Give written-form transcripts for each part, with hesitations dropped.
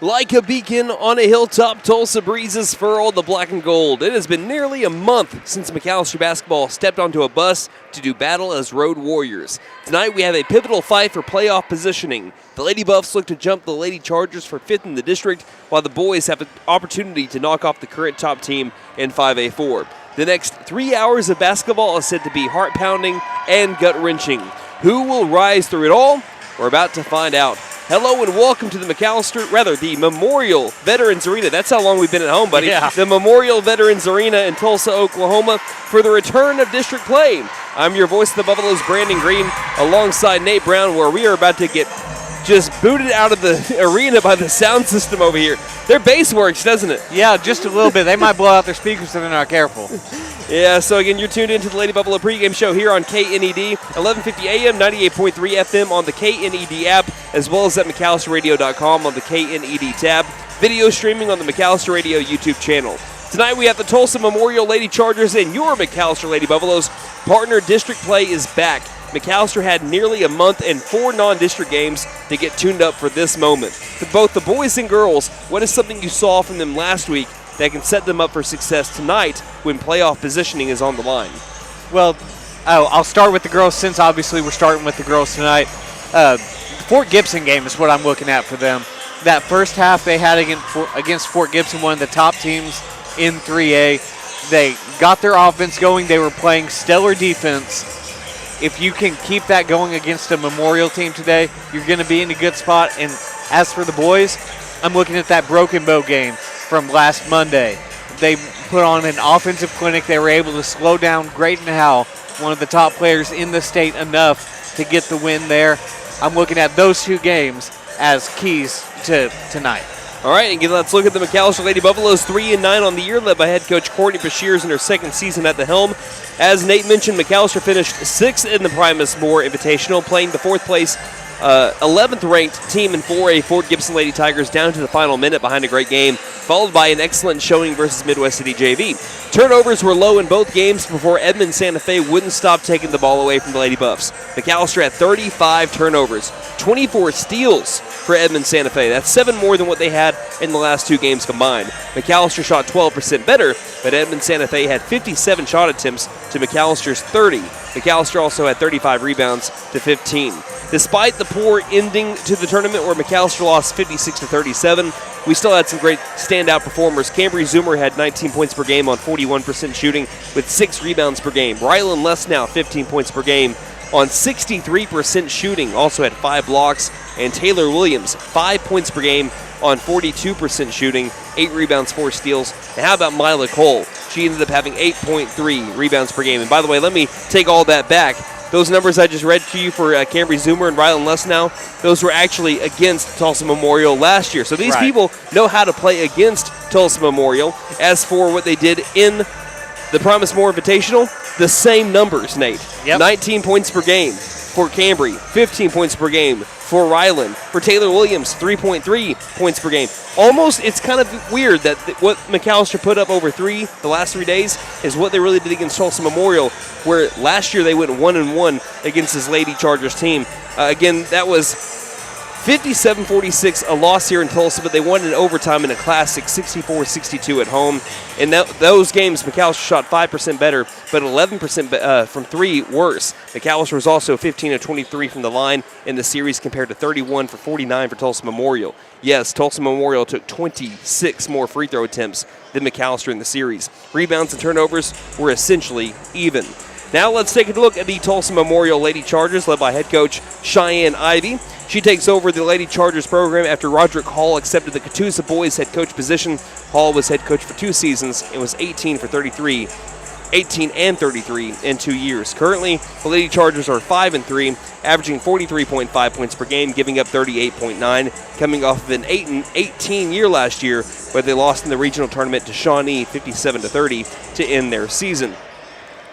Like a beacon on a hilltop, Tulsa breezes furrow the black and gold. It has been nearly a month since McAlester basketball stepped onto a bus to do battle as road warriors. Tonight we have a pivotal fight for playoff positioning. The Lady Buffs look to jump the Lady Chargers for 5th in the district, while the boys have an opportunity to knock off the current top team in 5A4. The next 3 hours of basketball is said to be heart-pounding and gut-wrenching. Who will rise through it all? We're about to find out. Hello and welcome to the Memorial Veterans Arena. That's how long we've been at home, buddy. Yeah. The Memorial Veterans Arena in Tulsa, Oklahoma for the return of district play. I'm your voice of the Buffaloes, Brandon Green, alongside Nate Brown, where we are about to get just booted out of the arena by the sound system over here. Their bass works, doesn't it? Yeah, just a little bit. They might blow out their speakers if they're not careful. Yeah, so again, you're tuned into the Lady Buffalo pregame show here on KNED, 1150 AM, 98.3 FM on the KNED app, as well as at McAllisterRadio.com on the KNED tab. Video streaming on the McAllister Radio YouTube channel. Tonight we have the Tulsa Memorial Lady Chargers and your McAllister Lady Buffaloes. Partner district play is back. McAlester had nearly a month and 4 non-district games to get tuned up for this moment. For both the boys and girls, what is something you saw from them last week that can set them up for success tonight when playoff positioning is on the line? Well, I'll start with the girls since obviously we're starting with the girls tonight. Fort Gibson game is what I'm looking at for them. That first half they had against Fort Gibson, one of the top teams in 3A. They got their offense going. They were playing stellar defense. If you can keep that going against a Memorial team today, you're going to be in a good spot. And as for the boys, I'm looking at that Broken Bow game from last Monday. They put on an offensive clinic. They were able to slow down Grayton Howe, one of the top players in the state, enough to get the win there. I'm looking at those 2 games as keys to tonight. All right, and let's look at the McAlester Lady Buffaloes, 3-9 on the year, led by head coach Courtney Bashirs in her 2nd season at the helm. As Nate mentioned, McAlester finished 6th in the Primus Moore Invitational, playing the 4th place, 11th ranked team in 4A, Fort Gibson Lady Tigers, down to the final minute behind a great game, followed by an excellent showing versus Midwest City JV. Turnovers were low in both games before Edmond Santa Fe wouldn't stop taking the ball away from the Lady Buffs. McAlester had 35 turnovers, 24 steals for Edmond Santa Fe. That's 7 more than what they had in the last 2 games combined. McAlester shot 12% better, but Edmond Santa Fe had 57 shot attempts to McAllister's 30. McAlester also had 35 rebounds to 15. Despite the poor ending to the tournament where McAlester lost 56-37, we still had some great standout performers. Cambry Zoomer had 19 points per game on 41% shooting with 6 rebounds per game. Rylan Lesnow, 15 points per game on 63% shooting, also had 5 blocks. And Taylor Williams, 5 points per game on 42% shooting, 8 rebounds, 4 steals. And how about Mila Cole? She ended up having 8.3 rebounds per game. And by the way, let me take all that back. Those numbers I just read to you for Cambry Zoomer and Rylan Lesnow, those were actually against Tulsa Memorial last year. So these people know how to play against Tulsa Memorial. As for what they did in the Primus Moore Invitational, the same numbers, Nate. Yep. 19 points per game for Cambry, 15 points per game for Rylan. For Taylor Williams, 3.3 points per game. Almost, it's kind of weird that what McAlester put up over the last 3 days is what they really did against Tulsa Memorial, where last year they went 1-1 against this Lady Chargers team. Again, that was 57-46, a loss here in Tulsa, but they won in overtime in a classic 64-62 at home. In those games, McAlester shot 5% better, but 11% from 3 worse. McAlester was also 15-23 from the line in the series compared to 31-49 for Tulsa Memorial. Yes, Tulsa Memorial took 26 more free throw attempts than McAlester in the series. Rebounds and turnovers were essentially even. Now let's take a look at the Tulsa Memorial Lady Chargers, led by head coach Cheyenne Ivey. She takes over the Lady Chargers program after Roderick Hall accepted the Catoosa boys head coach position. Hall was head coach for 2 seasons and was 18 and 33 in 2 years. Currently, the Lady Chargers are 5-3, averaging 43.5 points per game, giving up 38.9, coming off of an 8-18 year last year, where they lost in the regional tournament to Shawnee 57-30 to end their season.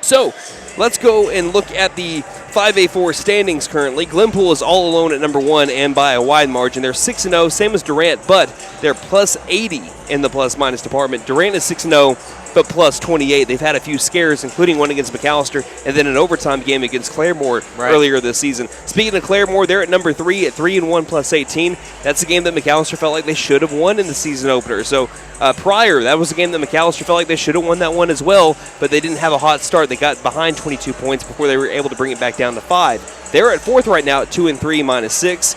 So, let's go and look at the 5A4 standings currently. Glenpool is all alone at number 1 and by a wide margin. They're 6-0, same as Durant, but they're plus 80 in the plus-minus department. Durant is 6-0, but plus 28. They've had a few scares, including one against McAlester and then an overtime game against Claremore earlier this season. Speaking of Claremore, they're at number 3 at 3-1 plus 18. That's a game that McAlester felt like they should have won in the season opener. So prior, that was a game that McAlester felt like they should have won that one as well, but they didn't have a hot start. They got behind 22 points before they were able to bring it back down to 5. They're at 4th right now at 2-3 minus 6.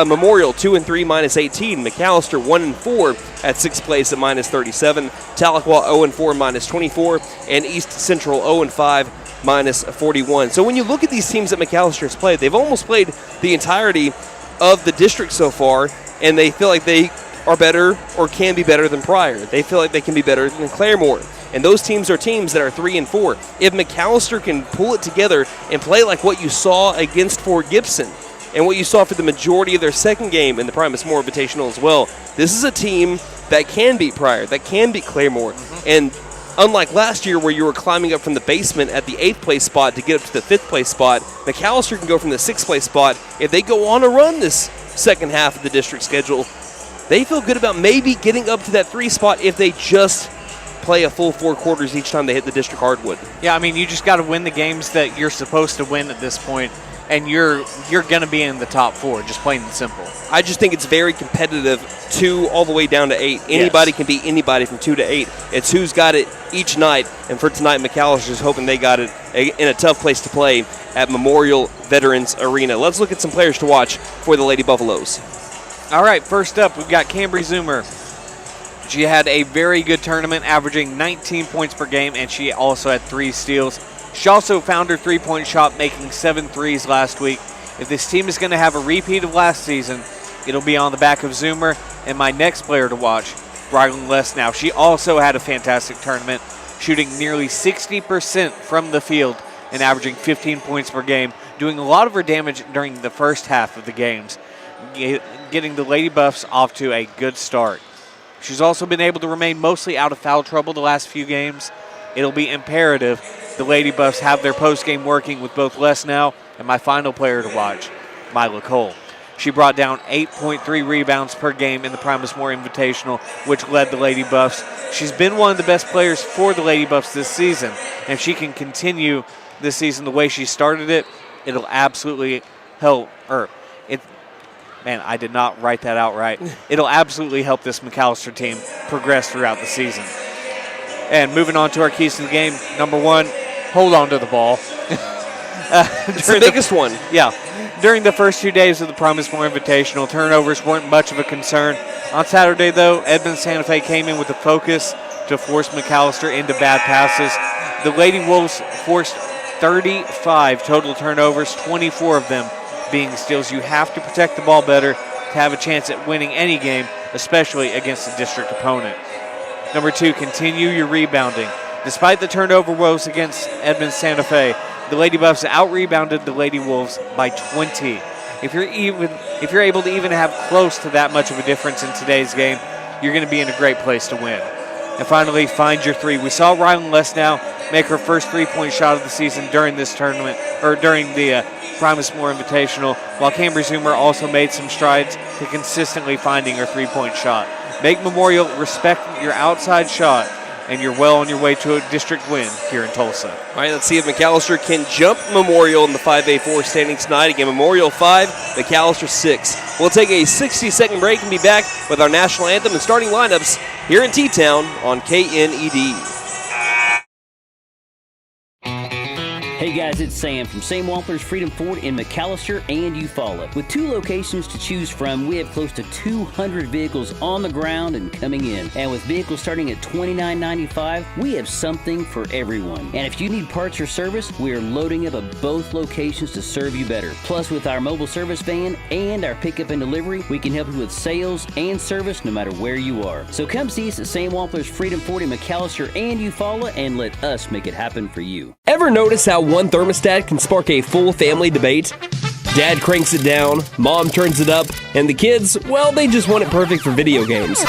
Memorial 2-3 minus 18. McAlester 1-4 at 6th place at minus 37. Tahlequah 0-4 minus 24, and East Central 0-5 minus 41. So when you look at these teams that McAlester has played, they've almost played the entirety of the district so far, and they feel like they are better or can be better than Pryor. They feel like they can be better than Claremore. And those teams are teams that are 3-4. If McAlester can pull it together and play like what you saw against Fort Gibson and what you saw for the majority of their second game in the Primus Moore Invitational as well, this is a team that can beat Pryor, that can beat Claremore. And unlike last year where you were climbing up from the basement at the 8th place spot to get up to the 5th place spot, McAlester can go from the 6th place spot. If they go on a run this second half of the district schedule, they feel good about maybe getting up to that 3 spot if they just play a full 4 quarters each time they hit the district hardwood. Yeah, I mean, you just got to win the games that you're supposed to win at this point, and you're going to be in the top 4, just plain and simple. I just think it's very competitive, 2 all the way down to 8. Anybody can beat anybody from 2 to 8. It's who's got it each night, and for tonight, McAllister's hoping they got it in a tough place to play at Memorial Veterans Arena. Let's look at some players to watch for the Lady Buffaloes. All right, first up, we've got Cambry Zoomer. She had a very good tournament, averaging 19 points per game, and she also had 3 steals. She also found her three-point shot, making 7 threes last week. If this team is going to have a repeat of last season, it'll be on the back of Zoomer. And my next player to watch, Rylan Lesnow. She also had a fantastic tournament, shooting nearly 60% from the field and averaging 15 points per game, doing a lot of her damage during the first half of the games, getting the Lady Buffs off to a good start. She's also been able to remain mostly out of foul trouble the last few games. It'll be imperative the Lady Buffs have their post-game working with both Lesnow and my final player to watch, Mila Cole. She brought down 8.3 rebounds per game in the Primus Moore Invitational, which led the Lady Buffs. She's been one of the best players for the Lady Buffs this season. And if she can continue this season the way she started it, it'll absolutely help her. Man, I did not write that out right. It'll absolutely help this McAlester team progress throughout the season. And moving on to our keys to the game, number 1, hold on to the ball. It's the biggest one. Yeah. During the first 2 days of the Primus Moore Invitational, turnovers weren't much of a concern. On Saturday, though, Edmond Santa Fe came in with a focus to force McAlester into bad passes. The Lady Wolves forced 35 total turnovers, 24 of them being steals. You have to protect the ball better to have a chance at winning any game, especially against a district opponent. Number 2, continue your rebounding. Despite the turnover woes against Edmond Santa Fe, the Lady Buffs out-rebounded the Lady Wolves by 20. If you're able to even have close to that much of a difference in today's game, you're going to be in a great place to win. And finally, find your 3. We saw Rylan Lesnow make her first 3-point shot of the season during this tournament, or during the Primus Moore Invitational, while Cambry Zoomer also made some strides to consistently finding her 3-point shot. Make Memorial respect your outside shot, and you're well on your way to a district win here in Tulsa. All right, let's see if McAlester can jump Memorial in the 5A4 standings tonight. Again, Memorial 5, McAlester 6. We'll take a 60-second break and be back with our national anthem and starting lineups here in T-Town on KNED. Hey guys, it's Sam from Sam Wampler's Freedom Ford in McAlester and Eufaula. With 2 locations to choose from, we have close to 200 vehicles on the ground and coming in. And with vehicles starting at $29.95, we have something for everyone. And if you need parts or service, we are loading up at both locations to serve you better. Plus, with our mobile service van and our pickup and delivery, we can help you with sales and service no matter where you are. So come see us at Sam Wampler's Freedom Ford in McAlester and Eufaula and let us make it happen for you. Ever notice how one thermostat can spark a full family debate? Dad cranks it down, mom turns it up, and the kids, well, they just want it perfect for video games.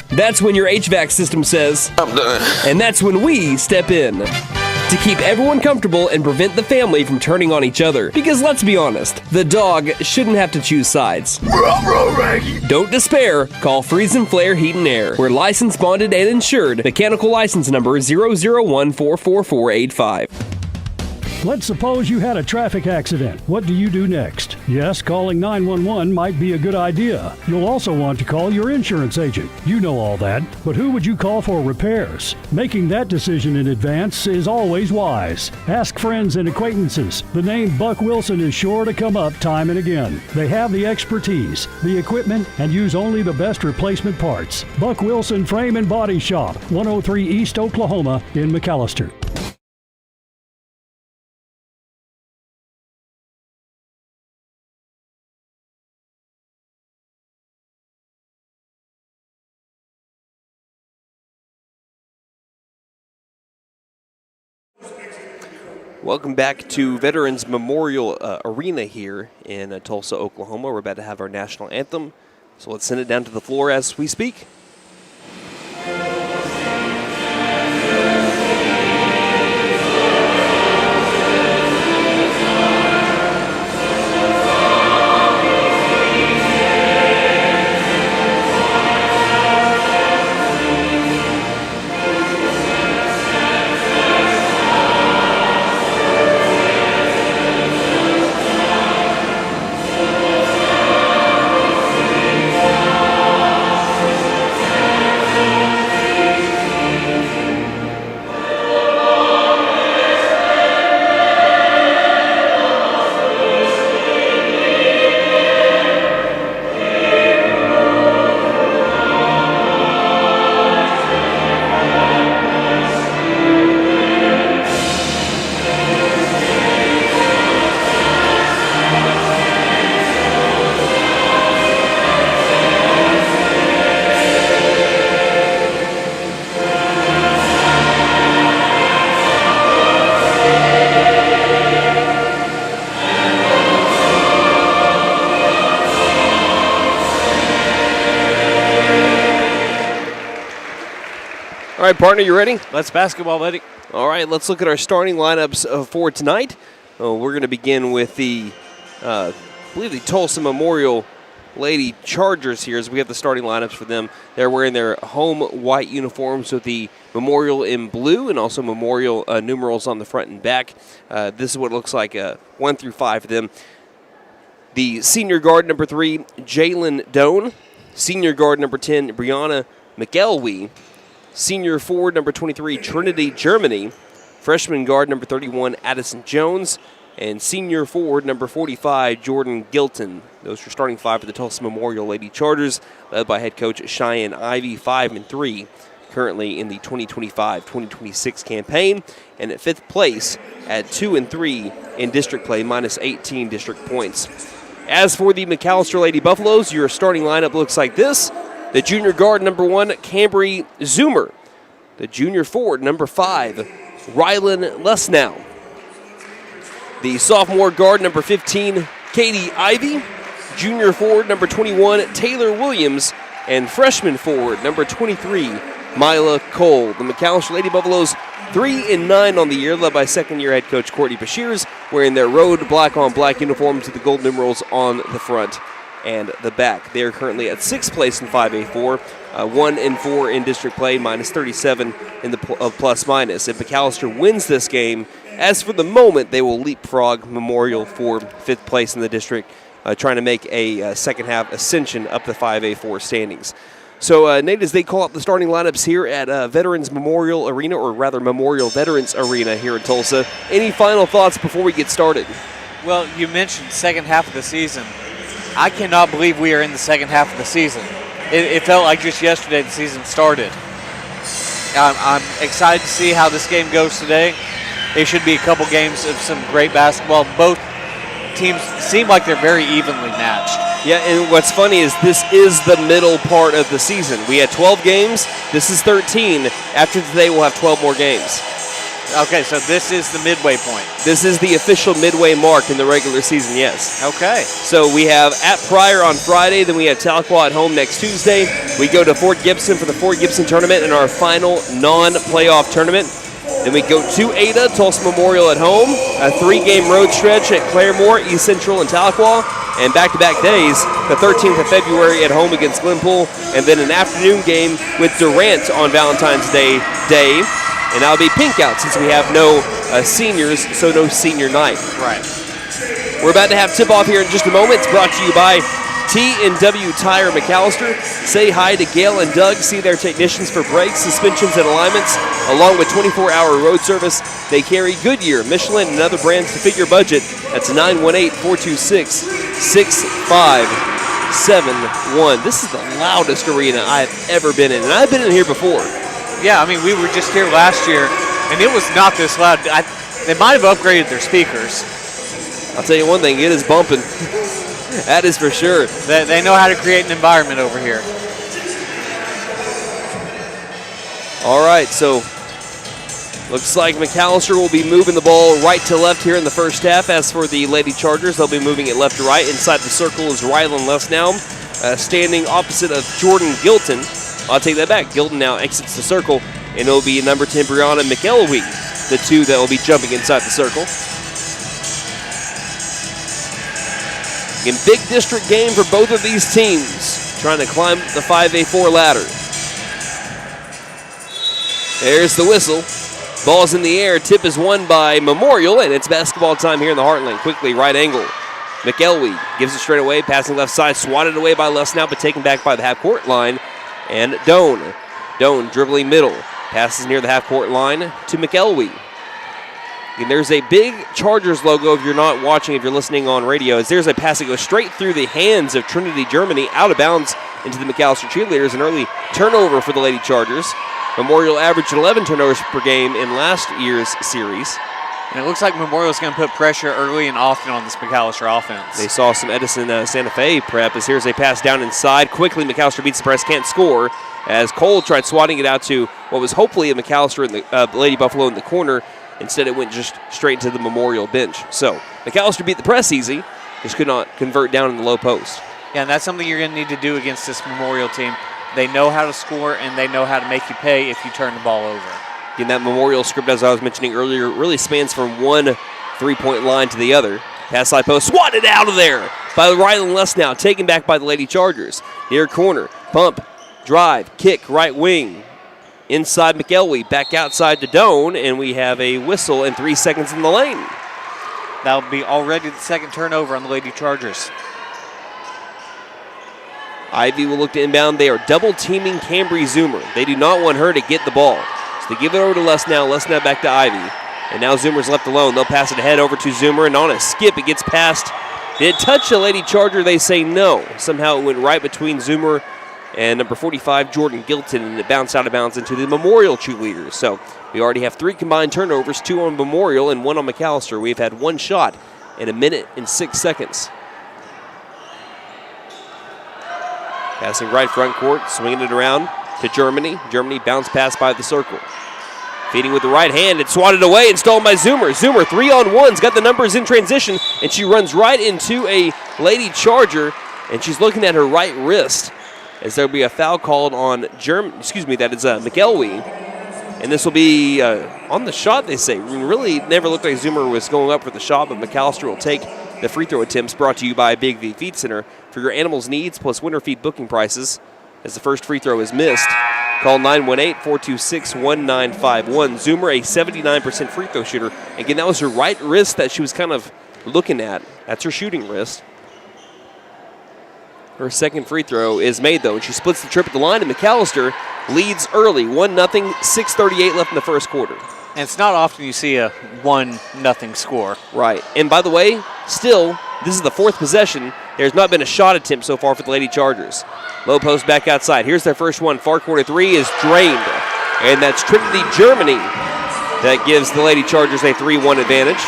That's when your HVAC system says, "I'm done." And that's when we step in. to keep everyone comfortable and prevent the family from turning on each other. Because let's be honest, the dog shouldn't have to choose sides. Don't despair. Call Freeze and Flare Heat and Air. We're licensed, bonded, and insured. Mechanical license number 0014445. Let's suppose you had a traffic accident. What do you do next? Yes, calling 911 might be a good idea. You'll also want to call your insurance agent. You know all that, but who would you call for repairs? Making that decision in advance is always wise. Ask friends and acquaintances. The name Buck Wilson is sure to come up time and again. They have the expertise, the equipment, and use only the best replacement parts. Buck Wilson Frame and Body Shop, 103 East Oklahoma in McAlester. Welcome back to Veterans Memorial Arena here in Tulsa, Oklahoma. We're about to have our national anthem, so let's send it down to the floor as we speak. All right, partner, you ready? Let's basketball, buddy. All right, let's look at our starting lineups for tonight. We're going to begin with the, I believe the Tulsa Memorial Lady Chargers here as we have the starting lineups for them. They're wearing their home white uniforms with the Memorial in blue and also Memorial numerals on the front and back. This is what it looks like 1 through 5 for them. The senior guard number 3, Jalen Doan. Senior guard number 10, Brianna McElwee. Senior forward number 23, Trinity Germany. Freshman guard number 31, Addison Jones. And senior forward number 45, Jordan Gilton. Those are starting 5 for the Tulsa Memorial Lady Chargers, led by head coach Cheyenne Ivy, 5-3, currently in the 2025-2026 campaign, and at 5th place at 2-3 in district play, minus 18 district points. As for the McAlester Lady Buffaloes, your starting lineup looks like this. The junior guard, number 1, Cambry Zoomer. The junior forward, number 5, Rylan Lesnow. The sophomore guard, number 15, Katie Ivy. Junior forward, number 21, Taylor Williams. And freshman forward, number 23, Mila Cole. The McAlester Lady Buffaloes 3-9 on the year, led by second-year head coach Courtney Bashirs, wearing their road black-on-black uniforms with the gold numerals on the front and the back. They are currently at 6th place in 5A4, 1-4 in district play, minus 37 in the plus-minus. If McAlester wins this game, as for the moment, they will leapfrog Memorial for 5th place in the district, trying to make a second-half ascension up the 5A4 standings. So, Nate, as they call up the starting lineups here at Veterans Memorial Arena, or rather Memorial Veterans Arena here in Tulsa, any final thoughts before we get started? Well, you mentioned second half of the season. I cannot believe we are in the second half of the season. It felt like just yesterday the season started. I'm excited to see how this game goes today. It should be a couple games of some great basketball. Both teams seem like they're very evenly matched. Yeah, and what's funny is this is the middle part of the season. We had 12 games. This is 13. After today, we'll have 12 more games. Okay, so this is the midway point. This is the official midway mark in the regular season, yes. Okay. So we have at Pryor on Friday, then we have Tahlequah at home next Tuesday. We go to Fort Gibson for the Fort Gibson tournament in our final non-playoff tournament. Then we go to Ada, Tulsa Memorial at home, a 3-game road stretch at Claremore, East Central, and Tahlequah, and back-to-back days, the 13th of February at home against Glenpool, and then an afternoon game with Durant on Valentine's Day, and that'll be pink out since we have no seniors, so no senior night. Right. We're about to have tip-off here in just a moment. It's brought to you by T&W Tire McAlester. Say hi to Gail and Doug. See their technicians for brakes, suspensions, and alignments. Along with 24-hour road service, they carry Goodyear, Michelin, and other brands to fit your budget. That's 918-426-6571. This is the loudest arena I've ever been in, and I've been in here before. Yeah, I mean, we were just here last year, and it was not this loud. They might have upgraded their speakers. I'll tell you one thing, it is bumping. That is for sure. They know how to create an environment over here. All right, so looks like McAlester will be moving the ball right to left here in the first half. As for the Lady Chargers, they'll be moving it left to right. Inside the circle is Rylan Lesnow, standing opposite of Jordan Gilton. I'll take that back. Gilton now exits the circle, and it'll be number 10, Brianna McElwee, the two that will be jumping inside the circle. Again, big district game for both of these teams, trying to climb the 5A4 ladder. There's the whistle. Ball's in the air. Tip is won by Memorial, and it's basketball time here in the Heartland. Quickly, right angle. McElwee gives it straight away, passing left side, swatted away by Lesnow, but taken back by the half-court line. And Doan dribbling middle, passes near the half-court line to McElwee. And there's a big Chargers logo if you're not watching, if you're listening on radio, as there's a pass that goes straight through the hands of Trinity Germany, out of bounds into the McAlester cheerleaders. An early turnover for the Lady Chargers. Memorial averaged 11 turnovers per game in last year's series. And it looks like Memorial's going to put pressure early and often on this McAlester offense. They saw some Edison Santa Fe prep, as here's a pass down inside. Quickly, McAlester beats the press, can't score, as Cole tried swatting it out to what was hopefully a McAlester in the Lady Buffalo in the corner. Instead, it went just straight to the Memorial bench. So, McAlester beat the press easy, just could not convert down in the low post. Yeah, and that's something you're going to need to do against this Memorial team. They know how to score, and they know how to make you pay if you turn the ball over. Again, that Memorial script, as I was mentioning earlier, really spans from one three-point line to the other. Pass side post, swatted out of there by Rylan Lesnow, taken back by the Lady Chargers. Near corner, pump, drive, kick, right wing. Inside McElwee, back outside to Doan, and we have a whistle and 3 seconds in the lane. That'll be already the second turnover on the Lady Chargers. Ivy will look to inbound. They are double-teaming Cambry Zoomer. They do not want her to get the ball. So they give it over to Lesnow. Lesnow back to Ivy. And now Zoomer's left alone. They'll pass it ahead over to Zoomer, and on a skip, it gets past. Did it touch the Lady Charger? They say no. Somehow it went right between Zoomer and number 45, Jordan Gilton, and it bounced out of bounds into the Memorial cheerleaders. So we already have 3 combined turnovers, 2 on Memorial and 1 on McAlester. We've had 1 shot in 1 minute and 6 seconds. Passing right front court, swinging it around to Germany. Germany bounce pass by the circle. Feeding with the right hand, it's swatted away and stolen by Zoomer. Zoomer 3-on-1's got the numbers in transition, and she runs right into a Lady Charger, and she's looking at her right wrist, as there'll be a foul called on McElwee. And this will be on the shot, they say. Really never looked like Zoomer was going up for the shot, but McAlester will take the free throw attempts, brought to you by Big V Feed Center. For your animals' needs plus winter feed booking prices, as the first free throw is missed, call 918-426-1951. Zoomer, a 79% free throw shooter. Again, that was her right wrist that she was kind of looking at. That's her shooting wrist. Her second free throw is made, though, and she splits the trip at the line, and McAlester leads early, 1-0, 6:38 left in the first quarter. And it's not often you see a 1-0 score. Right. And by the way, still, this is the 4th possession. There's not been a shot attempt so far for the Lady Chargers. Low post back outside. Here's their first one. Far corner 3 is drained. And that's Trinity Germany that gives the Lady Chargers a 3-1 advantage.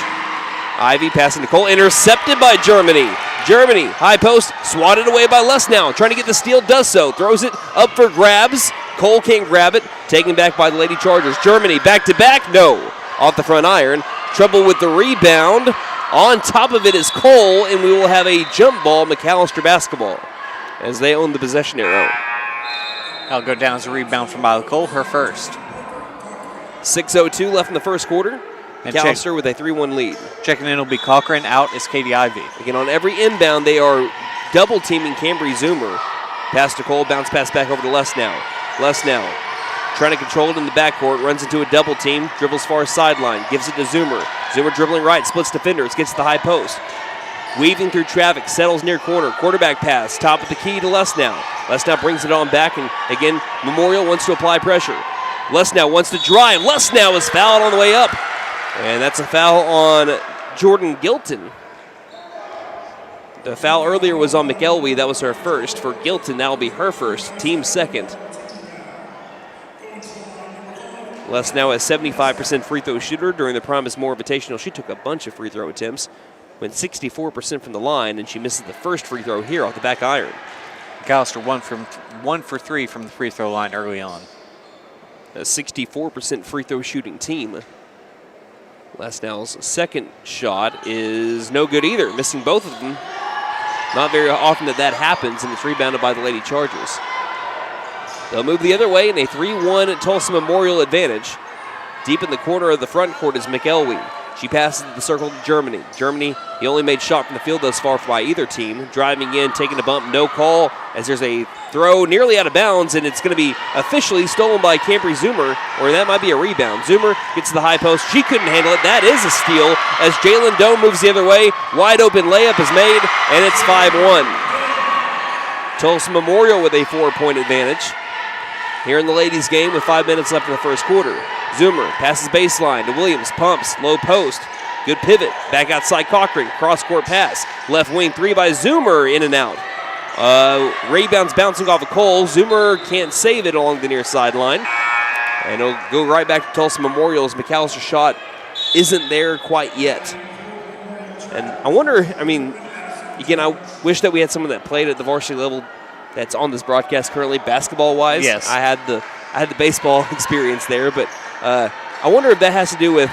Ivy passing to Cole, intercepted by Germany. Germany, high post, swatted away by Lesnow. Trying to get the steal, does so. Throws it up for grabs. Cole can't grab it. Taken back by the Lady Chargers. Germany, back-to-back, no. Off the front iron. Trouble with the rebound. On top of it is Cole, and we will have a jump ball, McAlester basketball, as they own the possession arrow. That'll go down as a rebound from Miley Cole, her first. 6:02 left in the first quarter. And McAlester with a 3-1 lead. Checking in will be Cochran. Out is Katie Ivy. Again, on every inbound, they are double-teaming Cambry Zoomer. Pass to Cole, bounce pass back over to Lesnow. Lesnow trying to control it in the backcourt, runs into a double team, dribbles far sideline, gives it to Zoomer. Zoomer dribbling right, splits defenders, gets to the high post. Weaving through traffic, settles near corner, quarterback pass, top of the key to Lesnow. Lesnow brings it on back, and again, Memorial wants to apply pressure. Lesnow wants to drive. Lesnow is fouled on the way up. And that's a foul on Jordan Gilton. The foul earlier was on McElwee. That was her first. For Gilton, that will be her first, team second. Les now a 75% free throw shooter. During the Primus Moore Invitational, she took a bunch of free throw attempts. Went 64% from the line, and she misses the first free throw here off the back iron. McAlester 1 for 3 from the free throw line early on. A 64% free throw shooting team. Lesnow's second shot is no good either, missing both of them. Not very often that happens, and it's rebounded by the Lady Chargers. They'll move the other way in a 3-1 Tulsa Memorial advantage. Deep in the corner of the front court is McElwee. She passes the circle to Germany. Germany, the only made shot from the field thus far by either team. Driving in, taking a bump, no call, as there's a throw nearly out of bounds, and it's going to be officially stolen by Cambry Zoomer, or that might be a rebound. Zoomer gets to the high post. She couldn't handle it. That is a steal, as Jalen Doe moves the other way. Wide open layup is made, and it's 5-1. Tulsa Memorial with a 4-point advantage. Here in the ladies' game with 5 minutes left in the first quarter. Zoomer passes baseline to Williams, pumps, low post. Good pivot, back outside Cochran, cross-court pass. Left wing three by Zoomer, in and out. Rebounds bouncing off of Cole. Zoomer can't save it along the near sideline. And it'll go right back to Tulsa Memorial's. McAllister's shot isn't there quite yet. And I wonder, again, I wish that we had someone that played at the varsity level that's on this broadcast currently, basketball-wise. Yes. I had the baseball experience there, but I wonder if that has to do with,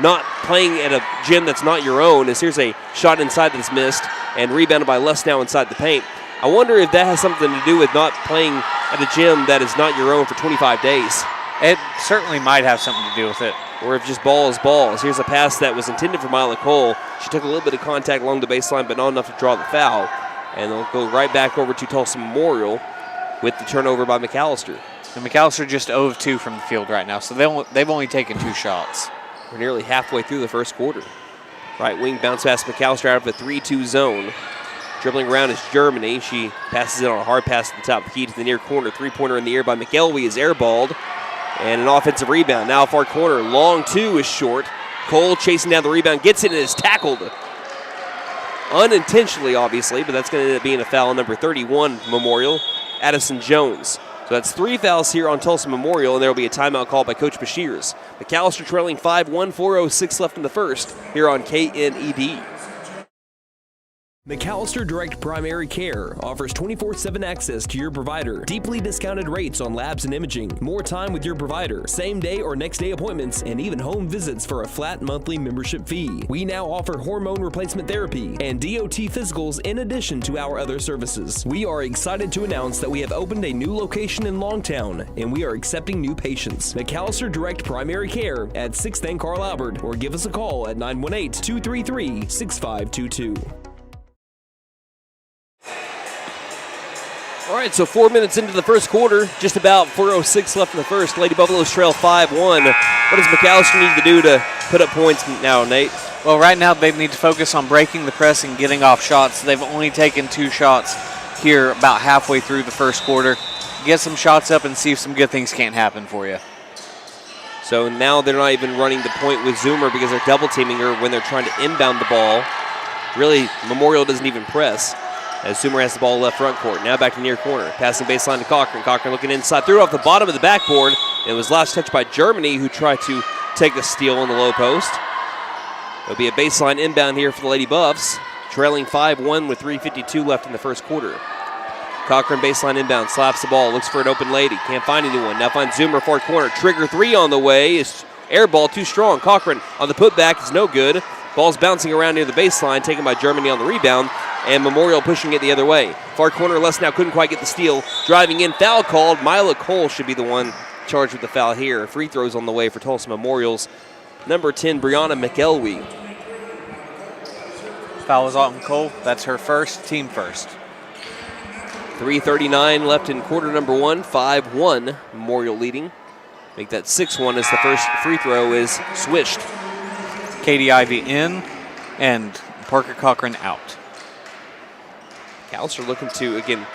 not playing at a gym that's not your own. As here's a shot inside that's missed and rebounded by Lesnow inside the paint. I wonder if that has something to do with not playing at a gym that is not your own for 25 days. It certainly might have something to do with it. Or if just ball is balls. Here's a pass that was intended for Mila Cole. She took a little bit of contact along the baseline, but not enough to draw the foul. And they'll go right back over to Tulsa Memorial with the turnover by McAlester. And McAlester just 0 of 2 from the field right now, so they've only taken 2 shots. We're nearly halfway through the first quarter. Right wing bounce pass McAlester out of a 3-2 zone. Dribbling around is Germany. She passes it on a hard pass to the top of the key to the near corner. Three-pointer in the air by McElwee is airballed. And an offensive rebound. Now far corner. Long two is short. Cole chasing down the rebound. Gets it and is tackled. Unintentionally, obviously, but that's going to end up being a foul on number 31 Memorial, Addison Jones. So that's 3 fouls here on Tulsa Memorial, and there will be a timeout called by Coach Bashirs. McAlester trailing 5-1, 4:06 left in the first here on KNED. McAlester Direct Primary Care offers 24/7 access to your provider, deeply discounted rates on labs and imaging, more time with your provider, same day or next day appointments, and even home visits for a flat monthly membership fee. We now offer hormone replacement therapy and DOT physicals in addition to our other services. We are excited to announce that we have opened a new location in Longtown, and we are accepting new patients. McAlester Direct Primary Care at 6th and Carl Albert, or give us a call at 918-233-6522. All right, so 4 minutes into the first quarter, just about 4:06 left in the first. Lady Buffaloes trail 5-1. What does McAlester need to do to put up points now, Nate? Well, right now they need to focus on breaking the press and getting off shots. They've only taken 2 shots here about halfway through the first quarter. Get some shots up and see if some good things can't happen for you. So now they're not even running the point with Zoomer because they're double teaming her when they're trying to inbound the ball. Really, Memorial doesn't even press, as Zoomer has the ball left front court. Now back to near corner. Passing baseline to Cochran. Cochran looking inside. Threw it off the bottom of the backboard. It was last touched by Germany, who tried to take the steal on the low post. It'll be a baseline inbound here for the Lady Buffs. Trailing 5-1 with 3:52 left in the first quarter. Cochran baseline inbound. Slaps the ball. Looks for an open lady. Can't find anyone. Now finds Zoomer far corner. Trigger 3 on the way. Is air ball too strong. Cochran on the putback is no good. Ball's bouncing around near the baseline. Taken by Germany on the rebound. And Memorial pushing it the other way. Far corner, Lesnow couldn't quite get the steal. Driving in, foul called. Mila Cole should be the one charged with the foul here. Free throws on the way for Tulsa Memorial's number 10, Brianna McElwee. Foul is on Cole. That's her first, team first. 3:39 left in quarter number 1, 5-1, Memorial leading. Make that 6-1 as the first free throw is swished. Katie Ivy in and Parker Cochran out. McAlester looking to, again,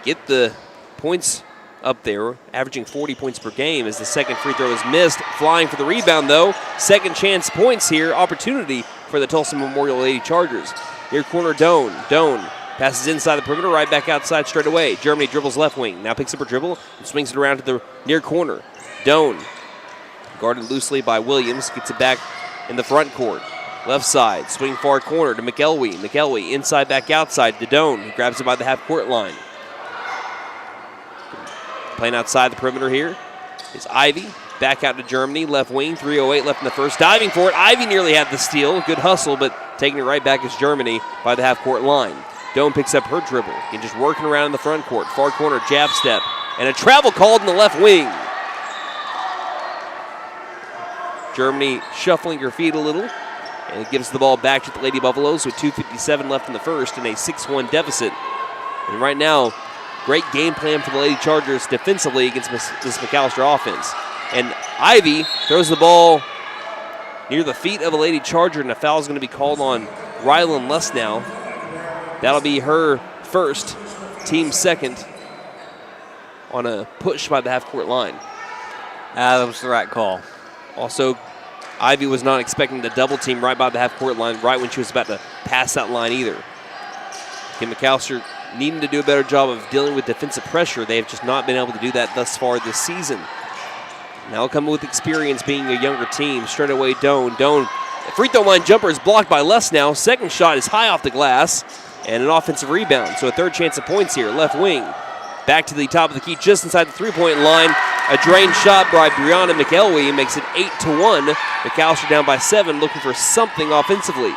get the points up there, averaging 40 points per game as the second free throw is missed. Flying for the rebound, though. Second chance points here. Opportunity for the Tulsa Memorial Lady Chargers. Near corner, Doan. Doan passes inside the perimeter, right back outside straight away. Germany dribbles left wing. Now picks up her dribble and swings it around to the near corner. Doan, guarded loosely by Williams, gets it back in the front court. Left side, swing far corner to McElwee. McElwee inside back outside to Doan, who grabs it by the half-court line. Playing outside the perimeter here is Ivy. Back out to Germany, left wing, 3:08 left in the first. Diving for it, Ivy nearly had the steal. Good hustle, but taking it right back is Germany by the half-court line. Doan picks up her dribble and just working around in the front court. Far corner, jab step, and a travel called in the left wing. Germany shuffling her feet a little, and it gives the ball back to the Lady Buffaloes with 2:57 left in the first and a 6-1 deficit. And right now, great game plan for the Lady Chargers defensively against this McAlester offense. And Ivy throws the ball near the feet of a Lady Charger, and a foul is going to be called on Rylan Lesnow. That'll be her first, team second, on a push by the half-court line. That was the right call. Also, Ivy was not expecting the double team right by the half-court line right when she was about to pass that line either. Again, McAlester needing to do a better job of dealing with defensive pressure. They have just not been able to do that thus far this season. Now coming with experience being a younger team. Straight away, Doan. Doan, free throw line jumper is blocked by Lesnow. Second shot is high off the glass and an offensive rebound. So a third chance of points here. Left wing. Back to the top of the key just inside the three-point line. A drained shot by Brianna McElwee makes it 8-1. McAlester down by 7, looking for something offensively.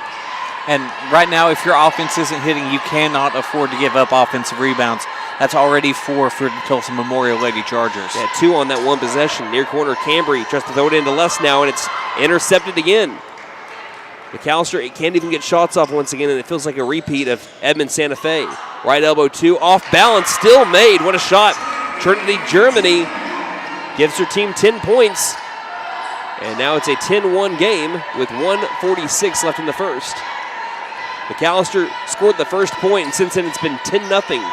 And right now, if your offense isn't hitting, you cannot afford to give up offensive rebounds. That's already 4 for the Tulsa Memorial Lady Chargers. Yeah, 2 on that one possession. Near corner, Cambry tries to throw it into Lesnow, and it's intercepted again. McAlester, it can't even get shots off once again, and it feels like a repeat of Edmond Santa Fe. Right elbow 2, off balance, still made. What a shot. Trinity Germany gives her team 10 points. And now it's a 10-1 game with 1:46 left in the first. McAlester scored the first point, and since then it's been 10-0.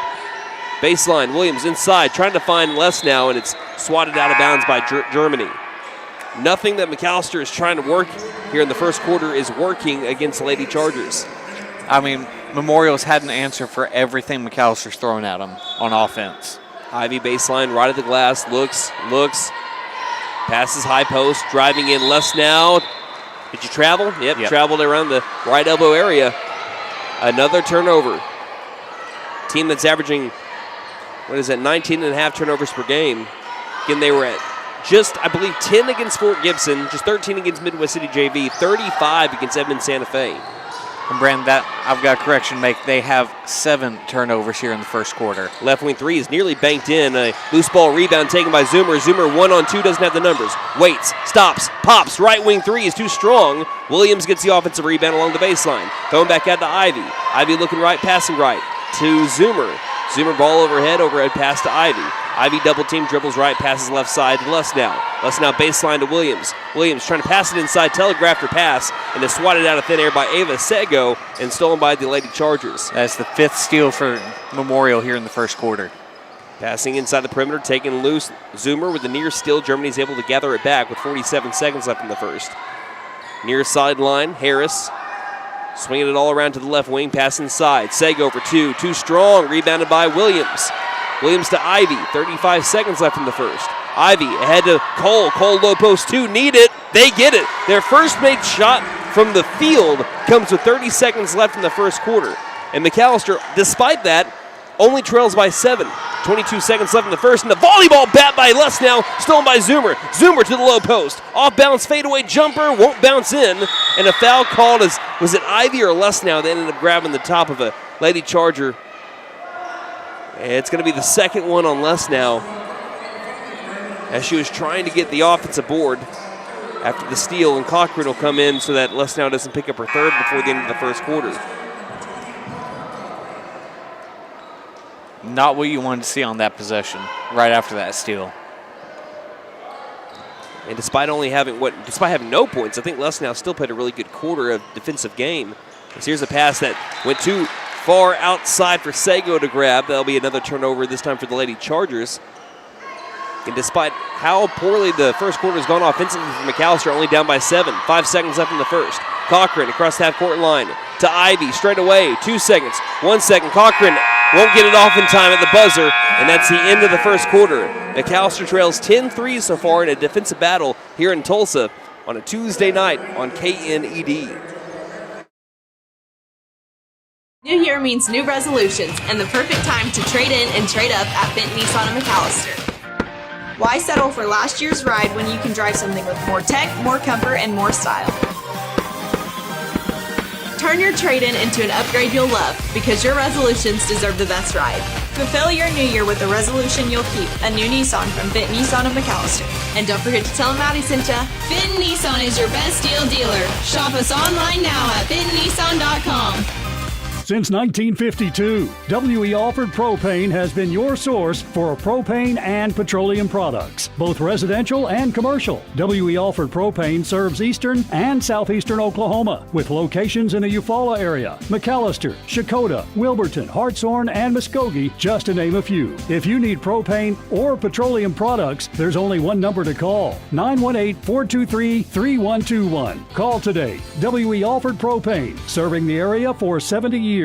Baseline, Williams inside, trying to find Lesnow, and it's swatted out of bounds by Germany. Nothing that McAlester is trying to work here in the first quarter is working against the Lady Chargers. I mean, Memorial's had an answer for everything McAllister's throwing at them on offense. Ivy baseline, right at the glass, looks, passes high post, driving in Lesnow. Did you travel? Yep, traveled around the right elbow area. Another turnover. Team that's averaging, 19.5 turnovers per game. Again, they were at just, I believe, 10 against Fort Gibson, just 13 against Midwest City JV, 35 against Edmond Santa Fe. And Brandon, that I've got a correction to make. They have 7 turnovers here in the first quarter. Left wing 3 is nearly banked in. A loose ball rebound taken by Zoomer. Zoomer 1-on-2, doesn't have the numbers. Waits, stops, pops. Right wing 3 is too strong. Williams gets the offensive rebound along the baseline. Throwing back out to Ivy. Ivy looking right, passing right to Zoomer. Zoomer ball overhead pass to Ivy. Ivy double team, dribbles right, passes left side to Lesnow. Lesnow baseline to Williams. Williams trying to pass it inside, telegraphed her pass, and is swatted out of thin air by Ava Sego and stolen by the Lady Chargers. That's the 5th steal for Memorial here in the first quarter. Passing inside the perimeter, taken loose. Zoomer with the near steal. Germany's able to gather it back with 47 seconds left in the first. Near sideline, Harris swinging it all around to the left wing, pass inside. Sego for 2, too strong, rebounded by Williams. Williams to Ivy, 35 seconds left in the first. Ivy ahead to Cole. Cole low post 2, need it. They get it. Their first made shot from the field comes with 30 seconds left in the first quarter. And McAlester, despite that, only trails by 7. 22 seconds left in the first, and the volleyball bat by Lesnow, stolen by Zoomer. Zoomer to the low post. Off balance fadeaway jumper, won't bounce in. And a foul called as, was it Ivy or Lesnow that ended up grabbing the top of a Lady Charger? It's going to be the second one on Lesnow. as she was trying to get the offensive board after the steal, and Cochran will come in so that Lesnow doesn't pick up her third before the end of the first quarter. Not what you wanted to see on that possession right after that steal. And despite having no points, I think Lesnow still played a really good quarter of defensive game. As here's a pass that went too far outside for Sago to grab. That'll be another turnover, this time for the Lady Chargers. And despite how poorly the first quarter has gone offensively for McAlester, only down by 7. 5 seconds left in the first. Cochran across the half-court line to Ivy, straight away. 2 seconds, 1 second. Cochran won't get it off in time at the buzzer, and that's the end of the first quarter. McAlester trails 10-3 so far in a defensive battle here in Tulsa on a Tuesday night on KNED. New year means new resolutions and the perfect time to trade in and trade up at Benton Nissan of McAlester. Why settle for last year's ride when you can drive something with more tech, more comfort, and more style? Turn your trade-in into an upgrade you'll love, because your resolutions deserve the best ride. Fulfill your new year with a resolution you'll keep, a new Nissan from Benton Nissan of McAlester. And don't forget to tell them Maddie sent ya. Benton Nissan is your best deal dealer. Shop us online now at bentonnissan.com. Since 1952, W.E. Alford Propane has been your source for propane and petroleum products, both residential and commercial. W.E. Alford Propane serves eastern and southeastern Oklahoma, with locations in the Eufaula area, McAlester, Shakota, Wilburton, Hartshorn, and Muskogee, just to name a few. If you need propane or petroleum products, there's only one number to call, 918-423-3121. Call today. W.E. Alford Propane, serving the area for 70 years. Oh,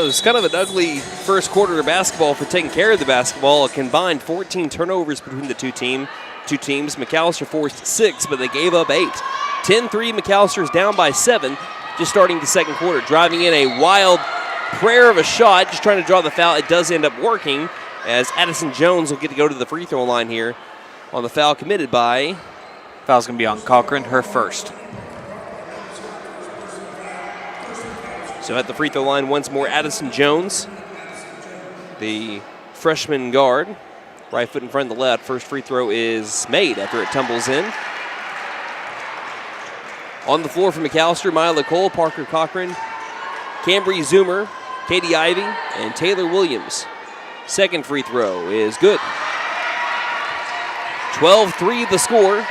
it was kind of an ugly first quarter of basketball for taking care of the basketball. A combined 14 turnovers between the two teams. McAlester forced 6, but they gave up 8. 10-3, McAllister's down by 7, just starting the second quarter. Driving in a wild prayer of a shot, just trying to draw the foul. It does end up working, as Addison Jones will get to go to the free throw line here on the foul committed by... Foul's going to be on Cochran, her first. So at the free throw line once more, Addison Jones, the freshman guard. Right foot in front of the left. First free throw is made after it tumbles in. On the floor for McAlester, Mila Cole, Parker Cochran, Cambry Zoomer, Katie Ivy, and Taylor Williams. Second free throw is good. 12-3 the score.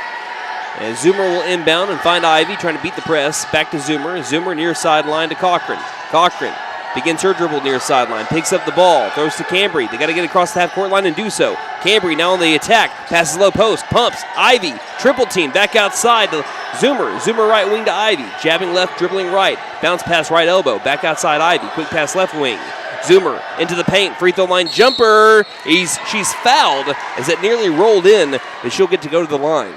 And Zoomer will inbound and find Ivy trying to beat the press. Back to Zoomer. Zoomer near sideline to Cochran. Cochran begins her dribble near sideline. Picks up the ball. Throws to Cambry. They got to get across the half-court line and do so. Cambry now on the attack. Passes low post. Pumps. Ivy. Triple team. Back outside to Zoomer. Zoomer right wing to Ivy. Jabbing left, dribbling right. Bounce pass right elbow. Back outside Ivy. Quick pass left wing. Zoomer into the paint. Free throw line jumper. She's fouled as it nearly rolled in, and she'll get to go to the line.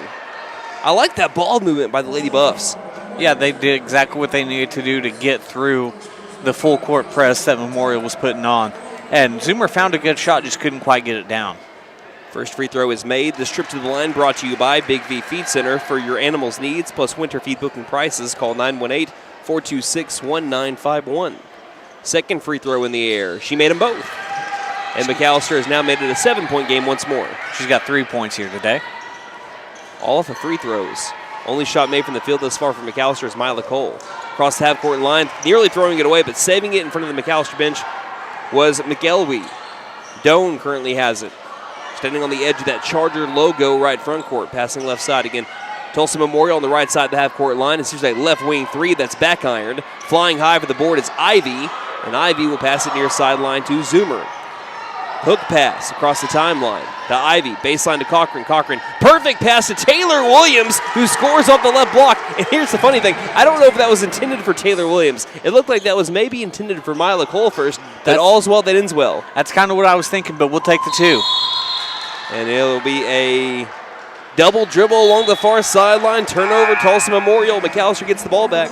I like that ball movement by the Lady Buffs. Yeah, they did exactly what they needed to do to get through the full court press that Memorial was putting on. And Zoomer found a good shot, just couldn't quite get it down. First free throw is made. This trip to the line brought to you by Big V Feed Center. For your animals' needs, plus winter feed booking prices, call 918-426-1951. Second free throw in the air. She made them both. And McAlester has now made it a 7-point game once more. She's got 3 points here today. All off of free throws. Only shot made from the field thus far for McAlester is Mila Cole. Across the half-court line, nearly throwing it away, but saving it in front of the McAlester bench was McElwee. Doan currently has it. Standing on the edge of that Charger logo right front court, passing left side again. Tulsa Memorial on the right side of the half-court line. It's here's a left wing three that's back ironed. Flying high for the board is Ivy, and Ivy will pass it near sideline to Zoomer. Hook pass across the timeline to Ivy. Baseline to Cochran. Cochran, perfect pass to Taylor Williams, who scores off the left block. And here's the funny thing. I don't know if that was intended for Taylor Williams. It looked like that was maybe intended for Mila Cole first. That all's well that ends well. That's kind of what I was thinking, but we'll take the 2. And it'll be a double dribble along the far sideline. Turnover, Tulsa Memorial. McAlester gets the ball back.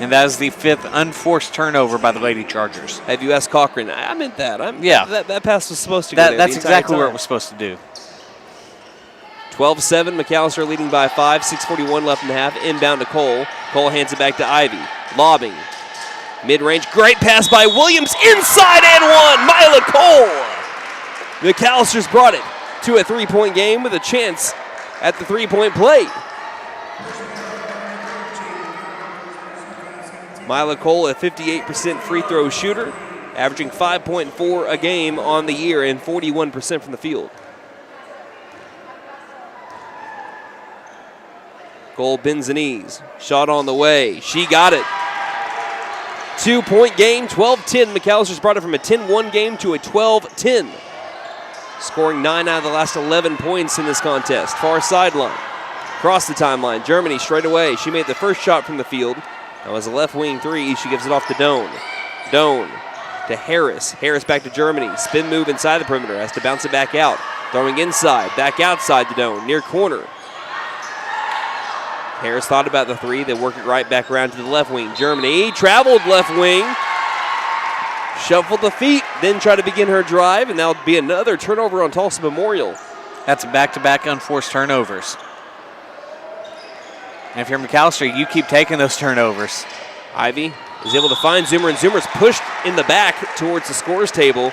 And that is the 5th unforced turnover by the Lady Chargers. Have you asked Cochran? I meant that. Yeah. That pass was supposed to go there That's the entire exactly time. where it was supposed to do. 12-7, McAlester leading by 5, 6:41 left in the half. Inbound to Cole. Cole hands it back to Ivy. Lobbing. Mid-range, great pass by Williams. Inside and one, Mila Cole. McAllister's brought it to a three-point game with a chance at the three-point play. Mila Cole, a 58% free throw shooter, averaging 5.4 a game on the year and 41% from the field. Cole bends the knees. Shot on the way. She got it. 2-point game, 12-10. McAllister's brought it from a 10-1 game to a 12-10. Scoring 9 out of the last 11 points in this contest. Far sideline. Across the timeline. Germany straight away. She made the first shot from the field. That was a left wing three. She gives it off to Doan. Doan to Harris. Harris back to Germany. Spin move inside the perimeter. Has to bounce it back out. Throwing inside. Back outside to Doan. Near corner. Harris thought about the three. They work it right back around to the left wing. Germany traveled left wing. Shuffled the feet. Then tried to begin her drive. And that'll be another turnover on Tulsa Memorial. That's back-to-back unforced turnovers. And if you're McAlester, you keep taking those turnovers. Ivy is able to find Zoomer, and Zoomer's pushed in the back towards the scorer's table.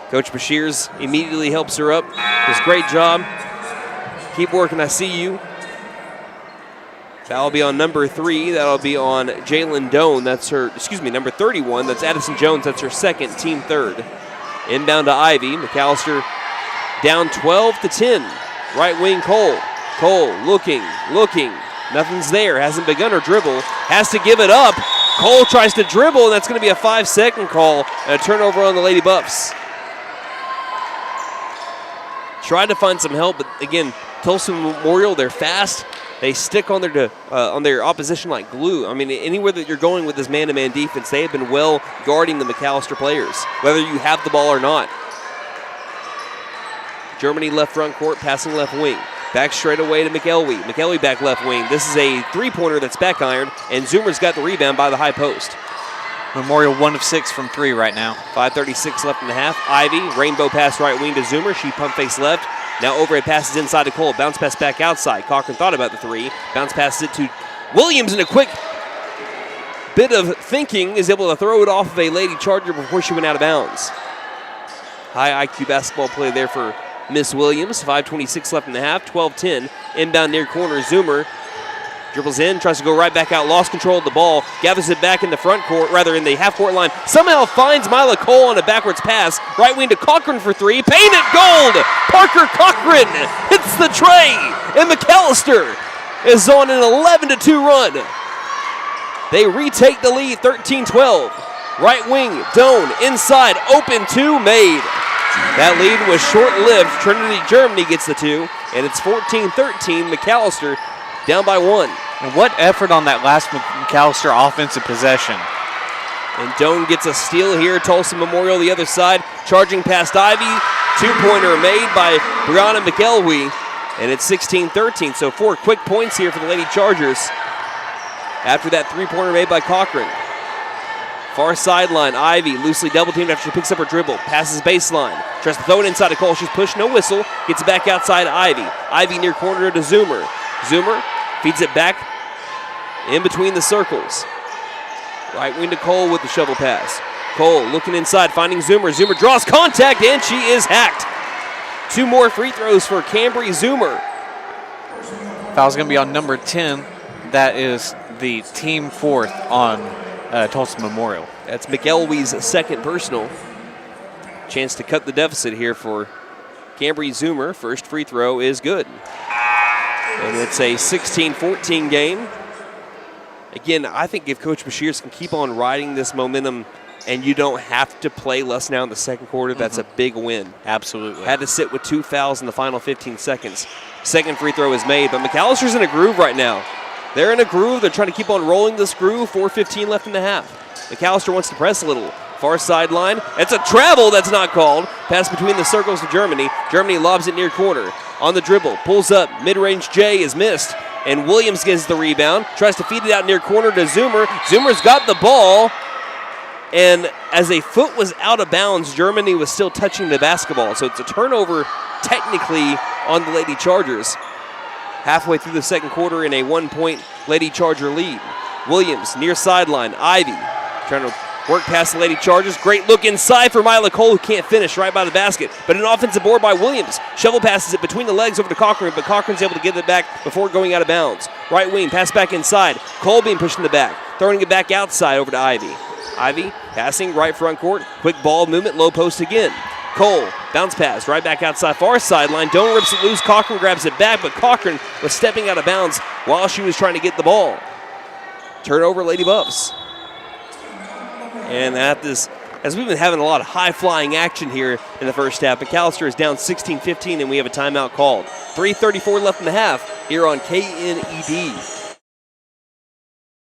Coach Bashirs immediately helps her up. Does a great job. Keep working, I see you. That'll be on number 3. That'll be on Jalen Doan. That's her, number 31. That's Addison Jones. That's her second, team third. Inbound to Ivy. McAlester down 12-10. Right wing Cole. Cole looking. Nothing's there. Hasn't begun her dribble. Has to give it up. Cole tries to dribble, and that's going to be a 5-second call and a turnover on the Lady Buffs. Tried to find some help, but again, Tulsa Memorial, they're fast. They stick on their opposition like glue. I mean, anywhere that you're going with this man-to-man defense, they have been well guarding the McAlester players, whether you have the ball or not. Germany left front court, passing left wing. Back straight away to McElwee. McElwee back left wing. This is a three-pointer that's back ironed, and Zoomer's got the rebound by the high post. Memorial 1 of 6 from 3 right now. 5:36 left in the half. Ivy, rainbow pass right wing to Zoomer. She pump face left. Now overhead passes inside to Cole. Bounce pass back outside. Cochran thought about the three. Bounce passes it to Williams, in a quick bit of thinking is able to throw it off of a Lady Charger before she went out of bounds. High IQ basketball play there for Miss Williams. 5:26 left in the half. 12-10. Inbound near corner. Zoomer dribbles in, tries to go right back out, lost control of the ball, gathers it back in the front court, rather in the half-court line. Somehow finds Mila Cole on a backwards pass. Right wing to Cochran for three. Painted gold! Parker Cochran hits the tray, and McAlester is on an 11-2 run. They retake the lead, 13-12. Right wing, Doan, inside, open two, made. That lead was short-lived. Trinity Germany gets the two, and it's 14-13. McAlester down by 1. And what effort on that last McAlester offensive possession. And Doan gets a steal here. Tulsa Memorial the other side, charging past Ivy. Two-pointer made by Brianna McElwee, and it's 16-13. So 4 quick points here for the Lady Chargers after that three-pointer made by Cochran. Far sideline, Ivy loosely double-teamed after she picks up her dribble. Passes baseline. Tries to throw it inside to Cole. She's pushed, no whistle. Gets it back outside to Ivy. Ivy near corner to Zoomer. Zoomer feeds it back in between the circles. Right wing to Cole with the shovel pass. Cole looking inside, finding Zoomer. Zoomer draws contact, and she is hacked. 2 more free throws for Cambry Zoomer. Foul's going to be on number 10. That is the team 4th on Tulsa Memorial. That's McElwee's second personal. Chance to cut the deficit here for Cambry Zoomer. First free throw is good. And it's a 16-14 game. Again, I think if Coach Bashirs can keep on riding this momentum and you don't have to play less now in the second quarter, that's a big win. Absolutely. Had to sit with 2 fouls in the final 15 seconds. Second free throw is made, but McAllister's in a groove right now. They're in a groove. They're trying to keep on rolling this groove. 4:15 left in the half. McAllister wants to press a little. Far sideline. It's a travel that's not called. Pass between the circles to Germany. Germany lobs it near corner. On the dribble. Pulls up. Mid-range J is missed. And Williams gets the rebound. Tries to feed it out near corner to Zoomer. Zoomer's got the ball. And as a foot was out of bounds, Germany was still touching the basketball. So it's a turnover technically on the Lady Chargers. Halfway through the second quarter in a 1-point Lady Charger lead. Williams near sideline. Ivy trying to work past the Lady Chargers. Great look inside for Mila Cole, who can't finish right by the basket. But an offensive board by Williams. Shovel passes it between the legs over to Cochran, but Cochran's able to get it back before going out of bounds. Right wing, pass back inside. Cole being pushed in the back. Throwing it back outside over to Ivy. Ivy passing right front court. Quick ball movement, low post again. Cole, bounce pass, right back outside, far sideline. Doan rips it loose. Cochran grabs it back, but Cochran was stepping out of bounds while she was trying to get the ball. Turnover, Lady Buffs. And at this, as we've been having a lot of high-flying action here in the first half, McAlester is down 16-15, and we have a timeout called. 3:34 left in the half here on KNED.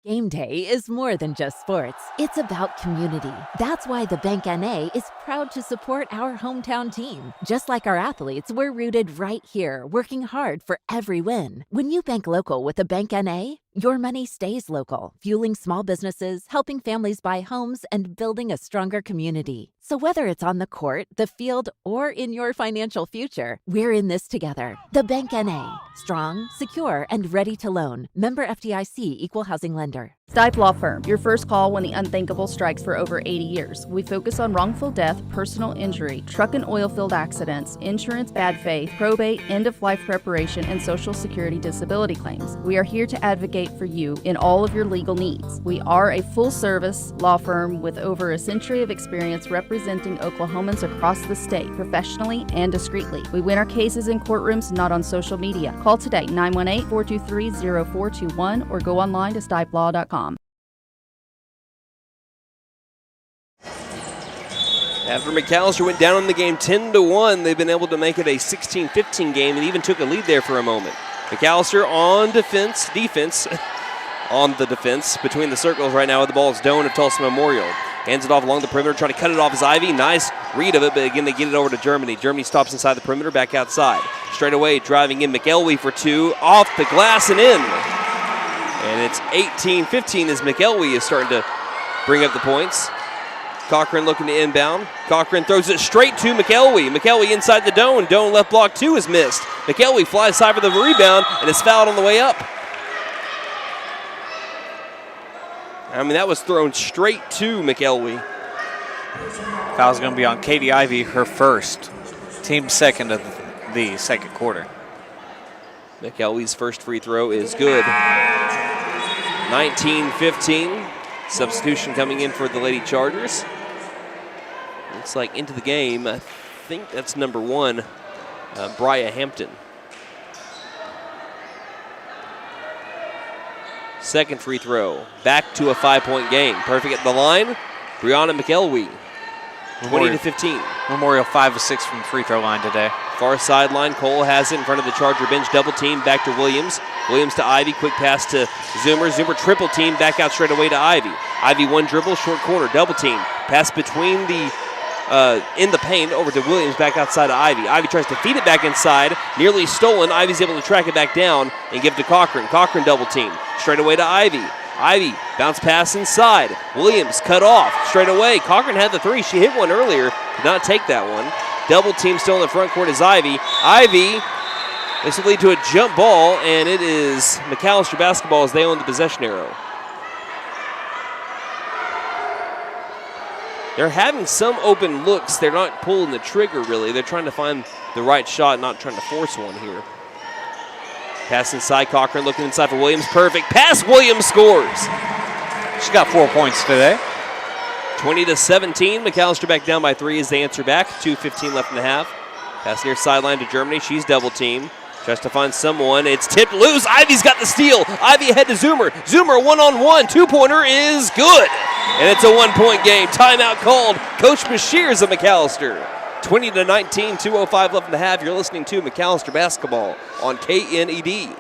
Game day is more than just sports. It's about community. That's why the Bank NA is proud to support our hometown team. Just like our athletes, we're rooted right here, working hard for every win. When you bank local with a Bank NA, your money stays local, fueling small businesses, helping families buy homes, and building a stronger community. So whether it's on the court, the field, or in your financial future, we're in this together. The Bank NA. Strong, secure, and ready to loan. Member FDIC Equal Housing Lender. Stipe Law Firm, your first call when the unthinkable strikes. For over 80 years. We focus on wrongful death, personal injury, truck and oil field accidents, insurance bad faith, probate, end-of-life preparation, and Social Security disability claims. We are here to advocate for you in all of your legal needs. We are a full-service law firm with over a century of experience representing Oklahomans across the state, professionally and discreetly. We win our cases in courtrooms, not on social media. Call today, 918-423-0421, or go online to stipelaw.com. After McAlester went down in the game 10-1, they've been able to make it a 16-15 game and even took a lead there for a moment. McAlester on defense, on the defense between the circles right now with the ball. It's Doan of Tulsa Memorial. Hands it off along the perimeter, trying to cut it off as Ivy. Nice read of it, but again, they get it over to Germany. Germany stops inside the perimeter, back outside. Straight away, driving in McElwee for two, off the glass and in. And it's 18-15 as McElwee is starting to bring up the points. Cochran looking to inbound. Cochran throws it straight to McElwee. McElwee inside the Doan. Doan left block two is missed. McElwee flies high for the rebound and is fouled on the way up. I mean, that was thrown straight to McElwee. Foul's going to be on Katie Ivy, her first. Team second of the second quarter. McElwee's first free throw is good. 19-15. Substitution coming in for the Lady Chargers. Looks like into the game, I think that's number 1, Bria Hampton. Second free throw, back to a 5-point game. Perfect at the line, Brianna McElwee, 20-15. Memorial 5 of 6 from the free throw line today. Far sideline, Cole has it in front of the Charger bench. Double team, back to Williams. Williams to Ivy, quick pass to Zoomer. Zoomer triple team, back out straight away to Ivy. Ivy one dribble, short corner, double team. Pass between the, in the paint over to Williams, back outside to Ivy. Ivy tries to feed it back inside, nearly stolen. Ivy's able to track it back down and give it to Cochran. Cochran double team, straight away to Ivy. Ivy, bounce pass inside. Williams cut off, straight away. Cochran had the three. She hit one earlier, did not take that one. Double team still in the front court is Ivy. Ivy, this will lead to a jump ball, and it is McAlester basketball as they own the possession arrow. They're having some open looks. They're not pulling the trigger, really. They're trying to find the right shot, not trying to force one here. Pass inside, Cochran looking inside for Williams. Perfect pass, Williams scores. She's got 4 points today. 20-17. McAlester back down by 3 as they answer back. 2:15 left in the half. Pass near sideline to Germany. She's double teamed. Tries to find someone. It's tipped loose. Ivy's got the steal. Ivy ahead to Zoomer. Zoomer one-on-one. Two-pointer is good. And it's a 1-point game. Timeout called. Coach Bashirs of McAlester. 20-19. 2:05 left in the half. You're listening to McAlester basketball on KNED.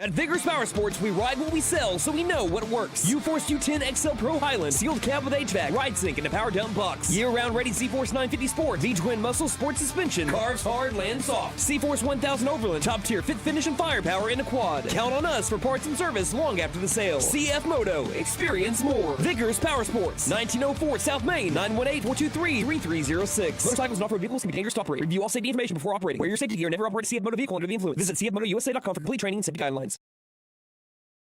At Vigorous Power Sports, we ride what we sell, so we know what works. U-Force U10 XL Pro Highland, sealed cab with HVAC, ride sync, and a power dump box. Year-round ready C-Force 950 Sport, V-Twin Muscle Sport Suspension, carves hard, lands soft. C-Force 1000 Overland, top tier fit finish and firepower in a quad. Count on us for parts and service long after the sale. CF Moto, experience more. Vigorous Power Sports, 1904 South Main, 918-423-3306. Motorcycles and off-road vehicles can be dangerous to operate. Review all safety information before operating. Wear your safety gear. Never operate a CF Moto vehicle under the influence. Visit cfmotousa.com for complete training and safety guidelines.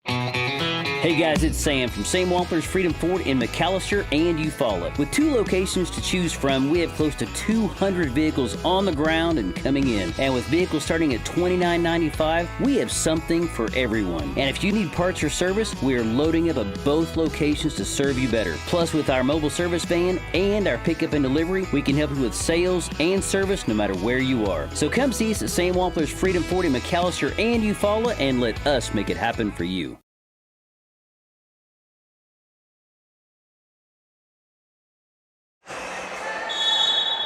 Hey guys, it's Sam from Sam Wampler's Freedom Ford in McAlester and Eufaula. With 2 locations to choose from, we have close to 200 vehicles on the ground and coming in. And with vehicles starting at $29.95, we have something for everyone. And if you need parts or service, we are loading up at both locations to serve you better. Plus, with our mobile service van and our pickup and delivery, we can help you with sales and service no matter where you are. So come see us at Sam Wampler's Freedom Ford in McAlester and Eufaula and let us make it happen for you.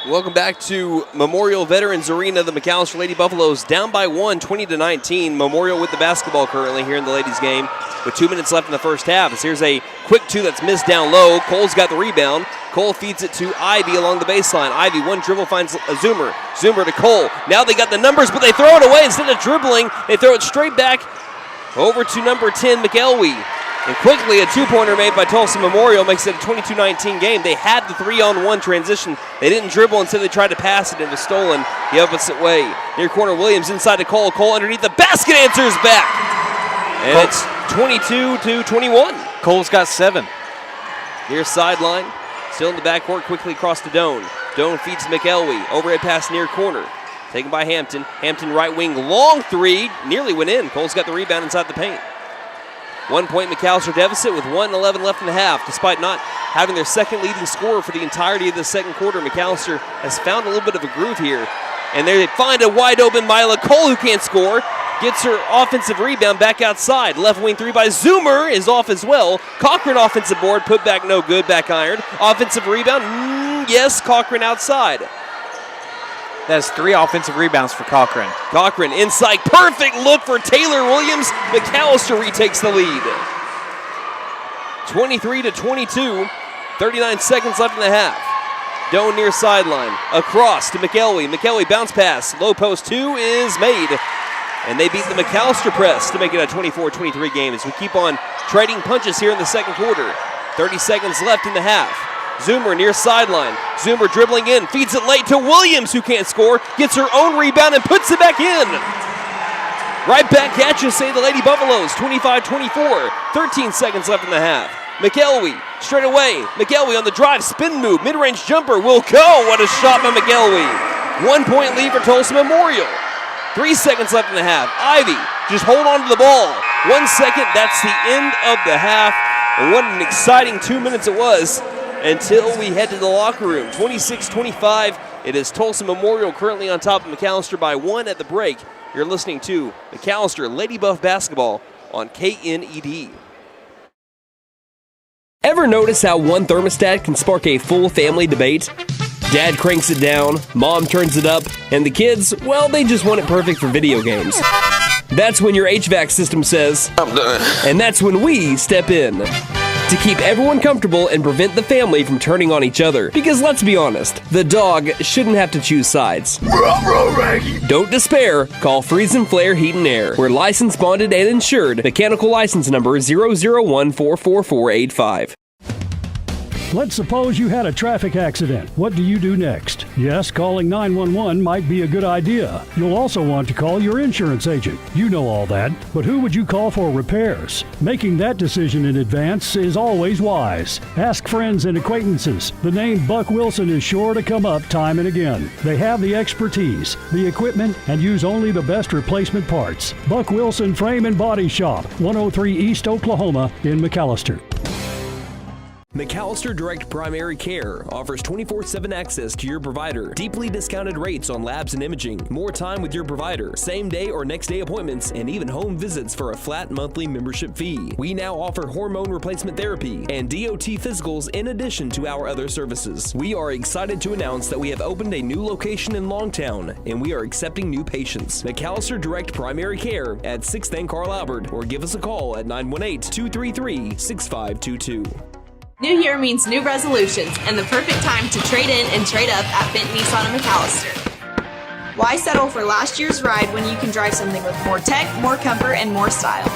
Welcome back to Memorial Veterans Arena. The McAlester Lady Buffaloes down by 1, 20-19. Memorial with the basketball currently here in the ladies' game with 2 minutes left in the first half. As here's a quick 2 that's missed down low. Cole's got the rebound. Cole feeds it to Ivy along the baseline. Ivy, one dribble, finds Zoomer. Zoomer to Cole. Now they got the numbers, but they throw it away. Instead of dribbling, they throw it straight back over to number 10, McElwee. And quickly, a 2-pointer made by Tulsa Memorial makes it a 22-19 game. They had the 3-on-1 transition. They didn't dribble until they tried to pass it. It was stolen the opposite way. Near corner, Williams inside to Cole. Cole underneath the basket, answers back. And it's 22-21. Cole's got 7. Near sideline, still in the backcourt, quickly across to Doan. Doan feeds McElwee. Overhead pass near corner. Taken by Hampton. Hampton right wing, long 3, nearly went in. Cole's got the rebound inside the paint. 1-point McAlester deficit with 1:11 left in the half. Despite not having their second leading scorer for the entirety of the second quarter, McAlester has found a little bit of a groove here. And there they find a wide open Mila Cole who can't score. Gets her offensive rebound back outside. Left wing 3 by Zoomer is off as well. Cochran offensive board, put back no good, back iron. Offensive rebound, yes, Cochran outside. That's 3 offensive rebounds for Cochran. Cochran inside, perfect look for Taylor Williams. McAlester retakes the lead. 23-22, 39 seconds left in the half. Doan near sideline, across to McElwee. McElwee bounce pass, low post 2 is made. And they beat the McAlester press to make it a 24-23 game as we keep on trading punches here in the second quarter. 30 seconds left in the half. Zoomer near sideline. Zoomer dribbling in, feeds it late to Williams, who can't score, gets her own rebound and puts it back in. Right back at you, say the Lady Buffaloes, 25-24, 13 seconds left in the half. McElwee straight away. McElwee on the drive, spin move, mid-range jumper will go. What a shot by McElwee. 1-point lead for Tulsa Memorial. 3 seconds left in the half. Ivy, just hold on to the ball. 1 second, that's the end of the half. And what an exciting 2 minutes it was until we head to the locker room. 26-25. It is Tulsa Memorial currently on top of McAlester by 1 at the break. You're listening to McAlester Lady Buff Basketball on KNED. Ever notice how one thermostat can spark a full family debate? Dad cranks it down, mom turns it up, and the kids, well, they just want it perfect for video games. That's when your HVAC system says, I'm done. And that's when we step in to keep everyone comfortable and prevent the family from turning on each other. Because let's be honest, the dog shouldn't have to choose sides. Don't despair. Call Freeze and Flare Heat and Air. We're licensed, bonded, and insured. Mechanical license number 0014445. Let's suppose you had a traffic accident. What do you do next? Yes, calling 911 might be a good idea. You'll also want to call your insurance agent. You know all that, but who would you call for repairs? Making that decision in advance is always wise. Ask friends and acquaintances. The name Buck Wilson is sure to come up time and again. They have the expertise, the equipment, and use only the best replacement parts. Buck Wilson Frame and Body Shop, 103 East Oklahoma in McAlester. McAlester Direct Primary Care offers 24/7 access to your provider, deeply discounted rates on labs and imaging, more time with your provider, same day or next day appointments, and even home visits for a flat monthly membership fee. We now offer hormone replacement therapy and DOT physicals in addition to our other services. We are excited to announce that we have opened a new location in Longtown, and we are accepting new patients. McAlester Direct Primary Care at 6th and Carl Albert, or give us a call at 918-233-6522. New year means new resolutions and the perfect time to trade in and trade up at Benton Nissan of McAlester. Why settle for last year's ride when you can drive something with more tech, more comfort, and more style?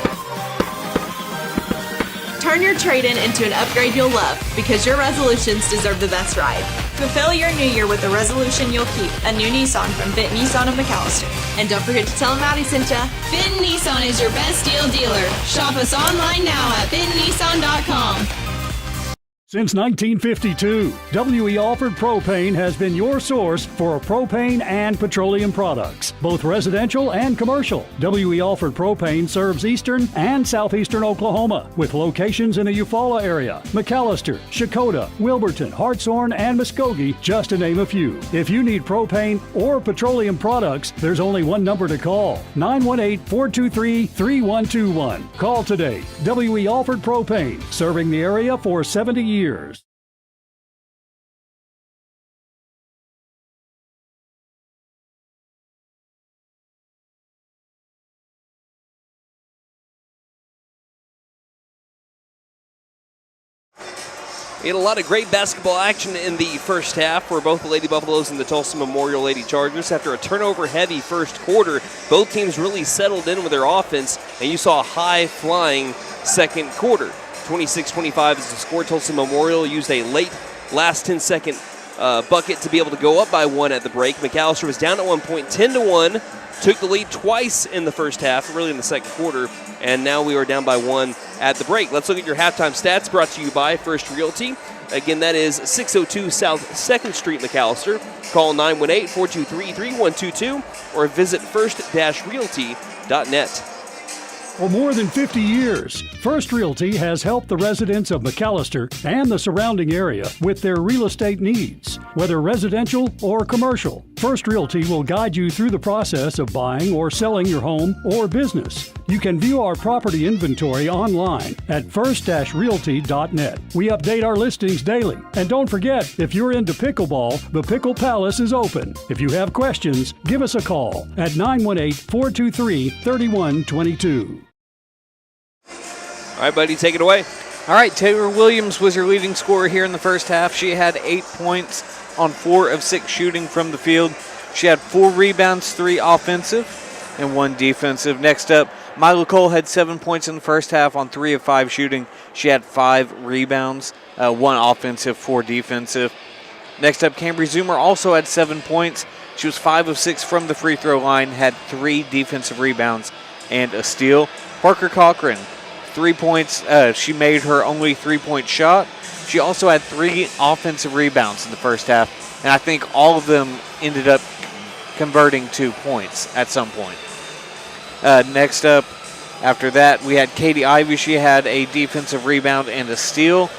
Turn your trade-in into an upgrade you'll love, because your resolutions deserve the best ride. Fulfill your new year with a resolution you'll keep, a new Nissan from Benton Nissan of McAlester. And don't forget to tell them Maddie sent ya. Benton Nissan is your best deal dealer. Shop us online now at bentonnissan.com. Since 1952, W.E. Alford Propane has been your source for propane and petroleum products, both residential and commercial. W.E. Alford Propane serves eastern and southeastern Oklahoma, with locations in the Eufaula area, McAlester, Shakota, Wilburton, Hartshorn, and Muskogee, just to name a few. If you need propane or petroleum products, there's only one number to call, 918-423-3121. Call today. W.E. Alford Propane, serving the area for 70 years. We had a lot of great basketball action in the first half for both the Lady Buffaloes and the Tulsa Memorial Lady Chargers. After a turnover-heavy first quarter, both teams really settled in with their offense, and you saw a high-flying second quarter. 26-25 is the score. Tulsa Memorial used a late last 10-second bucket to be able to go up by one at the break. McAlester was down at one point, 10-1, took the lead twice in the first half, really in the second quarter, and now we are down by one at the break. Let's look at your halftime stats, brought to you by First Realty. Again, that is 602 South 2nd Street, McAlester. Call 918-423-3122 or visit first-realty.net. For more than 50 years, First Realty has helped the residents of McAlester and the surrounding area with their real estate needs. Whether residential or commercial, First Realty will guide you through the process of buying or selling your home or business. You can view our property inventory online at first-realty.net. We update our listings daily. And don't forget, if you're into pickleball, the Pickle Palace is open. If you have questions, give us a call at 918-423-3122. All right, buddy, take it away. All right, Taylor Williams was your leading scorer here in the first half. She had 8 points on 4 of 6 shooting from the field. She had 4 rebounds, 3 offensive, and 1 defensive. Next up, Mila Cole had 7 points in the first half on 3 of 5 shooting. She had 5 rebounds, 1 offensive, 4 defensive. Next up, Cambry Zoomer also had 7 points. She was 5 of 6 from the free throw line, had 3 defensive rebounds and a steal. Parker Cochran, 3 points. She made her only 3-point shot. She also had 3 offensive rebounds in the first half, and I think all of them ended up converting to points at some point. Next up, after that, we had Katie Ivey. She had a defensive rebound and a steal.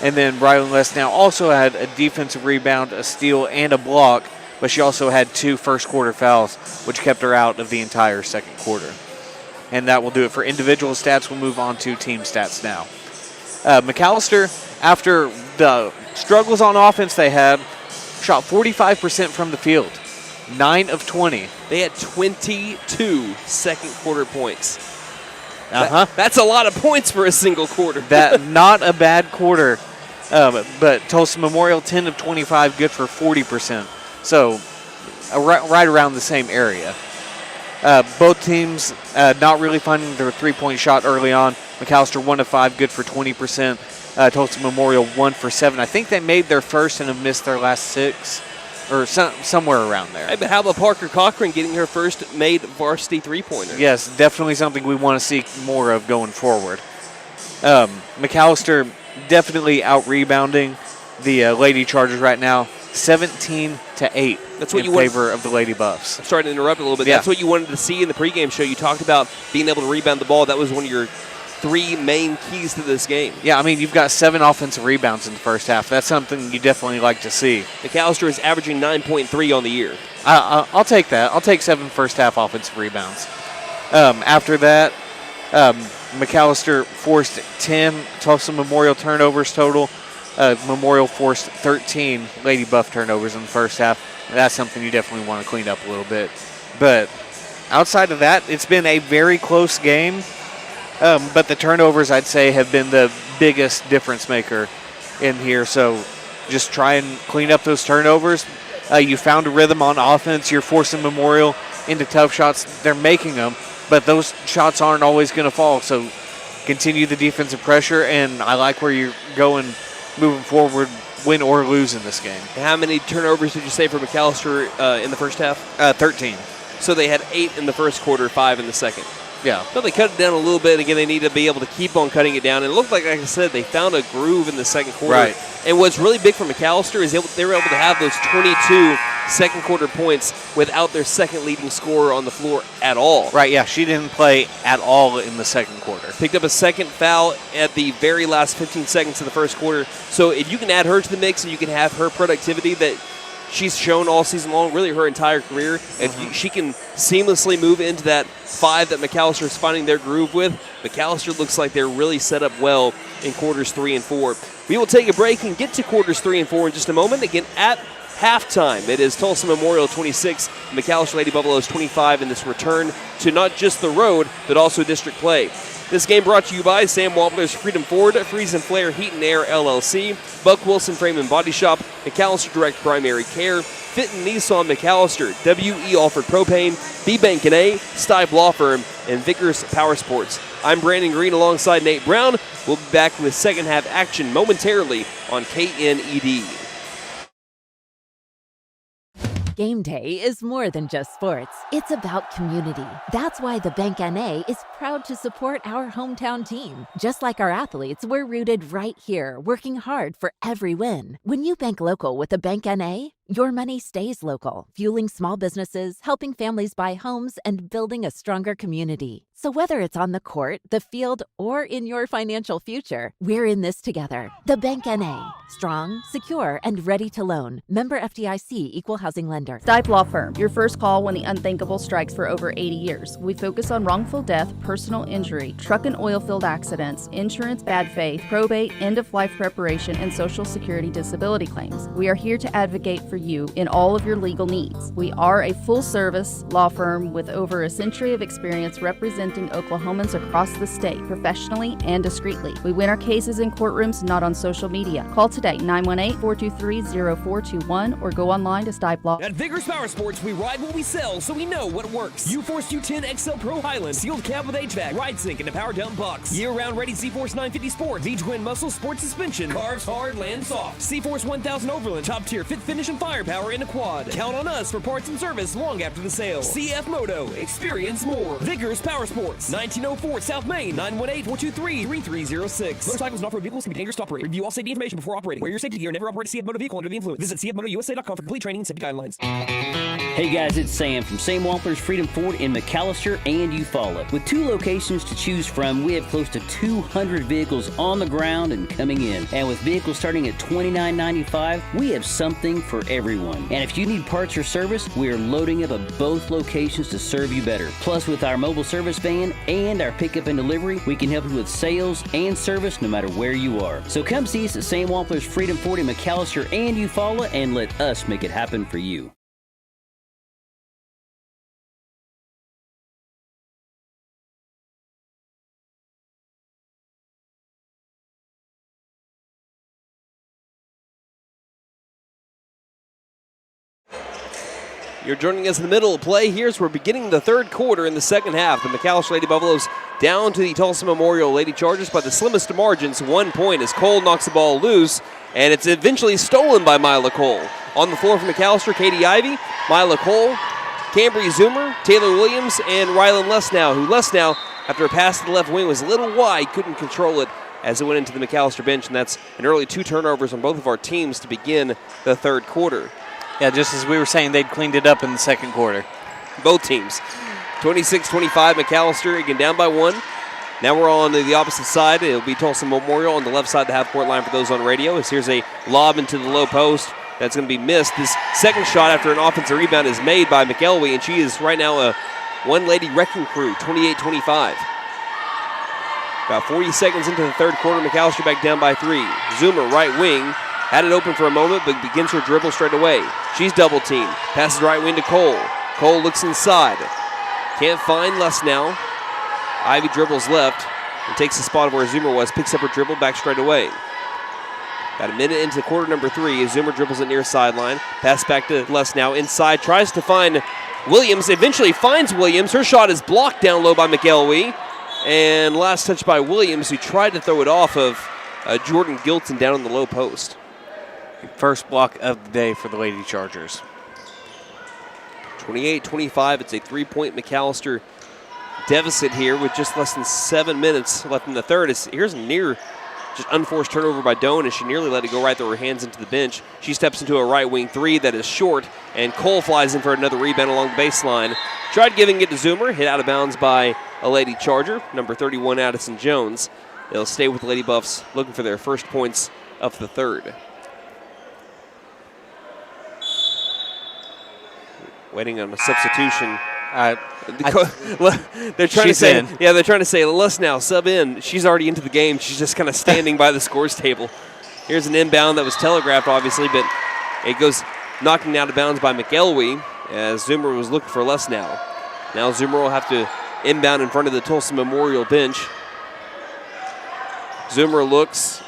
And then Brylan Lesnow also had a defensive rebound, a steal, and a block, but she also had 2 first-quarter fouls, which kept her out of the entire second quarter. And that will do it for individual stats. We'll move on to team stats now. McAlester, after the struggles on offense they had, shot 45% from the field, 9 of 20. They had 22 second-quarter points. That's a lot of points for a single quarter. That not a bad quarter, but Tulsa Memorial, 10 of 25, good for 40%. So right around the same area. Both teams not really finding their three-point shot early on. McAlester 1 of 5, good for 20%. Tulsa Memorial 1 for 7. I think they made their first and have missed their last 6, or somewhere around there. Hey, but how about Parker Cochran getting her first made varsity three-pointer? Yes, definitely something we want to see more of going forward. McAlester definitely out-rebounding the Lady Chargers right now, 17-8. That's what in favor of the Lady Buffs. I'm starting to interrupt a little bit. Yeah. That's what you wanted to see in the pregame show. You talked about being able to rebound the ball. That was one of your three main keys to this game. Yeah, I mean, you've got 7 offensive rebounds in the first half. That's something you definitely like to see. McAlester is averaging 9.3 on the year. I'll take that. I'll take 7 first half offensive rebounds. After that, McAlester forced 10 Tulsa Memorial turnovers total. Memorial forced 13 Lady Buff turnovers in the first half. That's something you definitely want to clean up a little bit. But outside of that, it's been a very close game. But the turnovers, I'd say, have been the biggest difference maker in here. So just try and clean up those turnovers. You found a rhythm on offense. You're forcing Memorial into tough shots. They're making them, but those shots aren't always going to fall. So continue the defensive pressure, and I like where you're going moving forward, win or lose in this game. How many turnovers did you say for McAlester in the first half? 13. So they had 8 in the first quarter, 5 in the second. Yeah. But they cut it down a little bit. Again, they need to be able to keep on cutting it down. And it looked like I said, they found a groove in the second quarter. Right. And what's really big for McAlester is they were able to have those 22 second quarter points without their second leading scorer on the floor at all. Right, yeah. She didn't play at all in the second quarter. Picked up a second foul at the very last 15 seconds of the first quarter. So if you can add her to the mix and you can have her productivity that she's shown all season long, really her entire career, if she can seamlessly move into that 5 that McAlester is finding their groove with, McAlester looks like they're really set up well in quarters 3 and 4. We will take a break and get to quarters 3 and 4 in just a moment. Again, at halftime, it is Tulsa Memorial 26, McAlester Lady Buffaloes 25 in this return to not just the road, but also district play. This game brought to you by Sam Wampler's Freedom Ford, Freeze and Flare Heat and Air LLC, Buck Wilson Frame and Body Shop, McAlester Direct Primary Care, Fitton Nissan McAlester, WE Alford Propane, B-Bank & A, Stipe Law Firm, and Vickers Power Sports. I'm Brandon Green alongside Nate Brown. We'll be back with second half action momentarily on KNED. Game day is more than just sports. It's about community. That's why the Bank NA is proud to support our hometown team. Just like our athletes, we're rooted right here, working hard for every win. When you bank local with the Bank NA, your money stays local, fueling small businesses, helping families buy homes, and building a stronger community. So whether it's on the court, the field, or in your financial future, we're in this together. The Bank NA. Strong, secure, and ready to loan. Member FDIC Equal Housing Lender. Stipe Law Firm, your first call when the unthinkable strikes for over 80 years. We focus on wrongful death, personal injury, truck and oil field accidents, insurance bad faith, probate, end-of-life preparation, and Social Security disability claims. We are here to advocate for you in all of your legal needs. We are a full-service law firm with over a century of experience representing Oklahomans across the state professionally and discreetly. We win our cases in courtrooms, not on social media. Call today, 918-423-0421, or go online to Stipe Law. At Vickers Power Sports, we ride what we sell, so we know what works. U-Force U10 XL Pro Highland, sealed cab with HVAC, ride sync, and a power dump box. Year-round ready C-Force 950 Sport, V-Twin Muscle Sport Suspension, carves hard, lands soft. C-Force 1000 Overland, top tier fit finish and firepower in a quad. Count on us for parts and service long after the sale. CF Moto, experience more. Vickers Power Sports, 1904 South Main, 918-423-3306. Motorcycles and off-road vehicles can be dangerous to operate. Review all safety information before operating. Wear your safety gear. Never operate a CF Moto vehicle under the influence. Visit cfmotousa.com for complete training and safety guidelines. Hey guys, it's Sam from Sam Wampler's Freedom Ford in McAlester and Eufaula. With 2 locations to choose from, we have close to 200 vehicles on the ground and coming in. And with vehicles starting at $29.95, we have something for everyone. And if you need parts or service, we are loading up at both locations to serve you better. Plus, with our mobile service van and our pickup and delivery, we can help you with sales and service no matter where you are. So come see us at Sam Wampler's Freedom Ford in McAlester and Eufaula and let us make it happen for you. You're joining us in the middle of play. We're beginning the third quarter in the second half. The McAlester Lady Buffaloes down to the Tulsa Memorial Lady Chargers by the slimmest of margins, 1 point, as Cole knocks the ball loose, and it's eventually stolen by Mila Cole. On the floor for McAlester, Katie Ivey, Mila Cole, Cambry Zoomer, Taylor Williams, and Rylan Lesnow, who Lesnow, after a pass to the left wing, was a little wide, couldn't control it as it went into the McAlester bench, and that's an early 2 turnovers on both of our teams to begin the third quarter. Yeah, just as we were saying, they'd cleaned it up in the second quarter. Both teams. 26-25, McAlester, again down by 1. Now we're on the opposite side. It'll be Tulsa Memorial on the left side of the half-court line for those on radio. As here's a lob into the low post that's going to be missed. This second shot after an offensive rebound is made by McElwee, and she is right now a one-lady wrecking crew, 28-25. About 40 seconds into the third quarter, McAlester back down by 3. Zoomer, right wing, had it open for a moment, but begins her dribble straight away. She's double-teamed. Passes right wing to Cole. Cole looks inside. Can't find Lesnow. Ivy dribbles left and takes the spot of where Zoomer was, picks up her dribble, back straight away. About a minute into quarter number 3, as Zoomer dribbles it near sideline. Pass back to Lesnow inside, tries to find Williams, eventually finds Williams. Her shot is blocked down low by McElwee. And last touch by Williams, who tried to throw it off of Jordan Gilton down in the low post. First block of the day for the Lady Chargers. 28-25, it's a 3-point McAlester deficit here with just less than 7 minutes left in the third. Here's a near just unforced turnover by Doan, and she nearly let it go right through her hands into the bench. She steps into a right wing 3 that is short, and Cole flies in for another rebound along the baseline. Tried giving it to Zoomer, hit out of bounds by a Lady Charger, number 31, Addison Jones. They'll stay with the Lady Buffs, looking for their first points of the third. Waiting on a substitution. They're trying to say, they're trying to say, Lesnow, sub in. She's already into the game. She's just kind of standing by the scores table. Here's an inbound that was telegraphed, obviously, but it goes knocking out of bounds by McElwee as Zoomer was looking for Lesnow. Now Zoomer will have to inbound in front of the Tulsa Memorial bench. Zoomer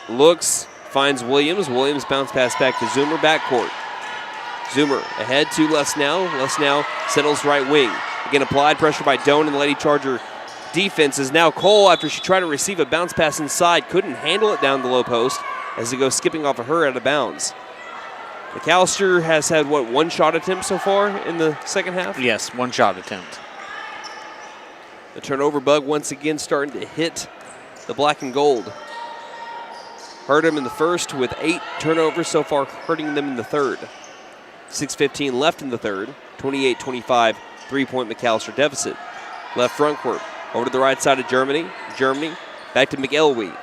looks, finds Williams. Williams bounce pass back to Zoomer, backcourt. Zoomer ahead to Lesnow. Lesnow settles right wing. Again, applied pressure by Doan and the Lady Charger defense is now Cole after she tried to receive a bounce pass inside. Couldn't handle it down the low post as it goes skipping off of her out of bounds. McAlester has had, one shot attempt so far in the second half? Yes, one shot attempt. The turnover bug once again starting to hit the black and gold. Hurt them in the first with 8 turnovers so far, hurting them in the third. 6:15 left in the third. 28-25, 3-point McAlester deficit. Left front court, over to the right side of Germany. Back to McElwee.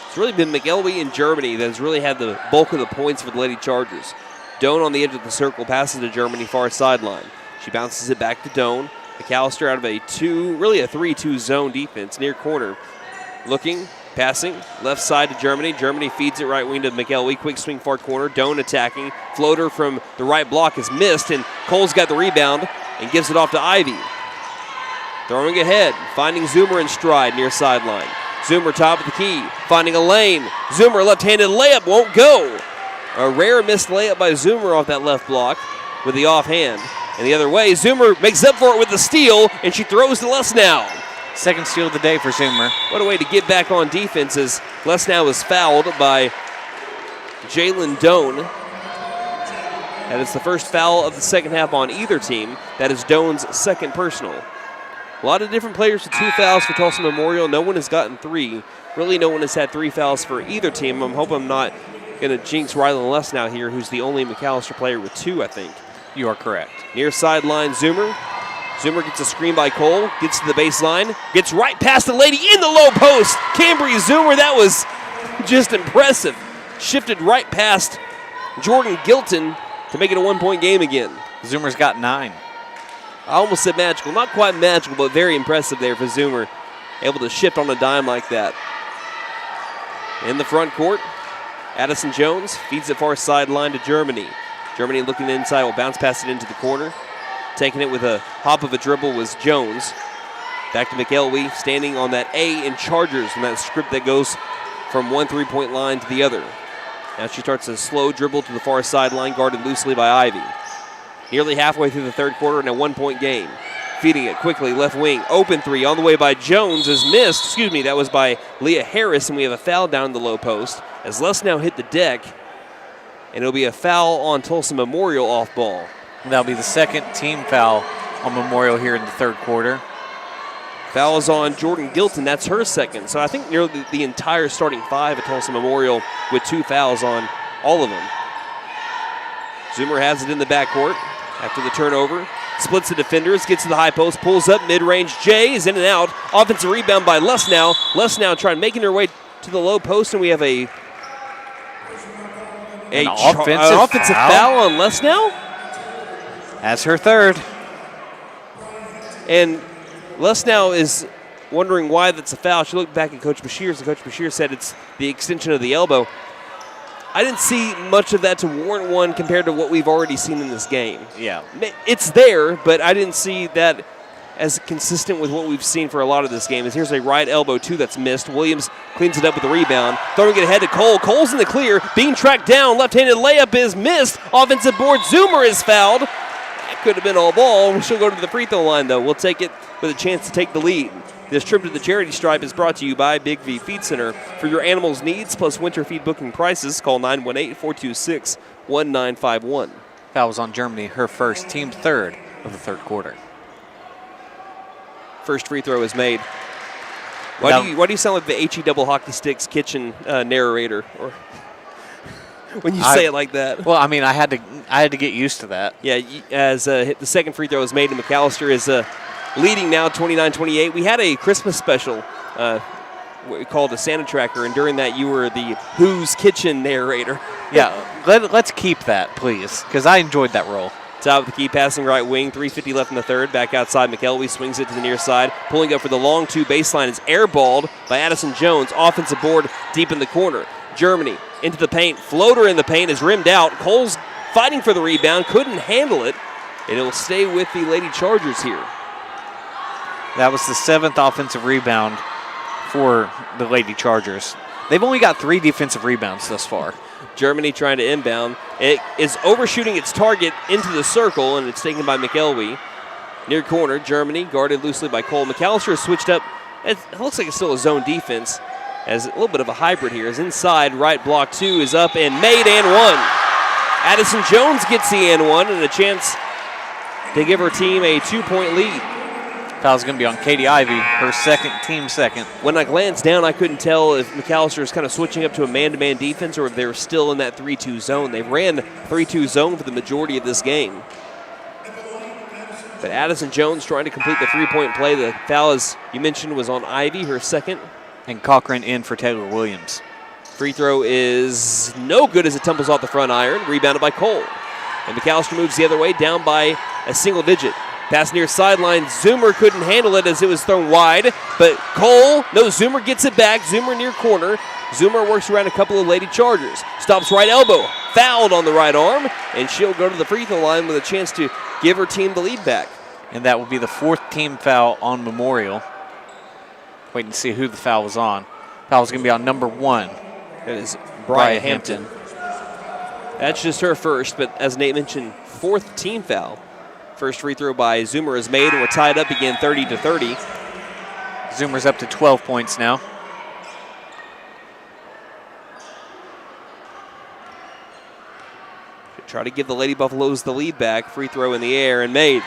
It's really been McElwee and Germany that has really had the bulk of the points for the Lady Chargers. Doan on the edge of the circle, passes to Germany, far sideline. She bounces it back to Doan. McAlester out of a 3-2 zone defense, near corner. Looking, passing, left side to Germany. Germany feeds it right wing to McElwee. Quick swing far corner. Doan attacking. Floater from the right block is missed, and Cole's got the rebound and gives it off to Ivy. Throwing ahead, finding Zoomer in stride near sideline. Zoomer top of the key, finding a lane. Zoomer left-handed layup won't go. A rare missed layup by Zoomer off that left block with the offhand. And the other way, Zoomer makes up for it with the steal, and she throws to Lesnow. Second steal of the day for Zoomer. What a way to get back on defense as Lesnow is fouled by Jalen Doan. That is the first foul of the second half on either team. That is Doan's second personal. A lot of different players with 2 fouls for Tulsa Memorial. No one has gotten 3. Really, no one has had 3 fouls for either team. I'm hoping I'm not going to jinx Rylan Lesnow here, who's the only McAlester player with 2, I think. You are correct. Near sideline, Zoomer. Zoomer gets a screen by Cole, gets to the baseline, gets right past the lady in the low post. Cambry Zoomer, that was just impressive. Shifted right past Jordan Gilton to make it a 1-point game again. Zoomer's got 9. I almost said magical. Not quite magical, but very impressive there for Zoomer. Able to shift on a dime like that. In the front court, Addison Jones feeds it far sideline to Germany. Germany looking inside, will bounce past it into the corner. Taking it with a hop of a dribble was Jones. Back to McElwee, standing on that A in Chargers, and that script that goes from one 3-point line to the other. Now she starts a slow dribble to the far sideline, guarded loosely by Ivy. Nearly halfway through the third quarter in a 1-point game. Feeding it quickly, left wing, open 3 on the way by Jones is missed. That was by Leah Harris, and we have a foul down the low post as Lesnow hit the deck, and it'll be a foul on Tulsa Memorial off ball. That'll be the second team foul on Memorial here in the third quarter. Foul is on Jordan Gilton. That's her second. So I think nearly the entire starting 5 at Tulsa Memorial with 2 fouls on all of them. Zoomer has it in the backcourt after the turnover. Splits the defenders, gets to the high post, pulls up mid-range. Jay is in and out. Offensive rebound by Lesnow. Lesnow trying making her way to the low post, and we have an offensive foul on Lesnow. That's her third. And Lesnow is wondering why that's a foul. She looked back at Coach Bashir, and Coach Bashir said it's the extension of the elbow. I didn't see much of that to warrant one compared to what we've already seen in this game. Yeah. It's there, but I didn't see that as consistent with what we've seen for a lot of this game. As here's a right elbow, too, that's missed. Williams cleans it up with the rebound. Throwing it ahead to Cole. Cole's in the clear. Being tracked down. Left-handed layup is missed. Offensive board. Zoomer is fouled. That could have been all ball. She'll go to the free throw line, though. We'll take it with a chance to take the lead. This trip to the charity stripe is brought to you by Big V Feed Center. For your animals' needs plus winter feed booking prices, call 918-426-1951. Foul was on Germany, her first, team third of the third quarter. First free throw is made. Why do you sound like the HE Double Hockey Sticks kitchen narrator, or when you say it like that? Well, I mean, I had to get used to that. Yeah, as the second free throw is made, and McAlester is leading now 29-28. We had a Christmas special called a Santa Tracker, and during that you were the Who's Kitchen narrator. Yeah, let's keep that, please, because I enjoyed that role. Top of the key, passing right wing, 3:50 left in the third. Back outside, McElwee swings it to the near side. Pulling up for the long two baseline is airballed by Addison Jones. Offensive board deep in the corner. Germany into the paint. Floater in the paint is rimmed out. Cole's fighting for the rebound, couldn't handle it, and it will stay with the Lady Chargers here. That was the 7th offensive rebound for the Lady Chargers. They've only got 3 defensive rebounds thus far. Germany trying to inbound. It is overshooting its target into the circle, and it's taken by McElwee. Near corner, Germany guarded loosely by Cole. McAlester has switched up. It looks like it's still a zone defense, as a little bit of a hybrid here. As inside, right block 2 is up and made and one. Addison Jones gets the and one and a chance to give her team a 2-point lead. Foul's going to be on Katie Ivey, her team second. When I glanced down, I couldn't tell if McAlester is kind of switching up to a man-to-man defense or if they're still in that 3-2 zone. They ran 3-2 zone for the majority of this game. But Addison Jones trying to complete the 3-point play. The foul, as you mentioned, was on Ivey, her second. And Cochran in for Taylor Williams. Free throw is no good as it tumbles off the front iron. Rebounded by Cole. And McAlester moves the other way, down by a single digit. Pass near sideline. Zoomer couldn't handle it as it was thrown wide. But Zoomer gets it back. Zoomer near corner. Zoomer works around a couple of Lady Chargers. Stops right elbow. Fouled on the right arm. And she'll go to the free throw line with a chance to give her team the lead back. And that will be the 4th team foul on Memorial. Waiting to see who the foul was on. Foul is going to be on number 1. That is Bria Hampton. That's just her first, but as Nate mentioned, 4th team foul. First free throw by Zoomer is made, and we're tied up again 30-30. Zoomer's up to 12 points now. Should try to give the Lady Buffaloes the lead back. Free throw in the air and made.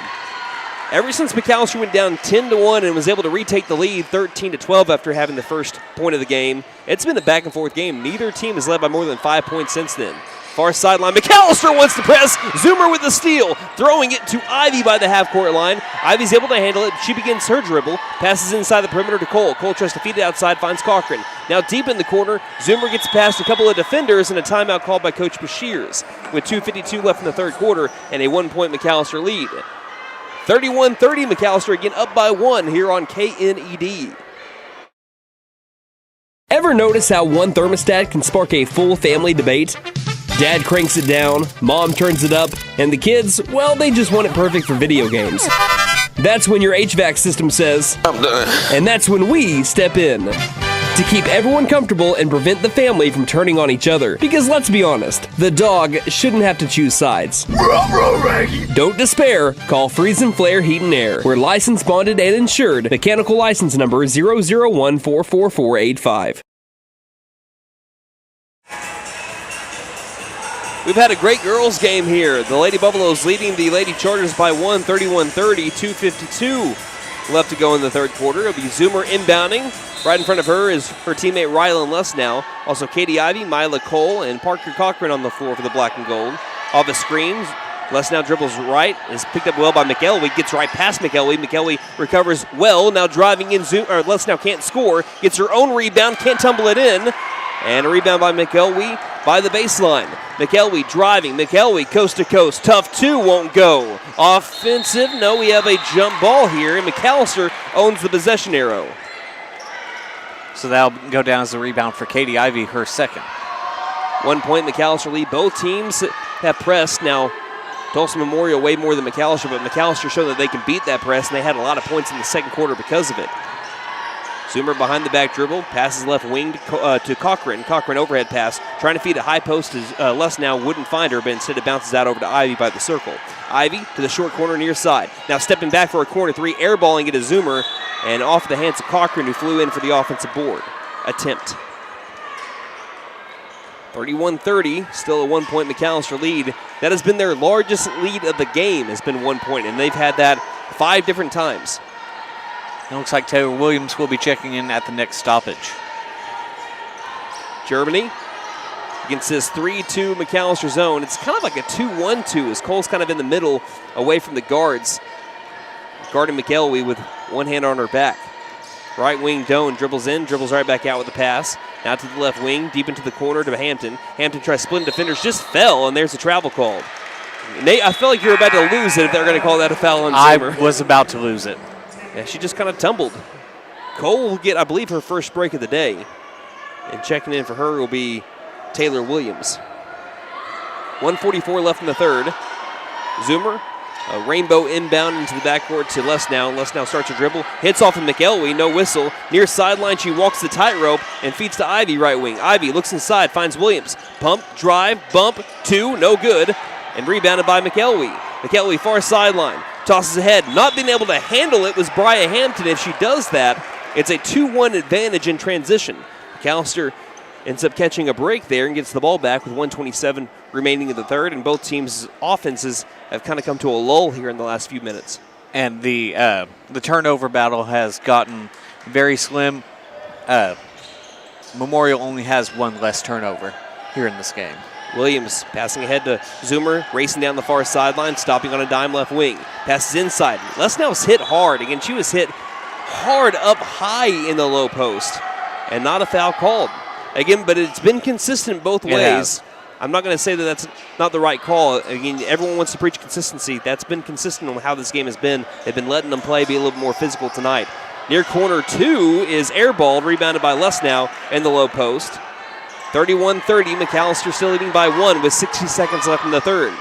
Ever since McAlester went down 10-1 and was able to retake the lead 13-12 after having the first point of the game, it's been a back-and-forth game. Neither team has led by more than 5 points since then. Far sideline, McAlester wants to press. Zoomer with the steal, throwing it to Ivey by the half-court line. Ivey's able to handle it. She begins her dribble, passes inside the perimeter to Cole. Cole tries to feed it outside, finds Cochran. Now deep in the corner, Zoomer gets past a couple of defenders and a timeout called by Coach Bashirs with 2:52 left in the third quarter and a 1-point McAlester lead. 31-30, McAlester again up by 1 here on KNED. Ever notice how one thermostat can spark a full family debate? Dad cranks it down, mom turns it up, and the kids, well, they just want it perfect for video games. That's when your HVAC system says, I'm done. And that's when we step in to keep everyone comfortable and prevent the family from turning on each other. Because let's be honest, the dog shouldn't have to choose sides. Don't despair. Call Freeze and Flare Heat and Air. We're licensed, bonded, and insured. Mechanical license number 0014445. We've had a great girls game here. The Lady Buffaloes leading the Lady Chargers by 1, 31-30, 2:52 left to go in the third quarter. It'll be Zoomer inbounding. Right in front of her is her teammate Rylan Lesnow. Also Katie Ivey, Mila Cole, and Parker Cochran on the floor for the black and gold. Off a screen, Les now dribbles right, is picked up well by McElwee, gets right past McElwee. McElwee recovers well, now driving in, Les now can't score, gets her own rebound, can't tumble it in. And a rebound by McElwee by the baseline. McElwee driving, McElwee coast to coast, tough two, won't go. Offensive, no, we have a jump ball here, and McAlester owns the possession arrow. So that'll go down as a rebound for Katie Ivy, her second. 1 point McAlester lead. Both teams have pressed. Now, Tulsa Memorial way more than McAlester, but McAlester showed that they can beat that press, and they had a lot of points in the second quarter because of it. Zoomer behind the back dribble, passes left wing to Cochran. Cochran overhead pass, trying to feed a high post as Les now wouldn't find her, but instead it bounces out over to Ivy by the circle. Ivy to the short corner near side. Now stepping back for a corner three, airballing it to Zoomer, and off the hands of Cochran, who flew in for the offensive board. Attempt. 31-30, still a 1 point McAlester lead. That has been their largest lead of the game, has been 1 point, and they've had that 5 different times. It looks like Taylor Williams will be checking in at the next stoppage. Germany against this 3-2 McAlester zone. It's kind of like a 2-1-2 as Cole's kind of in the middle away from the guards. Guarding McElwee with one hand on her back. Right wing Doan dribbles in, dribbles right back out with the pass. Now to the left wing, deep into the corner to Hampton. Hampton tries splitting defenders, just fell, and there's a travel called. Nate, I feel like you're about to lose it if they're going to call that a foul on Zoomer. I was about to lose it. Yeah, she just kind of tumbled. Cole will get, I believe, her first break of the day. And checking in for her will be Taylor Williams. 1:44 left in the third. Zoomer, a rainbow inbound into the backcourt to Les now. Les now starts to dribble. Hits off of McElwee, no whistle. Near sideline, she walks the tightrope and feeds to Ivy right wing. Ivy looks inside, finds Williams. Pump, drive, bump, two, no good. And rebounded by McElwee. McElwee far sideline. Tosses ahead. Not being able to handle it was Bria Hampton. If she does that, it's a 2-1 advantage in transition. McAlester ends up catching a break there and gets the ball back with 1:27 remaining in the third, and both teams' offenses have kind of come to a lull here in the last few minutes. And the turnover battle has gotten very slim. Memorial only has one less turnover here in this game. Williams passing ahead to Zoomer, racing down the far sideline, stopping on a dime left wing. Passes inside. Les now was hit hard. Again, she was hit hard up high in the low post, and not a foul called. Again, but it's been consistent both ways. I'm not going to say that that's not the right call. Again, everyone wants to preach consistency. That's been consistent on how this game has been. They've been letting them play, be a little more physical tonight. Near corner two is airballed, rebounded by Les now in the low post. 31-30, McAlester still leading by 1 with 60 seconds left in the third.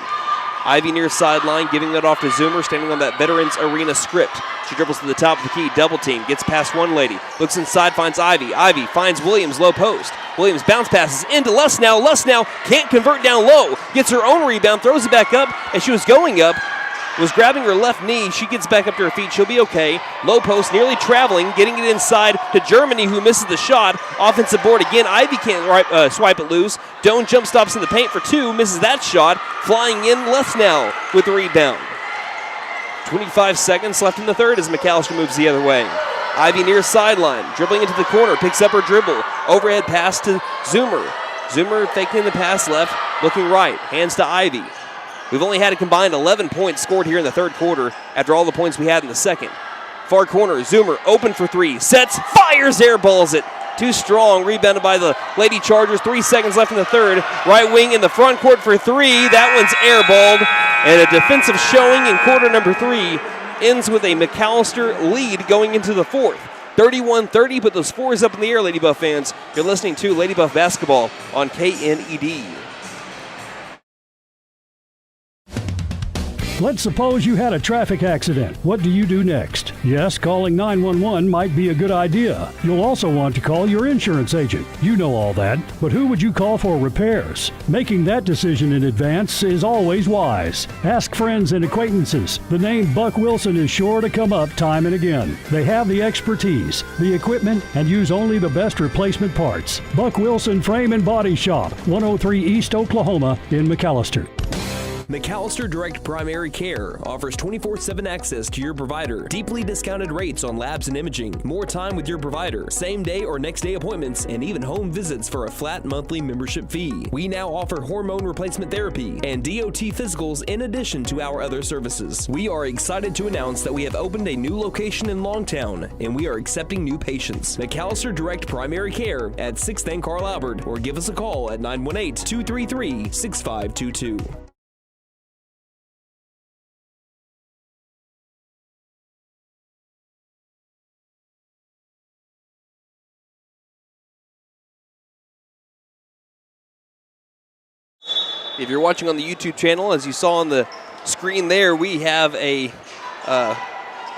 Ivy near sideline, giving it off to Zoomer, standing on that Veterans Arena script. She dribbles to the top of the key, double team, gets past one lady, looks inside, finds Ivy. Ivy finds Williams, low post. Williams bounce passes into Les now. Les now can't convert down low, gets her own rebound, throws it back up, and she was going up, was grabbing her left knee. She gets back up to her feet. She'll be okay. Low post, nearly traveling, getting it inside to Germany, who misses the shot. Offensive board again. Ivy can't swipe it loose. Doan jump stops in the paint for two, misses that shot. Flying in, Les now with the rebound. 25 seconds left in the third as McAlester moves the other way. Ivy near sideline, dribbling into the corner, picks up her dribble. Overhead pass to Zoomer. Zoomer faking the pass left, looking right, hands to Ivy. We've only had a combined 11 points scored here in the third quarter after all the points we had in the second. Far corner, Zoomer open for three, sets, fires, airballs it. Too strong, rebounded by the Lady Chargers. 3 seconds left in the third. Right wing in the front court for three. That one's airballed. And a defensive showing in quarter number 3 ends with a McAlester lead going into the fourth. 31-30, put those fours up in the air, Lady Buff fans. You're listening to Lady Buff Basketball on KNED. Let's suppose you had a traffic accident. What do you do next? Yes, calling 911 might be a good idea. You'll also want to call your insurance agent. You know all that, but who would you call for repairs? Making that decision in advance is always wise. Ask friends and acquaintances. The name Buck Wilson is sure to come up time and again. They have the expertise, the equipment, and use only the best replacement parts. Buck Wilson Frame and Body Shop, 103 East Oklahoma in McAlester. McAlester Direct Primary Care offers 24/7 access to your provider, deeply discounted rates on labs and imaging, more time with your provider, same day or next day appointments, and even home visits for a flat monthly membership fee. We now offer hormone replacement therapy and DOT physicals in addition to our other services. We are excited to announce that we have opened a new location in Longtown, and we are accepting new patients. McAlester Direct Primary Care at 6th and Carl Albert, or give us a call at 918-233-6522. If you're watching on the YouTube channel, as you saw on the screen there, we have a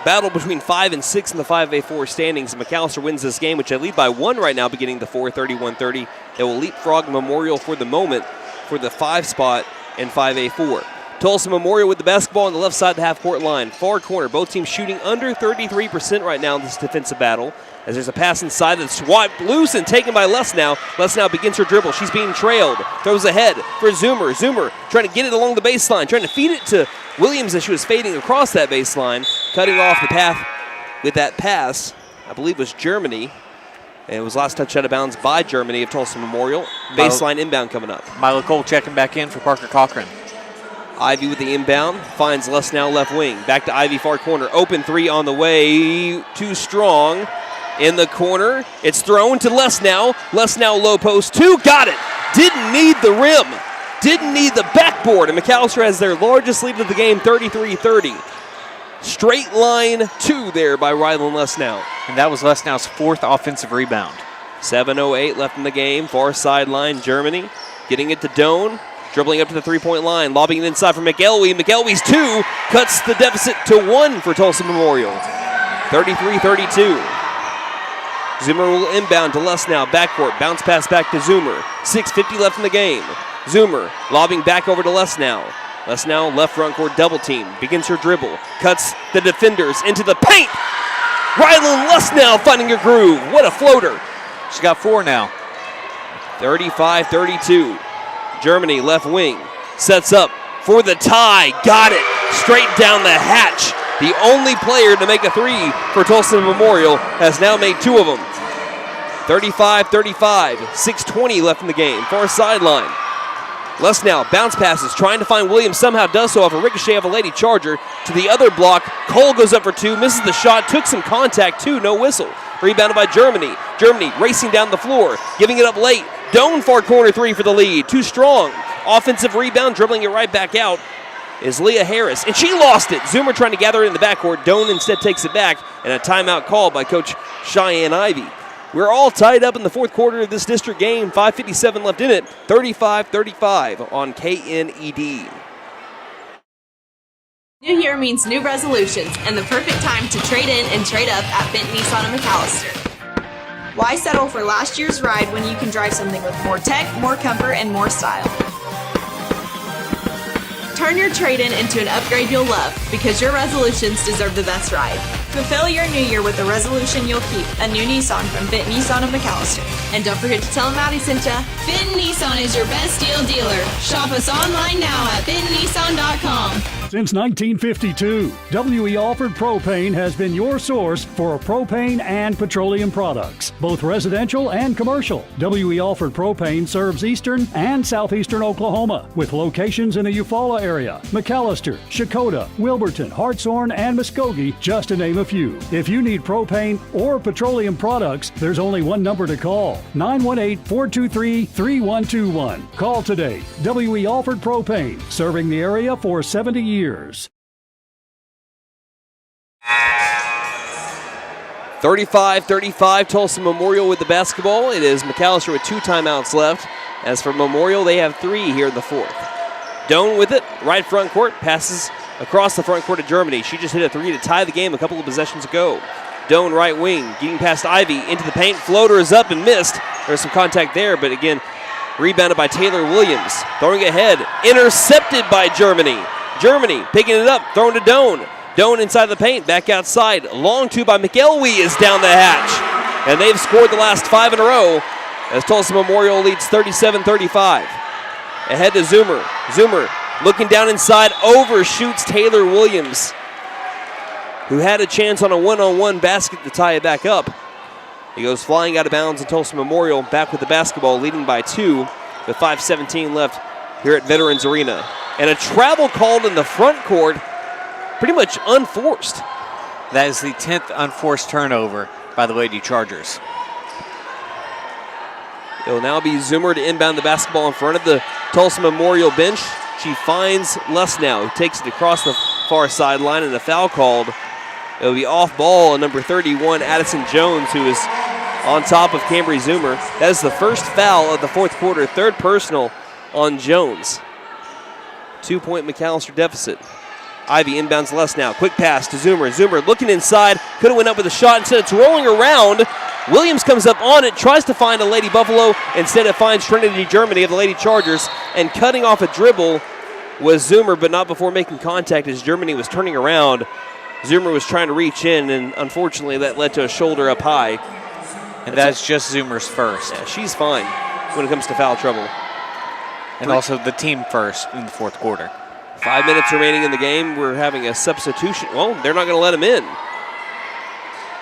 battle between 5 and 6 in the 5A4 standings. McAlester wins this game, which they lead by 1 right now, beginning the 4, 31-30. They will leapfrog Memorial for the moment for the 5 spot in 5A4. Tulsa Memorial with the basketball on the left side of the half-court line. Far corner, both teams shooting under 33% right now in this defensive battle. As there's a pass inside that's swiped loose and taken by Lesnow. Lesnow begins her dribble. She's being trailed. Throws ahead for Zoomer. Zoomer trying to get it along the baseline, trying to feed it to Williams as she was fading across that baseline. Cutting off the path with that pass, I believe was Germany. And it was last touch out of bounds by Germany of Tulsa Memorial. Baseline inbound coming up. Milo Cole checking back in for Parker Cochran. Ivy with the inbound, finds Lesnow left wing. Back to Ivy, far corner. Open three on the way. Too strong. In the corner, it's thrown to Lesnow. Lesnow low post 2, got it. Didn't need the rim. Didn't need the backboard. And McAlester has their largest lead of the game, 33-30. Straight line 2 there by Rylan Lesnow. And that was Lesnow's 4th offensive rebound. 7:08 left in the game. Far sideline, Germany. Getting it to Doan. Dribbling up to the three-point line. Lobbing it inside for McElwee. McElwee's 2 cuts the deficit to 1 for Tulsa Memorial. 33-32. Zoomer will inbound to Lesnow. Backcourt. Bounce pass back to Zoomer. 6:50 left in the game. Zoomer lobbing back over to Lesnow. Lesnow left front court double team. Begins her dribble. Cuts the defenders into the paint. Rylan Lesnow finding her groove. What a floater. She's got 4 now. 35-32. Germany left wing. Sets up for the tie. Got it. Straight down the hatch. The only player to make a 3 for Tulsa Memorial has now made 2 of them. 35-35. 6:20 left in the game. Far sideline. Lesnow bounce passes, trying to find Williams. Somehow does so off a ricochet of a Lady Charger to the other block. Cole goes up for 2, misses the shot, took some contact too, no whistle. Rebounded by Germany. Germany racing down the floor, giving it up late. Doan far corner 3 for the lead. Too strong. Offensive rebound, dribbling it right back out is Leah Harris, and she lost it. Zoomer trying to gather it in the backcourt. Doan instead takes it back, and a timeout called by Coach Cheyenne Ivy. We're all tied up in the 4th quarter of this district game. 5:57 left in it. 35-35 on KNED. New year means new resolutions and the perfect time to trade in and trade up at Benton Nissan of McAlester. Why settle for last year's ride when you can drive something with more tech, more comfort, and more style? Turn your trade-in into an upgrade you'll love, because your resolutions deserve the best ride. Fulfill your new year with a resolution you'll keep, a new Nissan from Benton Nissan of McAlester. And don't forget to tell them Maddie sent ya. Benton Nissan is your best deal dealer. Shop us online now at bentonnissan.com. Since 1952, W.E. Alford Propane has been your source for propane and petroleum products, both residential and commercial. W.E. Alford Propane serves eastern and southeastern Oklahoma, with locations in the Eufaula area, McAlester, Shakota, Wilburton, Hartshorn, and Muskogee, just to name a few. If you need propane or petroleum products, there's only one number to call, 918-423-3121. Call today. W.E. Alford Propane, serving the area for 70 years. 35-35, Tulsa Memorial with the basketball. It is McAlester with 2 timeouts left. As for Memorial, they have 3 here in the 4th. Doan with it, right front court, passes across the front court of Germany. She just hit a 3 to tie the game a couple of possessions ago. Doan right wing, getting past Ivy into the paint. Floater is up and missed. There's some contact there, but again, rebounded by Taylor Williams. Throwing ahead, intercepted by Germany. Germany picking it up, thrown to Doan. Doan inside the paint, back outside. Long 2 by McElwee is down the hatch. And they've scored the last 5 in a row as Tulsa Memorial leads 37-35. Ahead to Zoomer. Zoomer Looking down inside, overshoots Taylor Williams, who had a chance on a one-on-one basket to tie it back up. He goes flying out of bounds, and Tulsa Memorial back with the basketball, leading by 2 with 5:17 left here at Veterans Arena. And a travel called in the front court, pretty much unforced. That is the 10th unforced turnover by the Lady Chargers. It will now be Zoomer to inbound the basketball in front of the Tulsa Memorial bench. She finds Lesnow, who takes it across the far sideline, and a foul called. It will be off ball on number 31, Addison Jones, who is on top of Cambry Zoomer. That is the first foul of the fourth quarter, third personal on Jones. 2-point McAlester deficit. Ivy inbounds Lesnow. Quick pass to Zoomer. Zoomer looking inside. Could have went up with a shot. Instead, it's rolling around. Williams comes up on it, tries to find a Lady Buffalo. Instead, it finds Trinity Germany of the Lady Chargers. And cutting off a dribble was Zoomer, but not before making contact as Germany was turning around. Zoomer was trying to reach in, and unfortunately, that led to a shoulder up high. And that's just Zoomer's first. Yeah, she's fine when it comes to foul trouble. And also the team first in the fourth quarter. 5 minutes remaining in the game. We're having a substitution. Well, they're not going to let him in.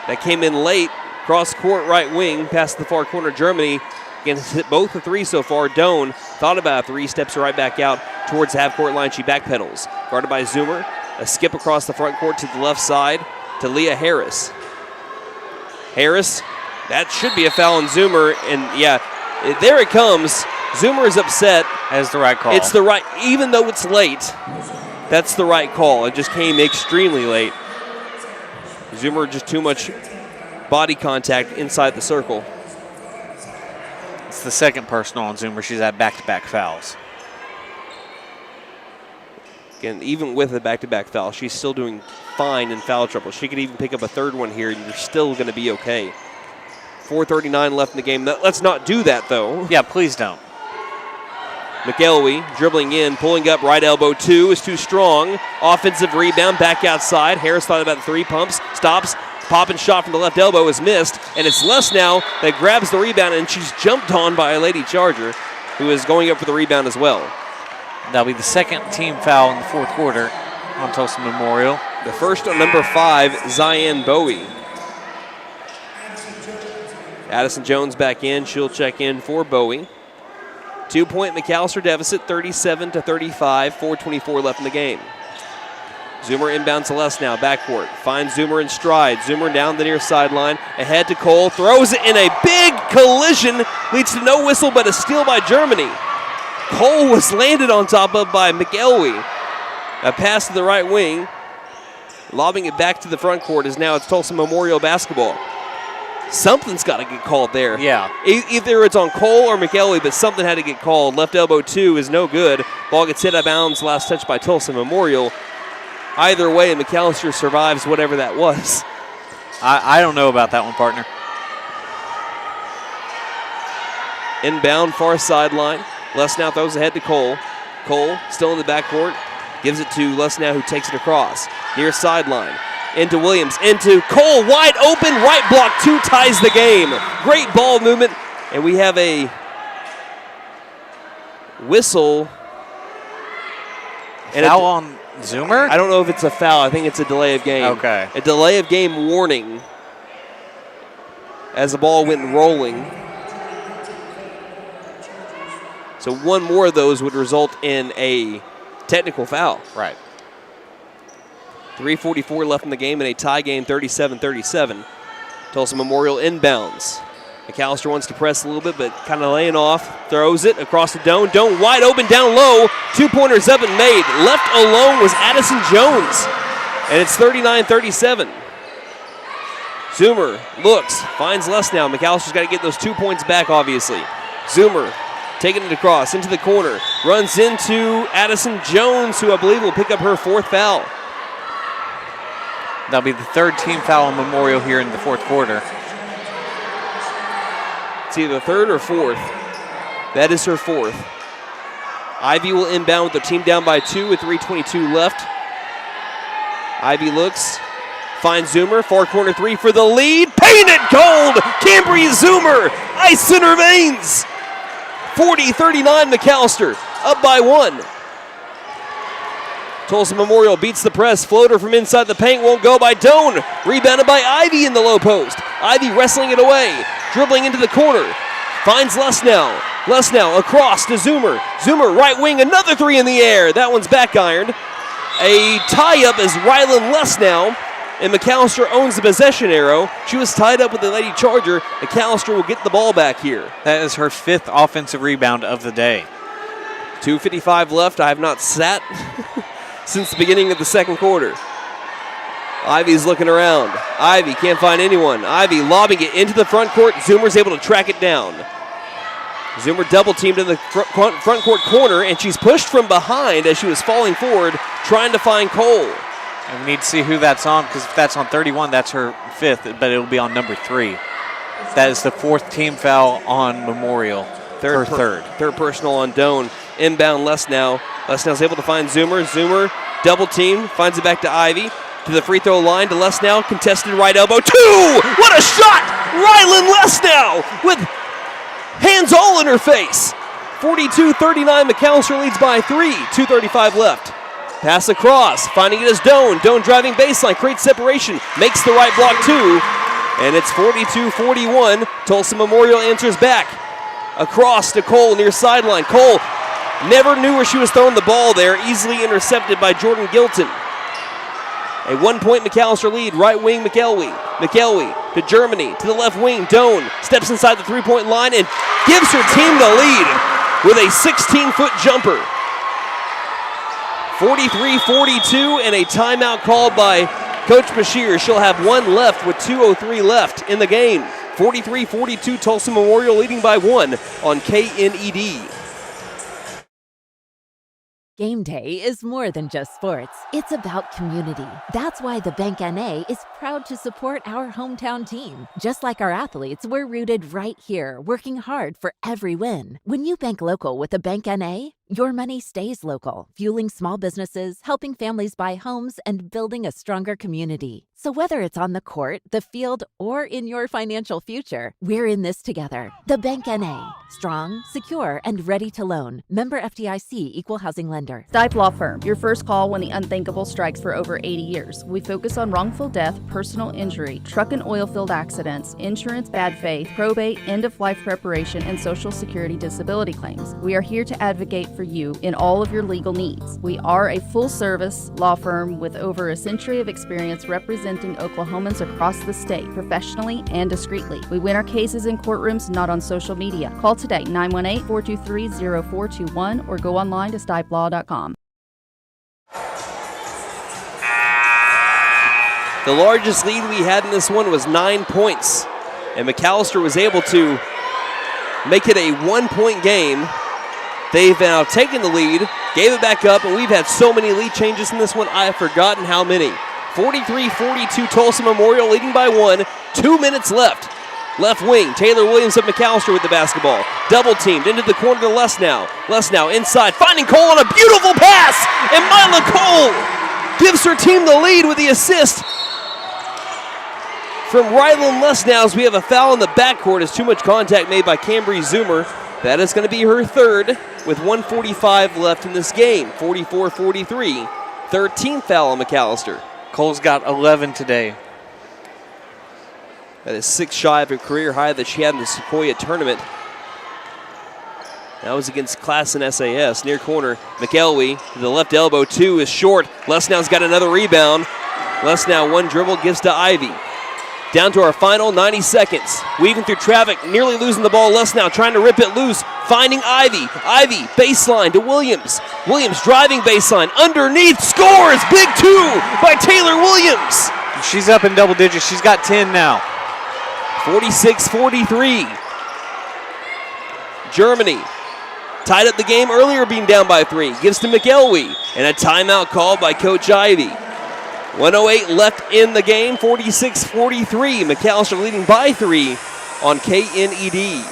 That came in late. Cross court right wing past the far corner. Germany against hit both the three so far. Doan thought about a three, steps right back out towards the half court line. She backpedals. Guarded by Zoomer. A skip across the front court to the left side to Leah Harris. Harris, that should be a foul on Zoomer. And yeah, there it comes. Zoomer is upset. That is the right call. It's the right, even though it's late, that's the right call. It just came extremely late. Zoomer just too much body contact inside the circle. It's the second personal on Zoomer. She's had back-to-back fouls. Again, even with a back-to-back foul, she's still doing fine in foul trouble. She could even pick up a third one here, and you're still going to be okay. 4:39 left in the game. Let's not do that, though. Yeah, please don't. McElwee dribbling in, pulling up, right elbow two is too strong. Offensive rebound, back outside. Harris thought about the three, pumps, stops. Pop and shot from the left elbow is missed, and it's Lesnow that grabs the rebound, and she's jumped on by a Lady Charger, who is going up for the rebound as well. That'll be the second team foul in the fourth quarter on Tulsa Memorial. The first on number 5, Zion Bowie. Addison Jones back in. She'll check in for Bowie. 2-point McAlester deficit, 37-35, 4:24 left in the game. Zoomer inbounds to Lesnow, backcourt. Finds Zoomer in stride. Zoomer down the near sideline. Ahead to Cole. Throws it in a big collision. Leads to no whistle, but a steal by Germany. Cole was landed on top of by McElwee. A pass to the right wing. Lobbing it back to the front court is now it's Tulsa Memorial basketball. Something's got to get called there. Yeah. Either it's on Cole or McElwee, but something had to get called. Left elbow two is no good. Ball gets hit out of bounds. Last touch by Tulsa Memorial. Either way, McAlester survives whatever that was. I don't know about that one, partner. Inbound, far sideline. Lesnow throws ahead to Cole. Cole still in the backcourt. Gives it to Lesnow, who takes it across. Near sideline. Into Williams. Into Cole. Wide open. Right block. 2 ties the game. Great ball movement. And we have a whistle. And foul on Zoomer? I don't know if it's a foul. I think it's a delay of game. Okay. A delay of game warning as the ball went rolling. So one more of those would result in a technical foul. Right. 3:44 left in the game in a tie game, 37-37. Tulsa Memorial inbounds. McAlester wants to press a little bit, but kind of laying off. Throws it across the dome. Dome wide open, down low. 2-pointers up and made. Left alone was Addison Jones. And it's 39-37. Zoomer looks, finds Lesnow. McAllister's got to get those 2 points back, obviously. Zoomer taking it across into the corner. Runs into Addison Jones, who I believe will pick up her 4th foul. That'll be the 3rd team foul on Memorial here in the fourth quarter. It's either 3rd or 4th. That is her 4th. Ivy will inbound with the team down by 2 with 3:22 left. Ivy looks, finds Zoomer, far corner 3 for the lead. Painted gold! Cambry Zoomer, ice in her veins. 40-39 McAlester, up by 1. Tulsa Memorial beats the press. Floater from inside the paint won't go by Doan. Rebounded by Ivy in the low post. Ivy wrestling it away. Dribbling into the corner. Finds Lesnow. Lesnow across to Zoomer. Zoomer right wing, another three in the air. That one's back ironed. A tie-up is Rylan Lesnow. And McAlester owns the possession arrow. She was tied up with the Lady Charger. McAlester will get the ball back here. That is her 5th offensive rebound of the day. 2:55 left. I have not sat since the beginning of the second quarter. Ivy's looking around. Ivy can't find anyone. Ivy lobbing it into the front court. Zoomer's able to track it down. Zoomer double teamed in the front court corner, and she's pushed from behind as she was falling forward, trying to find Cole. And we need to see who that's on, because if that's on 31, that's her 5th, but it'll be on number 3. That is the 4th team foul on Memorial. Third personal on Doan. Inbound Lesnow. Lesnow's able to find Zoomer. Zoomer double team, finds it back to Ivy. To the free throw line to Lesnow. Contested right elbow. 2! What a shot! Rylan Lesnow with hands all in her face. 42-39. McAlester leads by 3. 2:35 left. Pass across, finding it as Doan. Doan driving baseline, creates separation, makes the right block too, and it's 42-41. Tulsa Memorial answers back. Across to Cole near sideline. Cole never knew where she was throwing the ball there, easily intercepted by Jordan Gilton. A 1-point McAlester lead, right wing McElwee. McElwee to Germany, to the left wing. Doan steps inside the three-point line and gives her team the lead with a 16-foot jumper. 43-42 and a timeout called by Coach Bashir. She'll have one left with 2:03 left in the game. 43-42, Tulsa Memorial leading by 1 on KNED. Game day is more than just sports. It's about community. That's why the Bank NA is proud to support our hometown team. Just like our athletes, we're rooted right here, working hard for every win. When you bank local with the Bank NA, your money stays local, fueling small businesses, helping families buy homes, and building a stronger community. So whether it's on the court, the field, or in your financial future, we're in this together. The Bank NA. Strong, secure, and ready to loan. Member FDIC, Equal Housing Lender. Stipe Law Firm, your first call when the unthinkable strikes for over 80 years. We focus on wrongful death, personal injury, truck and oil field accidents, insurance bad faith, probate, end-of-life preparation, and Social Security disability claims. We are here to advocate for you in all of your legal needs. We are a full-service law firm with over a century of experience representing Oklahomans across the state, professionally and discreetly. We win our cases in courtrooms, not on social media. Call today, 918-423-0421, or go online to stipelaw.com. The largest lead we had in this one was 9 points, and McAlester was able to make it a 1-point game. They've now taken the lead, gave it back up, and we've had so many lead changes in this one, I have forgotten how many. 43-42, Tulsa Memorial leading by 1. 2 minutes left. Left wing, Taylor Williams of McAlester with the basketball. Double teamed into the corner to Lesnow. Lesnow inside, finding Cole on a beautiful pass, and Mila Cole gives her team the lead with the assist from Rylan Lesnow. As we have a foul in the backcourt as too much contact made by Cambry Zoomer. That is going to be her third with 1:45 left in this game. 44-43. 13th foul on McAlester. Cole's got 11 today. That is 6 shy of her career high that she had in the Sequoia tournament. That was against Class and SAS. Near corner, McElwee to the left elbow. 2 is short. Lesnow's got another rebound. Lesnow, one dribble, gives to Ivy. Down to our final 90 seconds. Weaving through traffic, nearly losing the ball. Lesnow trying to rip it loose. Finding Ivy. Ivy, baseline to Williams. Williams driving baseline. Underneath, scores! Big 2 by Taylor Williams. She's up in double digits. She's got 10 now. 46-43. Germany tied up the game earlier, being down by 3. Gives to McElwee. And a timeout called by Coach Ivy. 1:08 left in the game, 46-43. McAlester leading by 3 on KNED.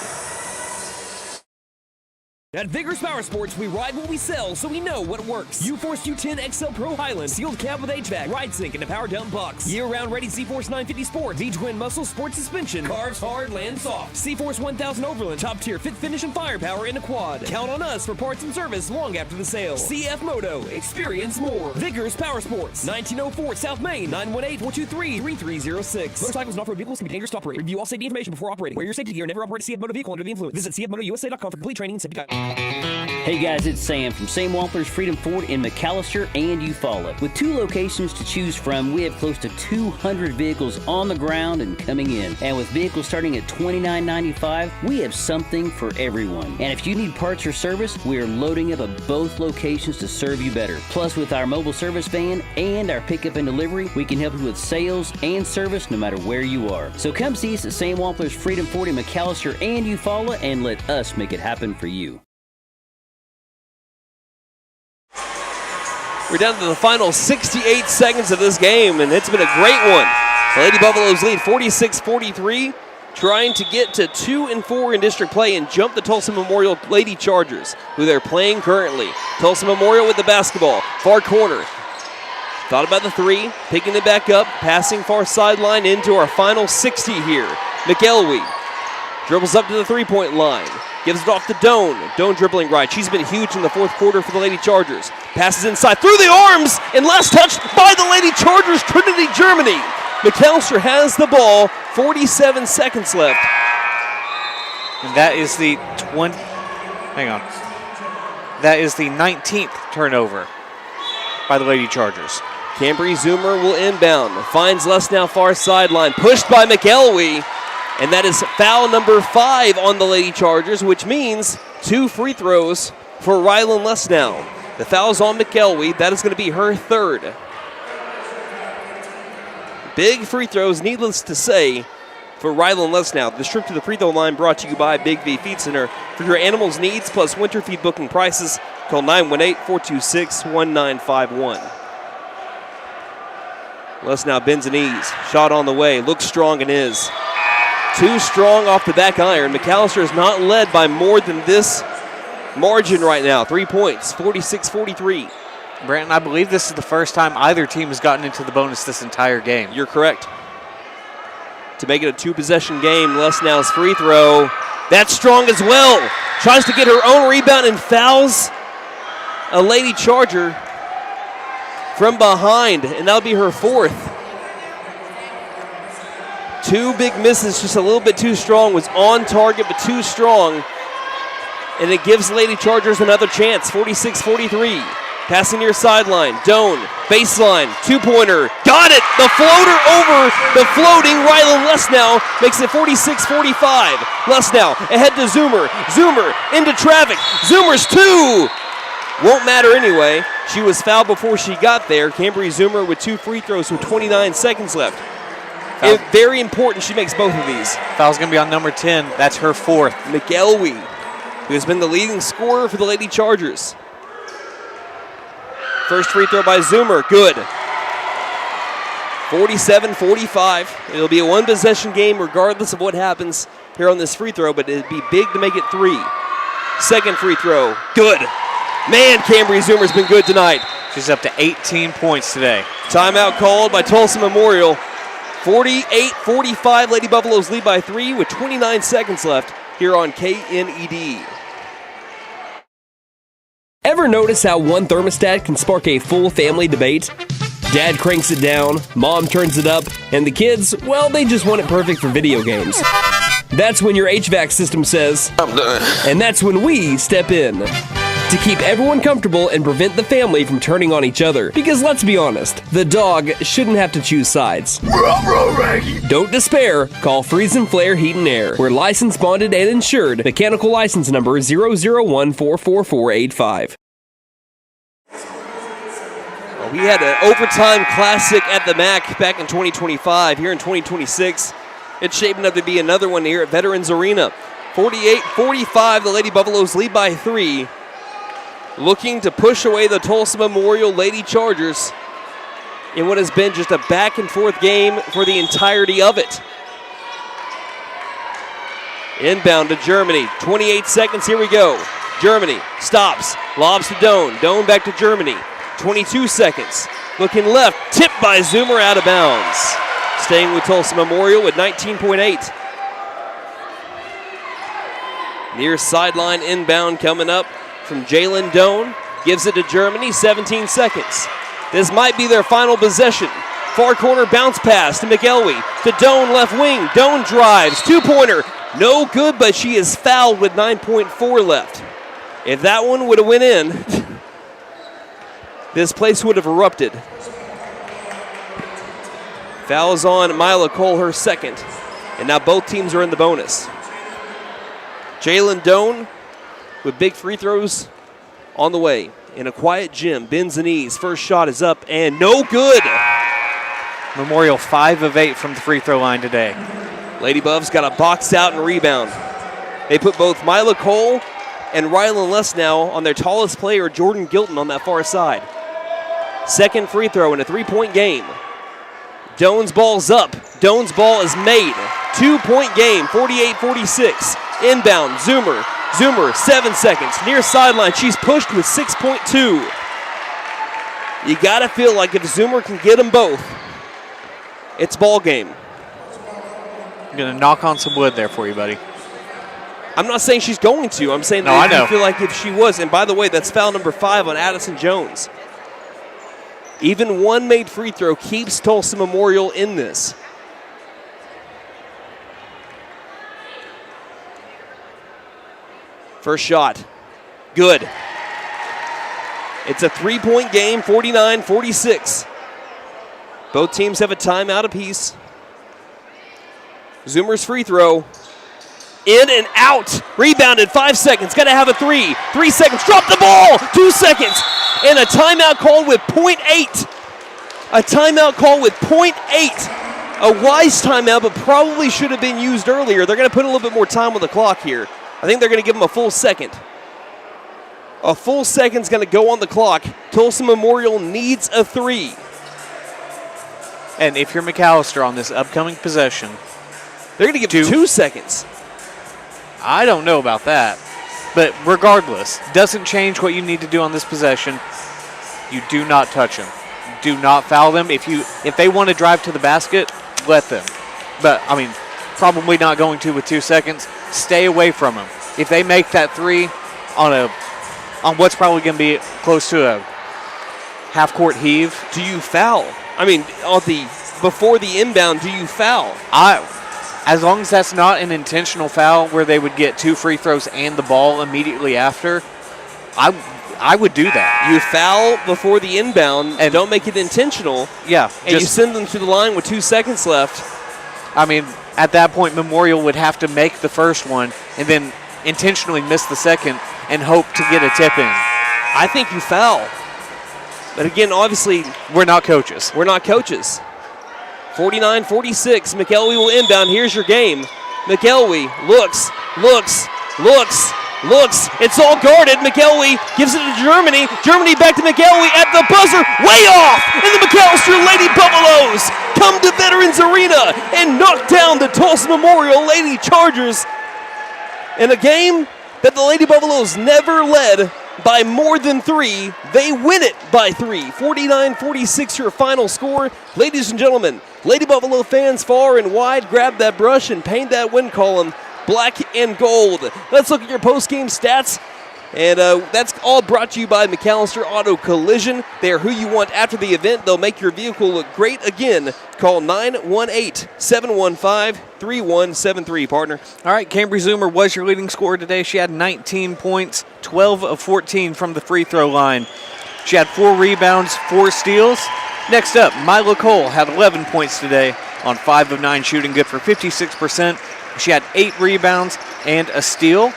At Vigorous Power Sports, we ride what we sell, so we know what works. U-Force U10 XL Pro Highland, sealed cab with HVAC, ride sync, and a power dump box. Year-round ready Z-Force 950 Sport, V-Twin Muscle Sport Suspension, carves hard, lands soft. C-Force 1000 Overland, top tier fit finish and firepower in a quad. Count on us for parts and service long after the sale. CF Moto, experience more. Vigorous Power Sports, 1904 South Main, 918-423-3306. Motorcycles and off-road vehicles can be dangerous to operate. Review all safety information before operating. Wear your safety gear and never operate a CF Moto vehicle under the influence. Visit cfmotousa.com for complete training and safety guide. Hey guys, it's Sam from Sam Wampler's Freedom Ford in McAlester and Eufaula. With 2 locations to choose from, we have close to 200 vehicles on the ground and coming in. And with vehicles starting at $29.95, we have something for everyone. And if you need parts or service, we are loading up at both locations to serve you better. Plus, with our mobile service van and our pickup and delivery, we can help you with sales and service no matter where you are. So come see us at Sam Wampler's Freedom Ford in McAlester and Eufaula and let us make it happen for you. We're down to the final 68 seconds of this game, and it's been a great one. The Lady Buffaloes lead 46-43, trying to get to 2-4 in district play and jump the Tulsa Memorial Lady Chargers, who they're playing currently. Tulsa Memorial with the basketball, far corner. Thought about the 3, picking it back up, passing far sideline into our final 60 here. McElwee dribbles up to the 3-point line. Gives it off to Doan. Doan dribbling right. She's been huge in the fourth quarter for the Lady Chargers. Passes inside through the arms and last touched by the Lady Chargers, Trinity, Germany. McAlester has the ball. 47 seconds left. And that is the That is the 19th turnover by the Lady Chargers. Cambry Zoomer will inbound. Finds Lesnow far sideline. Pushed by McElwee. And that is foul number 5 on the Lady Chargers, which means 2 free throws for Rylan Lesnow. The foul's on McElwee. That is going to be her 3rd. Big free throws, needless to say, for Rylan Lesnow. The trip to the free throw line brought to you by Big V Feed Center. For your animals' needs plus winter feed booking prices, call 918-426-1951. Lesnow bends and knees. Shot on the way. Looks strong and is. Too strong off the back iron. McAlester is not led by more than this margin right now. 3 points, 46-43. Brandon, I believe this is the first time either team has gotten into the bonus this entire game. You're correct. To make it a 2-possession game, Lesnow's free throw. That's strong as well. Tries to get her own rebound and fouls a Lady Charger from behind, and that'll be her 4th. 2 big misses, just a little bit too strong. Was on target, but too strong. And it gives Lady Chargers another chance, 46-43. Passing near sideline, Doan, baseline, 2-pointer. Got it! The floater over the floating Rylan Lesnow makes it 46-45. Lesnow ahead to Zoomer. Zoomer into traffic. Zoomer's 2! Won't matter anyway. She was fouled before she got there. Cambry Zoomer with 2 free throws with 29 seconds left. Very important she makes both of these. Foul's going to be on number 10. That's her 4th. McElwee, who has been the leading scorer for the Lady Chargers. First free throw by Zoomer, good. 47-45. It'll be a 1-possession game regardless of what happens here on this free throw, but it'd be big to make it 3. Second free throw, good. Man, Cambry Zoomer's been good tonight. She's up to 18 points today. Timeout called by Tulsa Memorial. 48-45, Lady Buffaloes lead by 3 with 29 seconds left here on KNED. Ever notice how one thermostat can spark a full family debate? Dad cranks it down, Mom turns it up, and the kids, well, they just want it perfect for video games. That's when your HVAC system says, I'm done. And that's when we step in. To keep everyone comfortable and prevent the family from turning on each other. Because let's be honest, the dog shouldn't have to choose sides. Don't despair. Call Freeze and Flare Heat and Air. We're licensed, bonded, and insured. Mechanical license number 0014445. We had an overtime classic at the MAC back in 2025. Here in 2026, it's shaping up to be another one here at Veterans Arena. 48-45, the Lady Buffaloes lead by 3. Looking to push away the Tulsa Memorial Lady Chargers in what has been just a back-and-forth game for the entirety of it. Inbound to Germany. 28 seconds. Here we go. Germany stops, lobs to Doan. Doan back to Germany. 22 seconds. Looking left, tipped by Zoomer, out of bounds. Staying with Tulsa Memorial with 19.8. Near sideline inbound coming up from Jalen Doan. Gives it to Germany, 17 seconds. This might be their final possession. Far corner bounce pass to McElwee. To Doan, left wing. Doan drives, two-pointer. No good, but she is fouled with 9.4 left. If that one would have went in, this place would have erupted. Fouls on Mila Cole, her second. And now both teams are in the bonus. Jalen Doan with big free throws on the way. In a quiet gym, bends the knees. First shot is up and no good. Memorial 5 of 8 from the free throw line today. Lady Buffs got a box out and rebound. They put both Mila Cole and Rylan Lesnow on their tallest player, Jordan Gilton, on that far side. Second free throw in a 3-point game. Doan's ball's up. Doan's ball is made. 2-point game, 48-46. Inbound, Zoomer. Zoomer, 7 seconds. Near sideline, she's pushed with 6.2. You got to feel like if Zoomer can get them both, it's ball game. I'm going to knock on some wood there for you, buddy. I'm not saying she's going to. I'm saying that I feel like if she was, and by the way, that's foul number 5 on Addison Jones. Even one made free throw keeps Tulsa Memorial in this. First shot, good. It's a 3-point game, 49-46. Both teams have a timeout apiece. Zoomer's free throw, in and out. Rebounded, 5 seconds, gotta have a 3. 3 seconds, drop the ball, 2 seconds. And a timeout called with 0.8. A timeout called with 0.8. A wise timeout, but probably should have been used earlier. They're gonna put a little bit more time on the clock here. I think they're going to give them a full second. A full second's going to go on the clock. Tulsa Memorial needs a 3. And if you're McAlester on this upcoming possession, they're going to give 2 seconds. I don't know about that. But regardless, doesn't change what you need to do on this possession. You do not touch them. Do not foul them. If they want to drive to the basket, let them. But, I mean, probably not going to with 2 seconds. Stay away from them. If they make that 3 on what's probably going to be close to a half-court heave, do you foul? I mean, before the inbound, do you foul? As long as that's not an intentional foul where they would get 2 free throws and the ball immediately after, I would do that. You foul before the inbound and don't make it intentional. Yeah. And you send them to the line with 2 seconds left. I mean, at that point, Memorial would have to make the first one and then intentionally miss the second and hope to get a tip in. I think you foul. But again, obviously, we're not coaches. We're not coaches. 49-46. McElwee will inbound. Here's your game. McElwee looks. It's all guarded. McElwee gives it to Germany. Germany back to McElwee at the buzzer. Way off. And the McAlester Lady Buffaloes come to Veterans Arena and knock down the Tulsa Memorial Lady Chargers in a game that the Lady Buffaloes never led by more than 3. They win it by 3. 49-46 your final score. Ladies and gentlemen, Lady Buffalo fans far and wide, grab that brush and paint that win column black and gold. Let's look at your post-game stats. And that's all brought to you by McAlester Auto Collision. They are who you want after the event. They'll make your vehicle look great again. Call 918-715-3173, partner. All right, Cambry Zoomer was your leading scorer today. She had 19 points, 12 of 14 from the free throw line. She had 4 rebounds, 4 steals. Next up, Mila Cole had 11 points today on 5 of 9 shooting, good for 56%. She had 8 rebounds and a steal.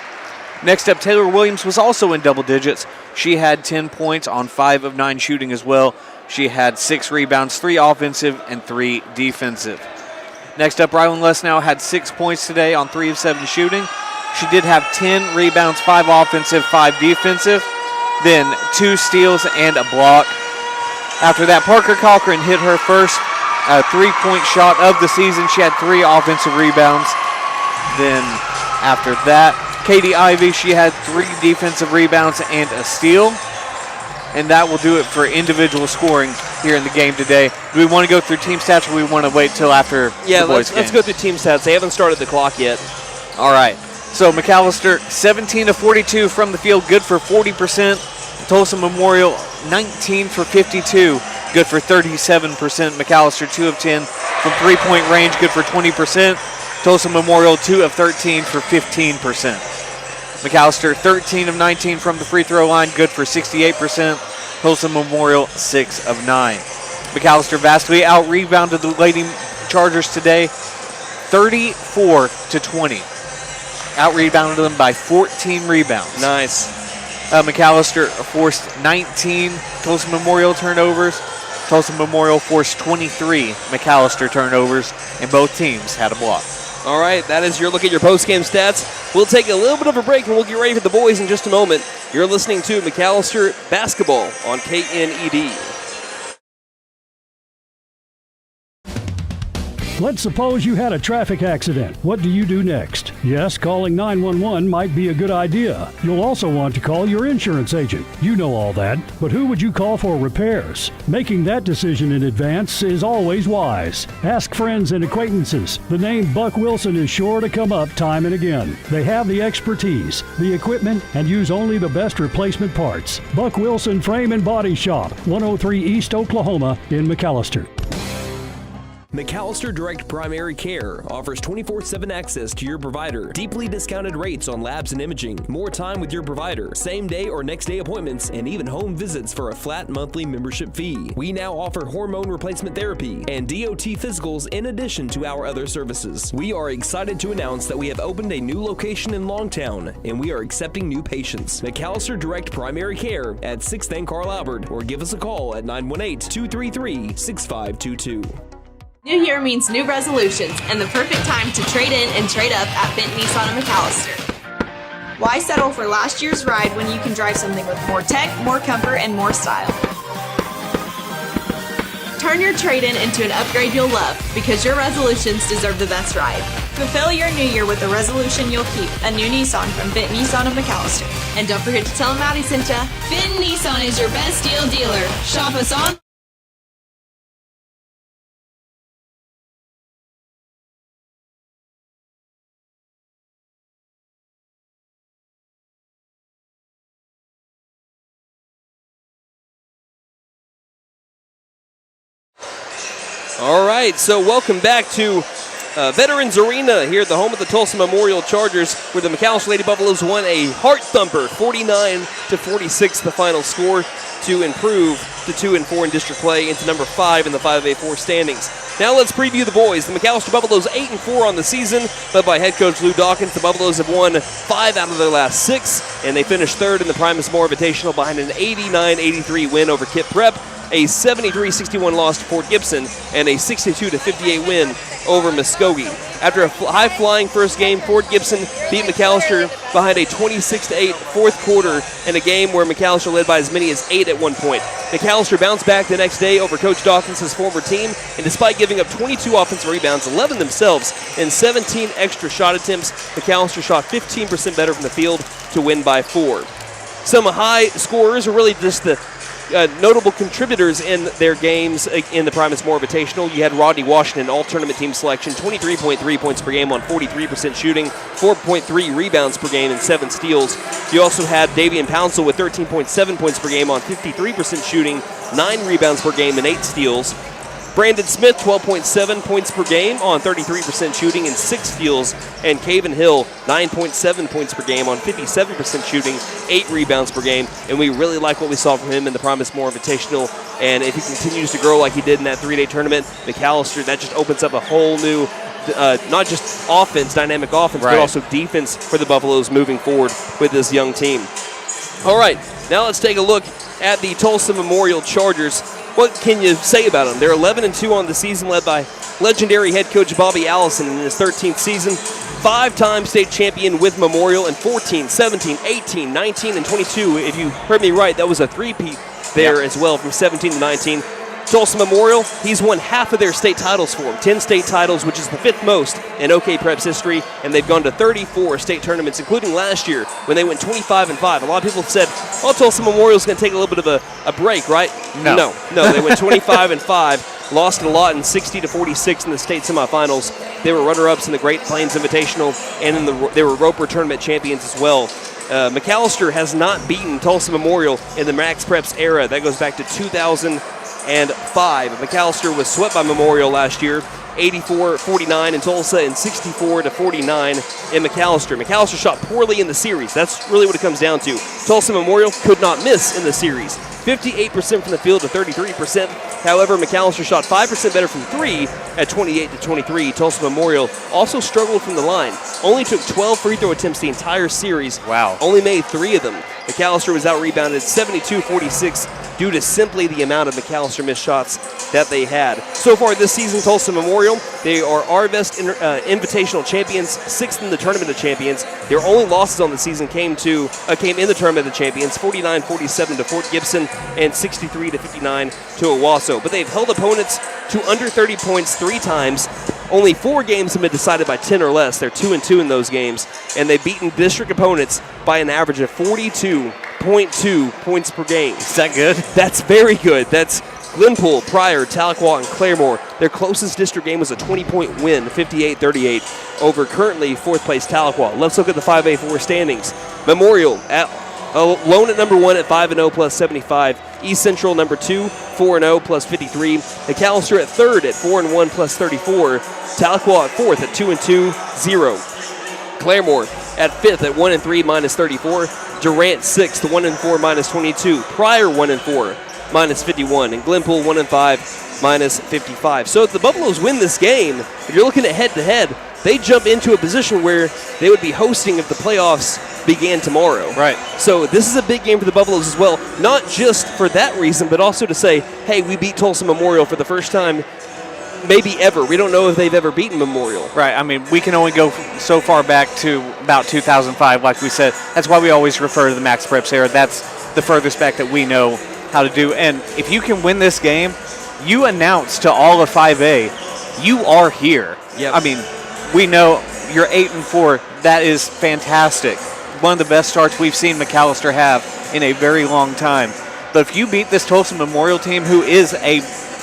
Next up, Taylor Williams was also in double digits. She had 10 points on 5 of 9 shooting as well. She had 6 rebounds, 3 offensive and 3 defensive. Next up, Rylan Lesnow had 6 points today on 3 of 7 shooting. She did have 10 rebounds, 5 offensive, 5 defensive, then 2 steals and a block. After that, Parker Cochran hit her first 3-point shot of the season. She had 3 offensive rebounds. Then after that, Katie Ivy, she had 3 defensive rebounds and a steal. And that will do it for individual scoring here in the game today. Do we want to go through team stats, or we want to wait till after the boys' game? Let's go through team stats. They haven't started the clock yet. All right. So McAlester, 17 of 42 from the field, good for 40%. Tulsa Memorial, 19 for 52, good for 37%. McAlester, 2 of 10 from three-point range, good for 20%. Tulsa Memorial, 2 of 13 for 15%. McAlester, 13 of 19 from the free throw line, good for 68%. Tulsa Memorial, 6 of 9. McAlester vastly out-rebounded the Lady Chargers today, 34-20. Out-rebounded them by 14 rebounds. Nice. McAlester forced 19 Tulsa Memorial turnovers. Tulsa Memorial forced 23 McAlester turnovers, and both teams had a block. All right, that is your look at your post-game stats. We'll take a little bit of a break, and we'll get ready for the boys in just a moment. You're listening to McAlester Basketball on KNED. Let's suppose you had a traffic accident. What do you do next? Yes, calling 911 might be a good idea. You'll also want to call your insurance agent. You know all that, but who would you call for repairs? Making that decision in advance is always wise. Ask friends and acquaintances. The name Buck Wilson is sure to come up time and again. They have the expertise, the equipment, and use only the best replacement parts. Buck Wilson Frame and Body Shop, 103 East Oklahoma in McAlester. McAlester Direct Primary Care offers 24/7 access to your provider, deeply discounted rates on labs and imaging, more time with your provider, same day or next day appointments, and even home visits for a flat monthly membership fee. We now offer hormone replacement therapy and DOT physicals in addition to our other services. We are excited to announce that we have opened a new location in Longtown, and we are accepting new patients. McAlester Direct Primary Care at 6th and Carl Albert, or give us a call at 918-233-6522. New year means new resolutions and the perfect time to trade in and trade up at Benton Nissan of McAlester. Why settle for last year's ride when you can drive something with more tech, more comfort, and more style? Turn your trade-in into an upgrade you'll love, because your resolutions deserve the best ride. Fulfill your new year with a resolution you'll keep, a new Nissan from Benton Nissan of McAlester. And don't forget to tell them Maddie sent ya. Benton Nissan is your best deal dealer. Shop us on. All right, so welcome back to Veterans Arena here at the home of the Tulsa Memorial Chargers, where the McAlester Lady Buffaloes won a heart thumper, 49-46, the final score, to improve to 2-4 in district play into number 5 in the 5A4 standings. Now let's preview the boys. The McAlester Buffaloes 8-4 on the season, led by head coach Lou Dawkins. The Buffaloes have won 5 out of their last 6, and they finished 3rd in the Primus Moore Invitational behind an 89-83 win over Kit Prep, a 73-61 loss to Fort Gibson, and a 62-58 win over Muskogee. After a high-flying first game, Fort Gibson beat McAlester behind a 26-8 fourth quarter in a game where McAlester led by as many as 8 at one point. McAlester bounced back the next day over Coach Dawkins' former team, and despite giving up 22 offensive rebounds, 11 themselves, and 17 extra shot attempts, McAlester shot 15% better from the field to win by 4. Some high scorers are really just the notable contributors in their games in the Primus Moore Invitational. You had Rodney Washington, all-tournament team selection, 23.3 points per game on 43% shooting, 4.3 rebounds per game, and 7 steals. You also had Davian Pouncil with 13.7 points per game on 53% shooting, 9 rebounds per game, and 8 steals. Brandon Smith, 12.7 points per game on 33% shooting and 6 steals. And Caven Hill, 9.7 points per game on 57% shooting, 8 rebounds per game. And we really like what we saw from him in the Primus Moore Invitational. And if he continues to grow like he did in that 3-day tournament, McAlester, that just opens up a whole new, not just offense, dynamic offense, but also defense for the Buffaloes moving forward with this young team. All right, now let's take a look at the Tulsa Memorial Chargers. What can you say about them? They're 11-2 on the season, led by legendary head coach Bobby Allison in his 13th season. 5-time state champion with Memorial in 14, 17, 18, 19, and 22. If you heard me right, that was a three-peat there as well from 17 to 19. Tulsa Memorial, he's won half of their state titles for them. 10 state titles, which is the 5th most in OK Prep's history, and they've gone to 34 state tournaments, including last year when they went 25-5. A lot of people have said, oh, Tulsa Memorial's going to take a little bit of a break, right? No, they went 25-5, lost a lot in 60-46 in the state semifinals. They were runner-ups in the Great Plains Invitational, and they were Roper Tournament champions as well. McAlester has not beaten Tulsa Memorial in the Max Preps era. That goes back to 2005. McAlester was swept by Memorial last year, 84-49 in Tulsa and 64-49 in McAlester. McAlester shot poorly in the series. That's really what it comes down to. Tulsa Memorial could not miss in the series. 58% from the field to 33%. However, McAlester shot 5% better from 3 at 28-23. Tulsa Memorial also struggled from the line. Only took 12 free throw attempts the entire series. Wow. Only made 3 of them. McAlester was out-rebounded 72-46 due to simply the amount of McAlester missed shots that they had. So far this season, Tulsa Memorial, they are our best invitational champions, 6th in the Tournament of Champions. Their only losses on the season came in the Tournament of Champions, 49-47 to Fort Gibson and 63-59 to Owasso. But they've held opponents to under 30 points 3 times. Only 4 games have been decided by 10 or less. They're 2-2 in those games, and they've beaten district opponents by an average of 42.2 points per game. Is that good? That's very good. That's Glenpool, Pryor, Tahlequah, and Claremore. Their closest district game was a 20-point win, 58-38, over currently 4th place Tahlequah. Let's look at the 5A4 standings. Memorial alone at number 1 at 5-0 plus 75. East Central number 2, 4-0 plus 53. McAlester at 3rd at 4-1 plus 34. Tahlequah at 4th at 2-2, 0. Claremore at 5th at 1-3 minus 34. Durant 6th, 1-4 minus 22. Pryor 1-4 minus 51. And Glenpool 1-5 minus 55. So if the Buffaloes win this game, if you're looking at head-to-head, they jump into a position where they would be hosting if the playoffs began tomorrow. Right. So this is a big game for the Buffaloes as well, not just for that reason, but also to say, hey, we beat Tulsa Memorial for the first time maybe ever. We don't know if they've ever beaten Memorial. Right. I mean, we can only go so far back to about 2005, like we said. That's why we always refer to the Max Preps era. That's the furthest back that we know how to do. And if you can win this game, you announce to all of 5A, you are here. Yep. I mean, we know you're 8-4. That is fantastic. One of the best starts we've seen McAlester have in a very long time. But if you beat this Tulsa Memorial team, who is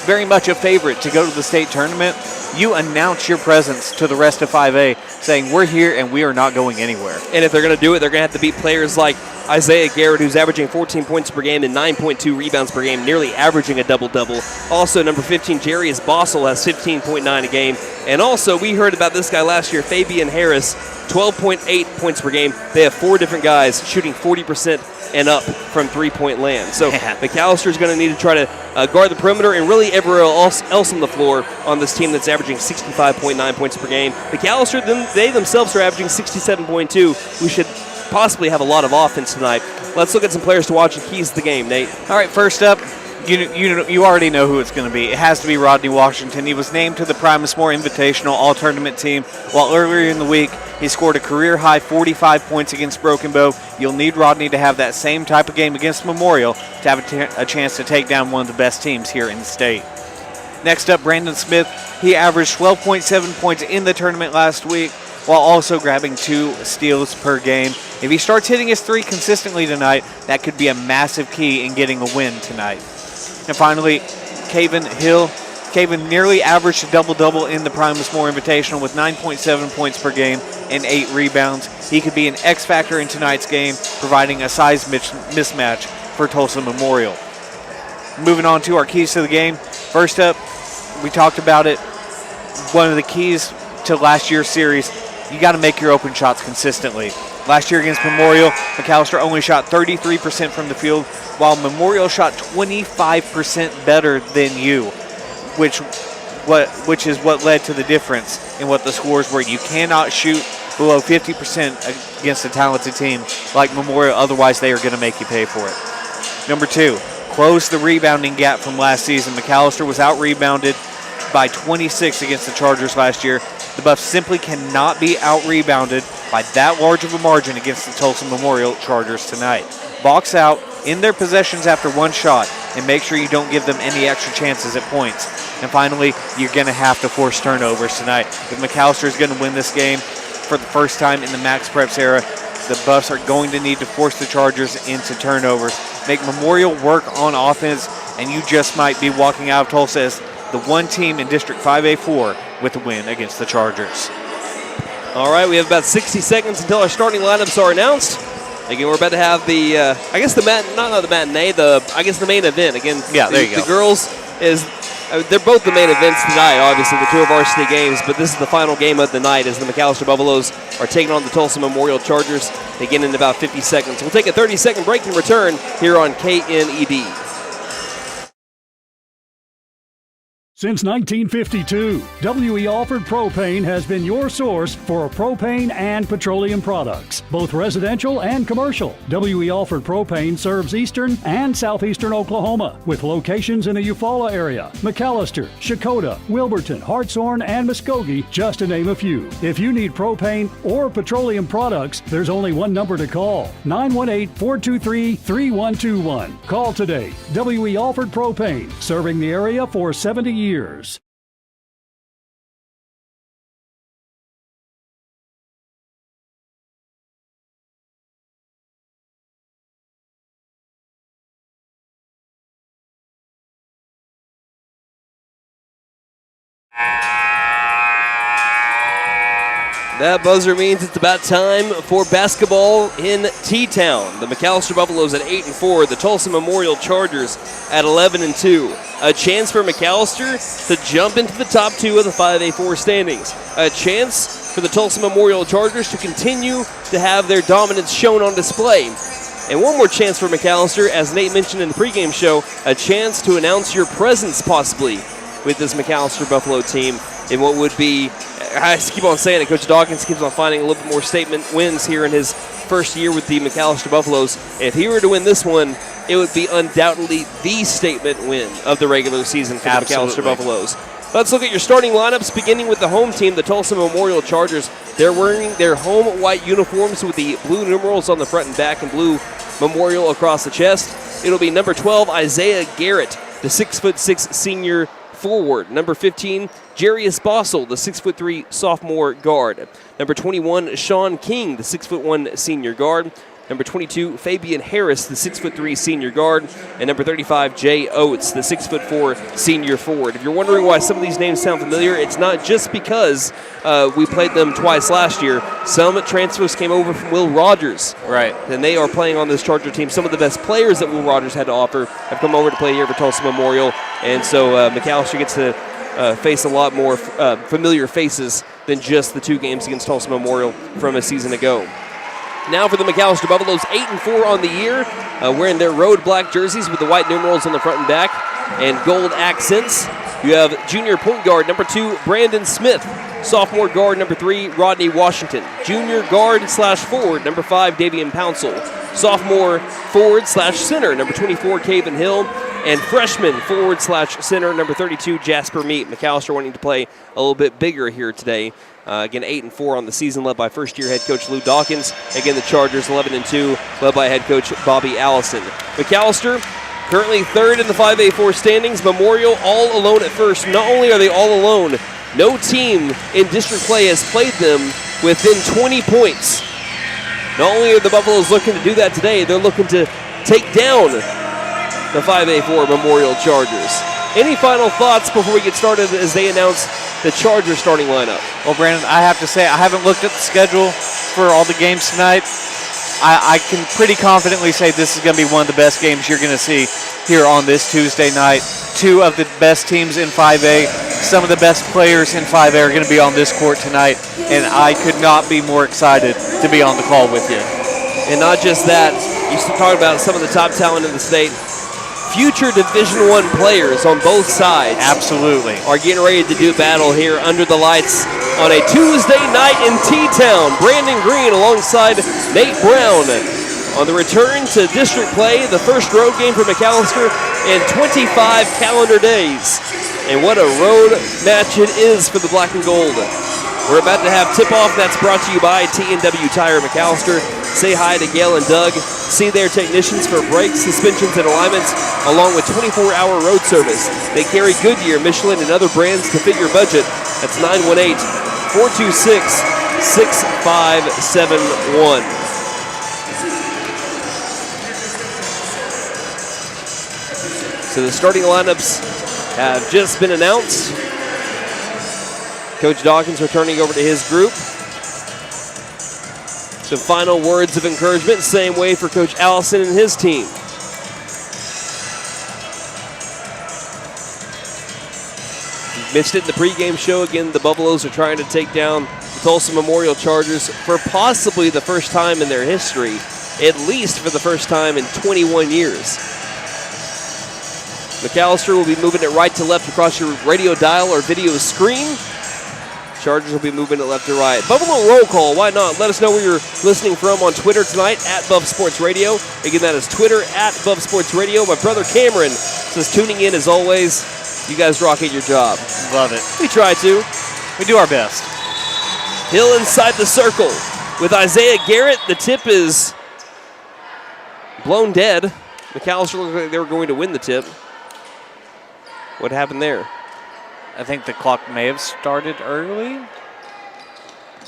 very much a favorite to go to the state tournament, you announce your presence to the rest of 5A, saying we're here and we are not going anywhere. And if they're going to do it, they're going to have to beat players like Isaiah Garrett, who's averaging 14 points per game and 9.2 rebounds per game, nearly averaging a double-double. Also, number 15, Jarius Bossel, has 15.9 a game. And also, we heard about this guy last year, Fabian Harris, 12.8 points per game. They have 4 different guys shooting 40% and up from three-point land. So McAlester is going to need to try to guard the perimeter and really everywhere else on the floor on this team that's averaging 65.9 points per game. McAlester, they themselves are averaging 67.2. We should possibly have a lot of offense tonight. Let's look at some players to watch and keys to the game, Nate. All right, first up, you already know who it's going to be. It has to be Rodney Washington. He was named to the Primus Moore Invitational All-Tournament team, while earlier in the week he scored a career-high 45 points against Broken Bow. You'll need Rodney to have that same type of game against Memorial to have a chance to take down one of the best teams here in the state. Next up, Brandon Smith. He averaged 12.7 points in the tournament last week, while also grabbing 2 steals per game. If he starts hitting his 3 consistently tonight, that could be a massive key in getting a win tonight. And finally, Caven Hill. Caven nearly averaged a double-double in the Primus Moore Invitational with 9.7 points per game and 8 rebounds. He could be an X factor in tonight's game, providing a size mismatch for Tulsa Memorial. Moving on to our keys to the game. First up, we talked about it. One of the keys to last year's series, you got to make your open shots consistently. Last year against Memorial, McAlester only shot 33% from the field, while Memorial shot 25% better than you, which is what led to the difference in what the scores were. You cannot shoot below 50% against a talented team like Memorial, otherwise they are going to make you pay for it. Number 2, close the rebounding gap from last season. McAlester was out-rebounded by 26 against the Chargers last year. The Buffs simply cannot be out-rebounded by that large of a margin against the Tulsa Memorial Chargers tonight. Box out in their possessions after one shot. and make sure you don't give them any extra chances at points. And finally, you're going to have to force turnovers tonight. If McAlester is going to win this game for the first time in the Max Preps era, the Buffs are going to need to force the Chargers into turnovers. Make Memorial work on offense, and you just might be walking out of Tulsa as the one team in District 5A4 with a win against the Chargers. All right, we have about 60 seconds until our starting lineups are announced. Again, we're about to have the, the main event. Again, yeah, there you go. The girls they're both the main events tonight, obviously, the two varsity games, but this is the final game of the night as the McAlester Buffaloes are taking on the Tulsa Memorial Chargers. Begin in about 50 seconds. We'll take a 30-second break and return here on KNED. Since 1952, W.E. Alford Propane has been your source for propane and petroleum products, both residential and commercial. W.E. Alford Propane serves eastern and southeastern Oklahoma with locations in the Eufaula area, McAlester, Shakota, Wilburton, Hartshorn, and Muskogee, just to name a few. If you need propane or petroleum products, there's only one number to call, 918-423-3121. Call today. W.E. Alford Propane, serving the area for 70 years. That buzzer means it's about time for basketball in T-Town. The McAlester Buffaloes at 8-4, the Tulsa Memorial Chargers at 11-2. A chance for McAlester to jump into the top two of the 5A4 standings. A chance for the Tulsa Memorial Chargers to continue to have their dominance shown on display. And one more chance for McAlester, as Nate mentioned in the pregame show, a chance to announce your presence possibly with this McAlester Buffalo team in what would be, I keep on saying it, Coach Dawkins keeps on finding a little bit more statement wins here in his first year with the McAlester Buffaloes. And if he were to win this one, it would be undoubtedly the statement win of the regular season for the McAlester Buffaloes. Let's look at your starting lineups, beginning with the home team, the Tulsa Memorial Chargers. They're wearing their home white uniforms with the blue numerals on the front and back and blue Memorial across the chest. It'll be number 12, Isaiah Garrett, the 6'6" senior forward. Number 15, Jarius Bossel, the 6'3" sophomore guard. Number 21, Sean King, the 6'1" senior guard. Number 22, Fabian Harris, the 6'3" senior guard. And number 35, Jay Oates, the 6'4" senior forward. If you're wondering why some of these names sound familiar, it's not just because we played them twice last year. Some transfers came over from Will Rogers. Right. And they are playing on this Charger team. Some of the best players that Will Rogers had to offer have come over to play here for Tulsa Memorial. And so McAlester gets to face a lot more familiar faces than just the two games against Tulsa Memorial from a season ago. Now for the McAlester Buffaloes, 8-4 on the year, wearing their road black jerseys with the white numerals on the front and back and gold accents. You have junior point guard number 2, Brandon Smith. Sophomore guard number 3, Rodney Washington. Junior guard / forward number 5, Davian Pouncil. Sophomore forward / center number 24, Caven Hill. And freshman forward / center number 32, Jasper Meat. McAlester wanting to play a little bit bigger here today. Again, 8-4 on the season, led by first-year head coach Lou Dawkins. Again, the Chargers 11-2, led by head coach Bobby Allison. McAlester currently third in the 5A4 standings. Memorial all alone at first. Not only are they all alone, no team in district play has played them within 20 points. Not only are the Buffaloes looking to do that today, they're looking to take down the 5A4 Memorial Chargers. Any final thoughts before we get started as they announce the Chargers starting lineup? Well, Brandon, I have to say I haven't looked at the schedule for all the games tonight. I can pretty confidently say this is going to be one of the best games you're going to see here on this Tuesday night. Two of the best teams in 5A, some of the best players in 5A are going to be on this court tonight, and I could not be more excited to be on the call with you. And not just that, you talk about some of the top talent in the state. Future Division I players on both sides absolutely are getting ready to do battle here under the lights on a Tuesday night in T-Town. Brandon Green alongside Nate Brown on the return to district play, the first road game for McAlester in 25 calendar days. And what a road match it is for the black and gold. We're about to have tip-off. That's brought to you by T&W Tire McAlester. Say hi to Gail and Doug. See their technicians for brakes, suspensions, and alignments, along with 24-hour road service. They carry Goodyear, Michelin, and other brands to fit your budget. That's 918-426-6571. So the starting lineups have just been announced. Coach Dawkins returning over to his group. Some final words of encouragement, same way for Coach Allison and his team. You missed it in the pregame show. Again, the Buffaloes are trying to take down the Tulsa Memorial Chargers for possibly the first time in their history, at least for the first time in 21 years. McAlester will be moving it right to left across your radio dial or video screen. Chargers will be moving it left to right. Buffalo roll call, why not? Let us know where you're listening from on Twitter tonight, at Buff Sports Radio. Again, that is Twitter, at Buff Sports Radio. My brother Cameron says, tuning in as always. You guys rock at your job. Love it. We try to. We do our best. Hill inside the circle with Isaiah Garrett. The tip is blown dead. McAlester looked like they were going to win the tip. What happened there? I think the clock may have started early.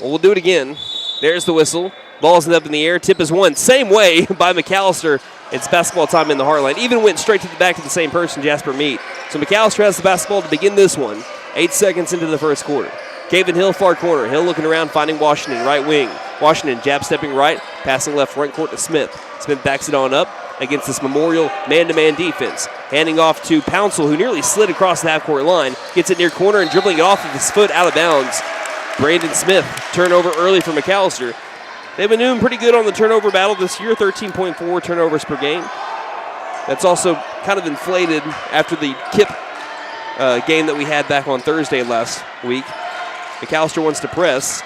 Well, we'll do it again. There's the whistle. Ball's up in the air. Tip is won. Same way by McAlester. It's basketball time in the Heartland. Even went straight to the back to the same person, Jasper Meade. So McAlester has the basketball to begin this one. 8 seconds into the first quarter. Caven Hill, far corner. Hill looking around, finding Washington, right wing. Washington jab stepping right, passing left front court to Smith. Smith backs it on up against this Memorial man-to-man defense. Handing off to Pouncil, who nearly slid across the half-court line. Gets it near corner and dribbling it off of his foot out of bounds. Brandon Smith, turnover early for McAlester. They've been doing pretty good on the turnover battle this year, 13.4 turnovers per game. That's also kind of inflated after the KIP game that we had back on Thursday last week. McAlester wants to press.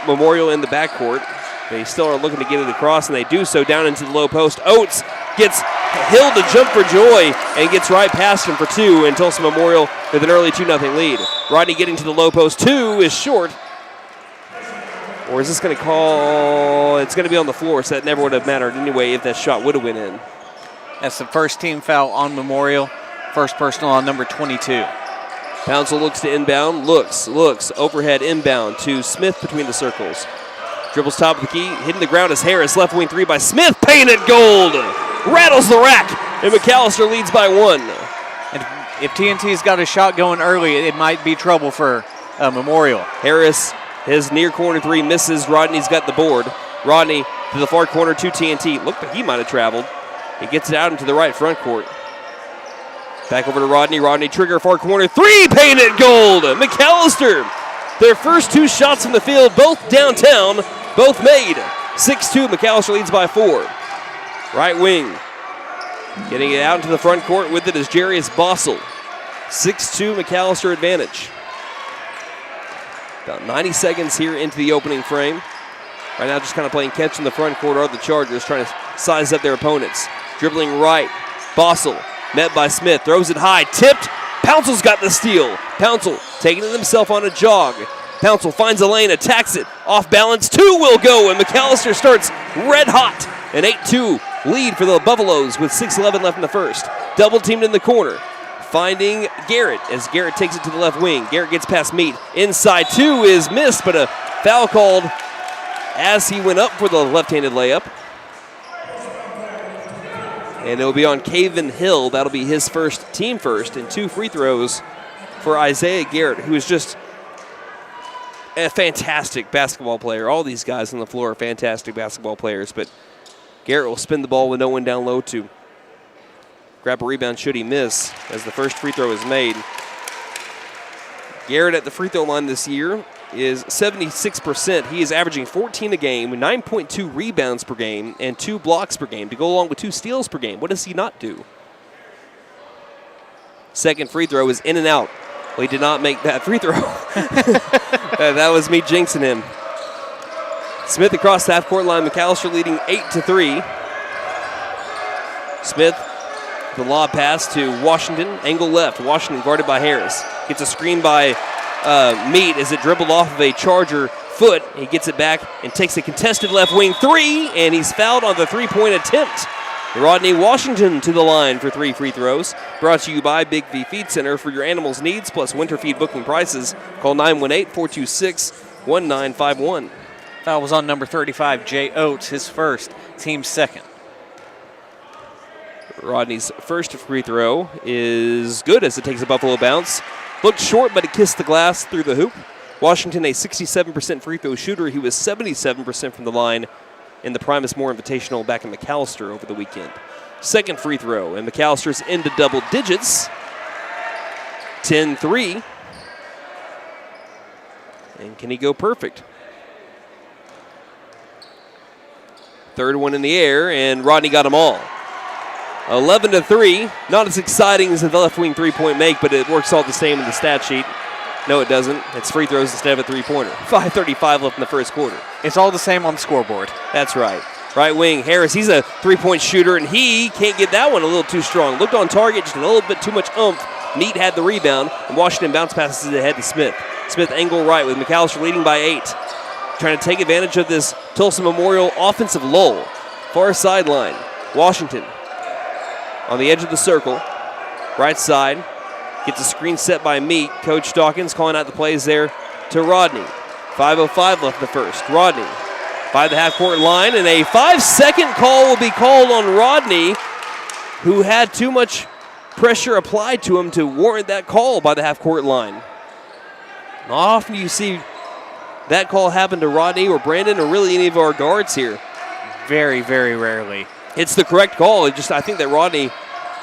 Memorial in the backcourt. They still are looking to get it across, and they do so down into the low post. Oates gets Hill to jump for joy and gets right past him for two, and Tulsa Memorial with an early 2-0 lead. Rodney getting to the low post. Two is short. Or is this going to call? It's going to be on the floor, so that never would have mattered anyway if that shot would have went in. That's the first team foul on Memorial. First personal on number 22. Pouncil looks to inbound, looks, overhead inbound to Smith between the circles. Dribbles top of the key, hitting the ground is Harris, left wing three by Smith, painted gold! Rattles the rack, and McAlester leads by one. And if TNT's got a shot going early, it might be trouble for Memorial. Harris, his near corner three misses, Rodney's got the board. Rodney to the far corner to TNT, looked like he might have traveled. He gets it out into the right front court. Back over to Rodney. Rodney trigger far corner. Three painted gold. McAlester. Their first two shots from the field, both downtown, both made. 6-2. McAlester leads by 4. Right wing. Getting it out into the front court with it is Jarius Bossel. 6-2 McAlester advantage. About 90 seconds here into the opening frame. Right now just kind of playing catch in the front court are the Chargers, trying to size up their opponents. Dribbling right. Bossel. Met by Smith, throws it high, tipped. Pouncil's got the steal. Pouncil taking it himself on a jog. Pouncil finds a lane, attacks it, off balance. Two will go, and McAlester starts red hot. An 8-2 lead for the Buffaloes with 6:11 left in the first. Double teamed in the corner, finding Garrett as Garrett takes it to the left wing. Garrett gets past Meade. Inside two is missed, but a foul called as he went up for the left-handed layup. And it'll be on Caven Hill. That'll be his first, team first, and 2 free throws for Isaiah Garrett, who is just a fantastic basketball player. All these guys on the floor are fantastic basketball players, but Garrett will spin the ball with no one down low to grab a rebound should he miss as the first free throw is made. Garrett at the free throw line this year is 76%. He is averaging 14 a game, 9.2 rebounds per game, and 2 blocks per game to go along with 2 steals per game. What does he not do? Second free throw is in and out. Well, he did not make that free throw. That was me jinxing him. Smith across the half-court line. McAlester leading 8-3. Smith, the lob pass to Washington. Angle left. Washington guarded by Harris. Gets a screen by Meade as it dribbled off of a Charger foot. He gets it back and takes a contested left wing three, and he's fouled on the three-point attempt. Rodney Washington to the line for 3 free throws. Brought to you by Big V Feed Center. For your animals' needs plus winter feed booking prices, call 918-426-1951. Foul was on number 35, Jay Oates, his first, team second. Rodney's first free throw is good as it takes a Buffalo bounce. Looked short, but it kissed the glass through the hoop. Washington, a 67% free throw shooter. He was 77% from the line in the Primus Moore Invitational back in McAlester over the weekend. Second free throw, and McAllister's into double digits. 10-3. And can he go perfect? Third one in the air, and Rodney got them all. 11-3. Not as exciting as the left wing three-point make, but it works all the same in the stat sheet. No, it doesn't. It's free throws instead of a three-pointer. 5:35 left in the first quarter. It's all the same on the scoreboard. That's right. Right wing, Harris, he's a three-point shooter, and he can't get that one a little too strong. Looked on target, just a little bit too much oomph. Neat had the rebound, and Washington bounce passes it ahead to Smith. Smith angle right with McAlester leading by 8. Trying to take advantage of this Tulsa Memorial offensive lull. Far sideline. Washington on the edge of the circle. Right side. Gets a screen set by Meek. Coach Dawkins calling out the plays there to Rodney. 5:05 left in the first. Rodney by the half-court line, and a 5-second call will be called on Rodney, who had too much pressure applied to him to warrant that call by the half-court line. Not often do you see that call happen to Rodney or Brandon or really any of our guards here. Very, very rarely. It's the correct call. I think that Rodney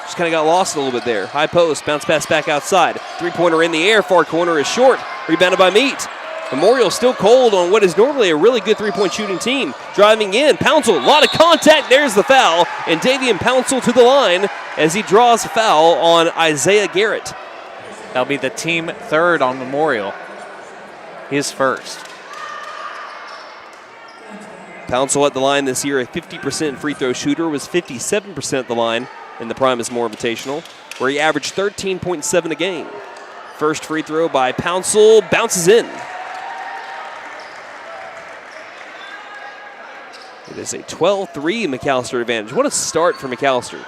just kind of got lost a little bit there. High post, bounce pass back outside. Three-pointer in the air, far corner is short. Rebounded by Meat. Memorial still cold on what is normally a really good three-point shooting team. Driving in, Pouncil, a lot of contact. There's the foul. And Davian Pouncil to the line as he draws a foul on Isaiah Garrett. That'll be the team third on Memorial. His first. Pouncil at the line this year, a 50% free throw shooter, was 57% at the line in the Primus Moore Invitational, where he averaged 13.7 a game. First free throw by Pouncil, bounces in. It is a 12-3 McAlester advantage. What a start for McAlester.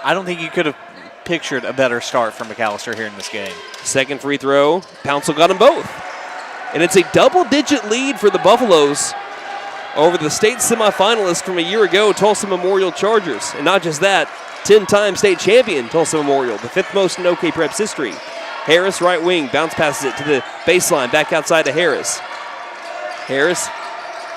I don't think you could have pictured a better start for McAlester here in this game. Second free throw, Pouncil got them both. And it's a double-digit lead for the Buffaloes over the state semifinalists from a year ago, Tulsa Memorial Chargers. And not just that, 10-time state champion Tulsa Memorial, the 5th most in OK Prep's history. Harris, right wing, bounce passes it to the baseline, back outside to Harris. Harris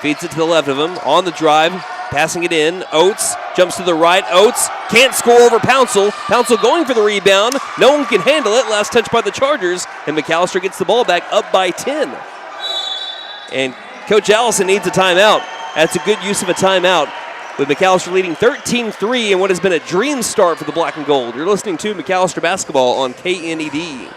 feeds it to the left of him, on the drive, passing it in. Oates jumps to the right. Oates can't score over Pouncil. Pouncil going for the rebound. No one can handle it. Last touch by the Chargers, and McAlester gets the ball back up by 10. And Coach Allison needs a timeout. That's a good use of a timeout, with McAlester leading 13-3 in what has been a dream start for the Black and Gold. You're listening to McAlester Basketball on KNED.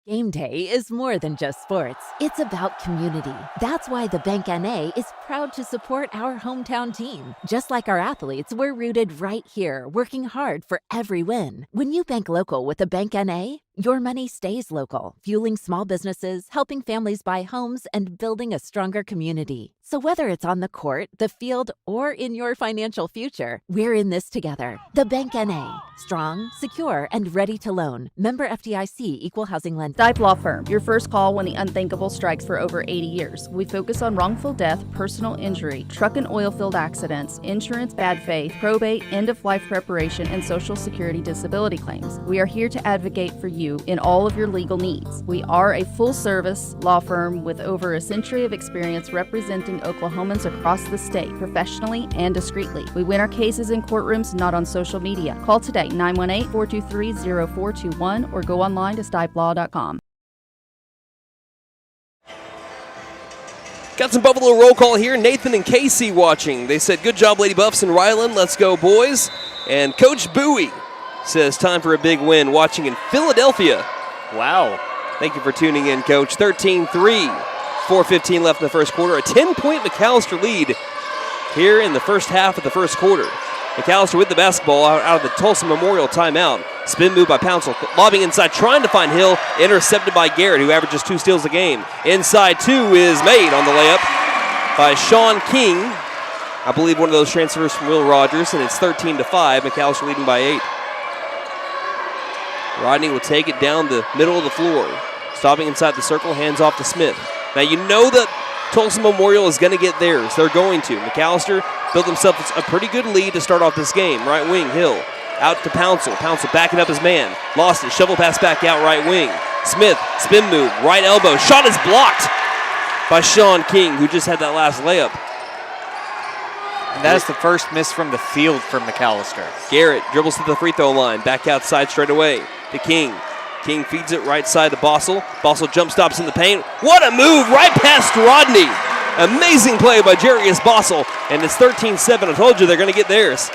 Game day is more than just sports. It's about community. That's why the Bank NA is proud to support our hometown team. Just like our athletes, we're rooted right here, working hard for every win. When you bank local with the Bank NA, your money stays local, fueling small businesses, helping families buy homes, and building a stronger community. So whether it's on the court, the field, or in your financial future, we're in this together. The Bank NA. Strong, secure, and ready to loan. Member FDIC, Equal Housing Lender. Stipe Law Firm, your first call when the unthinkable strikes for over 80 years. We focus on wrongful death, personal injury, truck and oil field accidents, insurance bad faith, probate, end-of-life preparation, and Social Security disability claims. We are here to advocate for you in all of your legal needs. We are a full-service law firm with over a century of experience representing Oklahomans across the state, professionally and discreetly. We win our cases in courtrooms, not on social media. Call today, 918-423-0421, or go online to stipelaw.com. Got some Buffalo roll call here. Nathan and Casey watching. They said, good job, Lady Buffs and Ryland. Let's go, boys. And Coach Bowie says, time for a big win watching in Philadelphia. Wow. Thank you for tuning in, Coach. 13-3. 4:15 left in the first quarter. A 10-point McAlester lead here in the first half of the first quarter. McAlester with the basketball out of the Tulsa Memorial timeout. Spin move by Pouncil, lobbing inside, trying to find Hill, intercepted by Garrett, who averages 2 steals a game. Inside 2 is made on the layup by Sean King. I believe one of those transfers from Will Rogers, and it's 13-5. McAlester leading by 8. Rodney will take it down the middle of the floor. Stopping inside the circle, hands off to Smith. Now you know that Tulsa Memorial is going to get theirs. They're going to. McAlester built himself a pretty good lead to start off this game. Right wing, Hill. Out to Pouncil. Pouncil backing up his man. Lost it. Shovel pass back out right wing. Smith, spin move, right elbow. Shot is blocked by Sean King, who just had that last layup. And that is the first miss from the field for McAlester. Garrett dribbles to the free throw line. Back outside straight away to King. King feeds it right side to Bossel. Bossel jump stops in the paint. What a move right past Rodney. Amazing play by Jarius Bossel. And it's 13-7. I told you they're going to get theirs.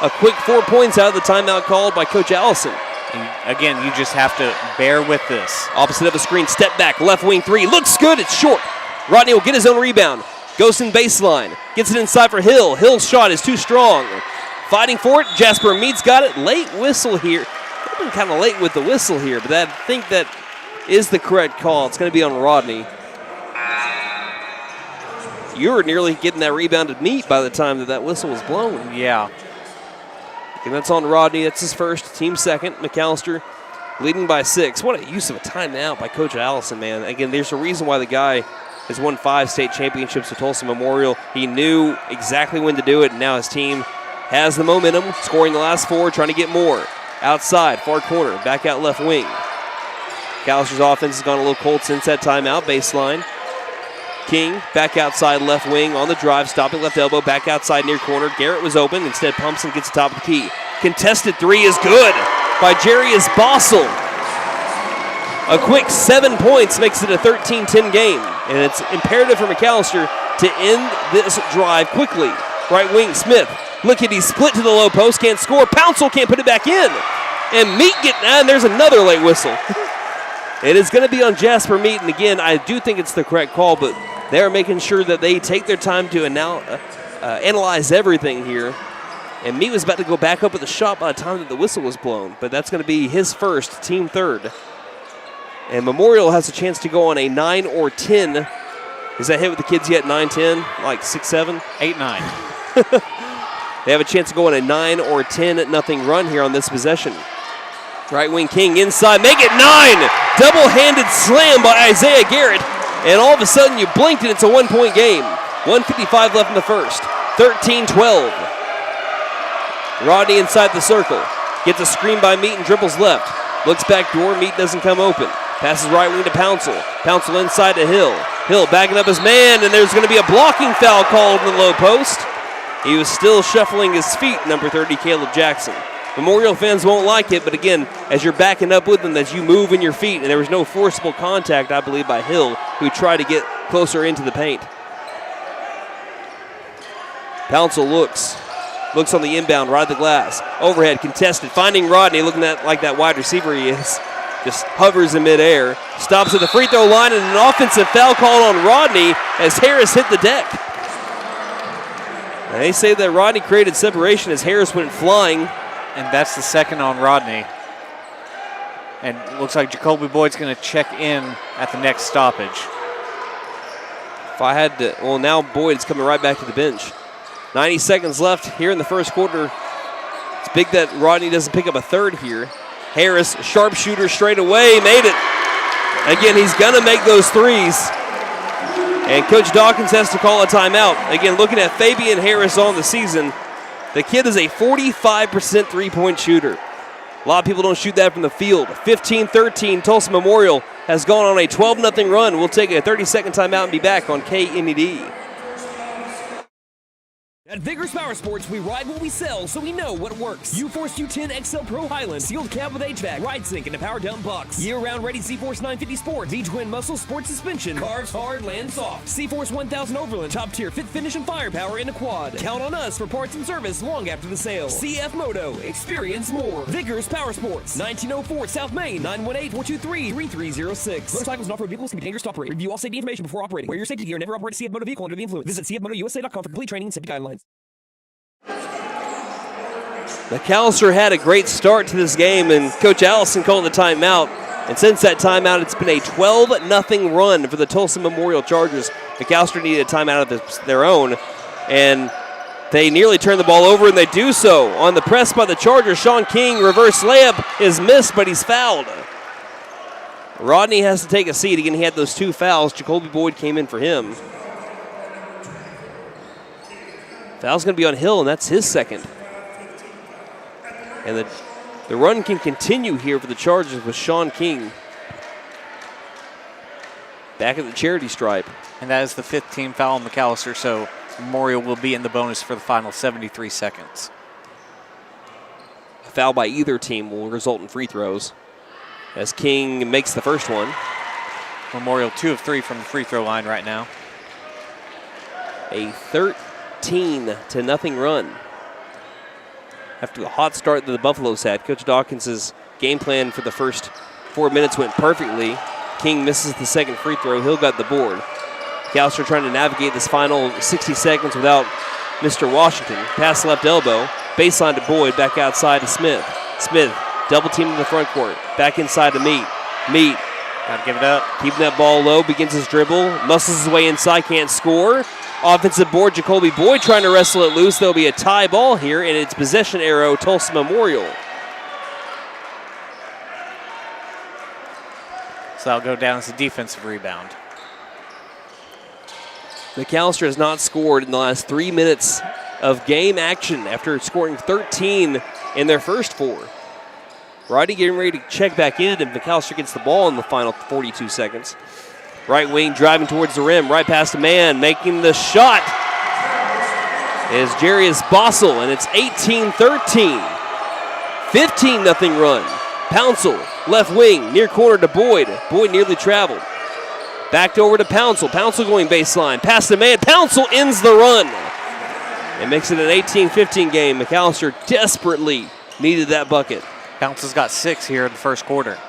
A quick 4 points out of the timeout called by Coach Allison. And again, you just have to bear with this. Opposite of the screen, step back, left wing 3. Looks good, it's short. Rodney will get his own rebound. Goes in baseline. Gets it inside for Hill. Hill's shot is too strong. Fighting for it, Jasper Mead's got it. Late whistle here. I've been kind of late with the whistle here, but I think that is the correct call. It's going to be on Rodney. You were nearly getting that rebounded Mead by the time that whistle was blown. Yeah. And that's on Rodney. That's his first, team second. McAlester leading by 6. What a use of a timeout by Coach Allison, man. Again, there's a reason why the guy has won 5 state championships with Tulsa Memorial. He knew exactly when to do it, and now his team has the momentum, scoring the last 4, trying to get more. Outside, far corner, back out left wing. McAllister's offense has gone a little cold since that timeout, baseline. King, back outside left wing on the drive, stopping left elbow, back outside near corner. Garrett was open, instead pumps and gets the top of the key. Contested 3 is good by Jarius Bossel. A quick 7 points makes it a 13-10 game, and it's imperative for McAlester to end this drive quickly. Right wing, Smith. Look at, he's split to the low post, can't score. Pouncil can't put it back in. And Meat and there's another late whistle. It is going to be on Jasper Meat, and again, I do think it's the correct call, but they're making sure that they take their time to analyze everything here. And Meat was about to go back up with a shot by the time that the whistle was blown, but that's going to be his first, team third. And Memorial has a chance to go on a 9 or 10. Is that hit with the kids yet? 9-10? Like 6-7? 8-9. They have a chance to go on a 9 or 10-0 run here on this possession. Right wing King inside, make it 9! Double-handed slam by Isaiah Garrett. And all of a sudden you blinked and it's a 1-point game. 1:55 left in the first. 13-12. Rodney inside the circle. Gets a screen by Meat and dribbles left. Looks back door, Meat doesn't come open. Passes right wing to Pouncil. Pouncil inside to Hill. Hill backing up his man, and there's going to be a blocking foul called in the low post. He was still shuffling his feet, number 30, Caleb Jackson. Memorial fans won't like it, but again, as you're backing up with them, as you move in your feet, and there was no forcible contact, I believe, by Hill, who tried to get closer into the paint. Pouncil looks on the inbound, right at the glass. Overhead, contested, finding Rodney, looking like that wide receiver he is. Just hovers in midair. Stops at the free throw line, and an offensive foul called on Rodney as Harris hit the deck. And they say that Rodney created separation as Harris went flying. And that's the second on Rodney. And it looks like Jacoby Boyd's going to check in at the next stoppage. If I had to, well, now Boyd's coming right back to the bench. 90 seconds left here in the first quarter. It's big that Rodney doesn't pick up a third here. Harris, sharpshooter straight away, made it. Again, he's going to make those threes. And Coach Dawkins has to call a timeout. Again, looking at Fabian Harris on the season, the kid is a 45% three-point shooter. A lot of people don't shoot that from the field. 15-13, Tulsa Memorial has gone on a 12-0 run. We'll take a 30-second timeout and be back on KNED. At Vigorous Power Sports, we ride what we sell, so we know what works. U-Force U10 XL Pro Highland, sealed cab with HVAC, ride sync, and a power dump box. Year-round ready C-Force 950 Sport, V-Twin Muscle Sport Suspension, carves hard, lands soft. C-Force 1000 Overland, top tier fit finish and firepower in a quad. Count on us for parts and service long after the sale. CF Moto, experience more. Vigorous Power Sports, 1904 South Main, 918-423-3306. Motorcycles and off-road vehicles can be dangerous to operate. Review all safety information before operating. Wear your safety gear and never operate a CF Moto vehicle under the influence. Visit cfmotousa.com for complete training and safety guidelines. McAlester had a great start to this game, and Coach Allison called the timeout. And since that timeout, it's been a 12-0 run for the Tulsa Memorial Chargers. McAlester needed a timeout of their own, and they nearly turned the ball over, and they do so. On the press by the Chargers, Sean King, reverse layup is missed, but he's fouled. Rodney has to take a seat. Again, he had those 2 fouls. Jacoby Boyd came in for him. Foul's going to be on Hill, and that's his second. And the run can continue here for the Chargers with Sean King back at the charity stripe. And that is the 5th team foul on McAlester, so Memorial will be in the bonus for the final 73 seconds. A foul by either team will result in free throws as King makes the first one. Memorial 2 of 3 from the free throw line right now. A 13-0 run. After the hot start that the Buffaloes had, Coach Dawkins' game plan for the first 4 minutes went perfectly. King misses the second free throw. Hill got the board. McAlester trying to navigate this final 60 seconds without Mr. Washington. Pass left elbow. Baseline to Boyd. Back outside to Smith. Smith double team in the front court. Back inside to Meat. Meat. Got to give it up. Keeping that ball low. Begins his dribble. Muscles his way inside. Can't score. Offensive board, Jacoby Boyd trying to wrestle it loose. There'll be a tie ball here, and it's possession arrow, Tulsa Memorial. So that'll go down as a defensive rebound. McAlester has not scored in the last 3 minutes of game action after scoring 13 in their first 4. Rodney getting ready to check back in, and McAlester gets the ball in the final 42 seconds. Right wing driving towards the rim, right past a man, making the shot is Jarius Bossel, and it's 18-13. 15-0 run. Pouncil, left wing, near corner to Boyd. Boyd nearly traveled. Backed over to Pouncil. Pouncil going baseline, past the man. Pouncil ends the run. It makes it an 18-15 game. McAlester desperately needed that bucket. Pouncil's got 6 here in the first quarter.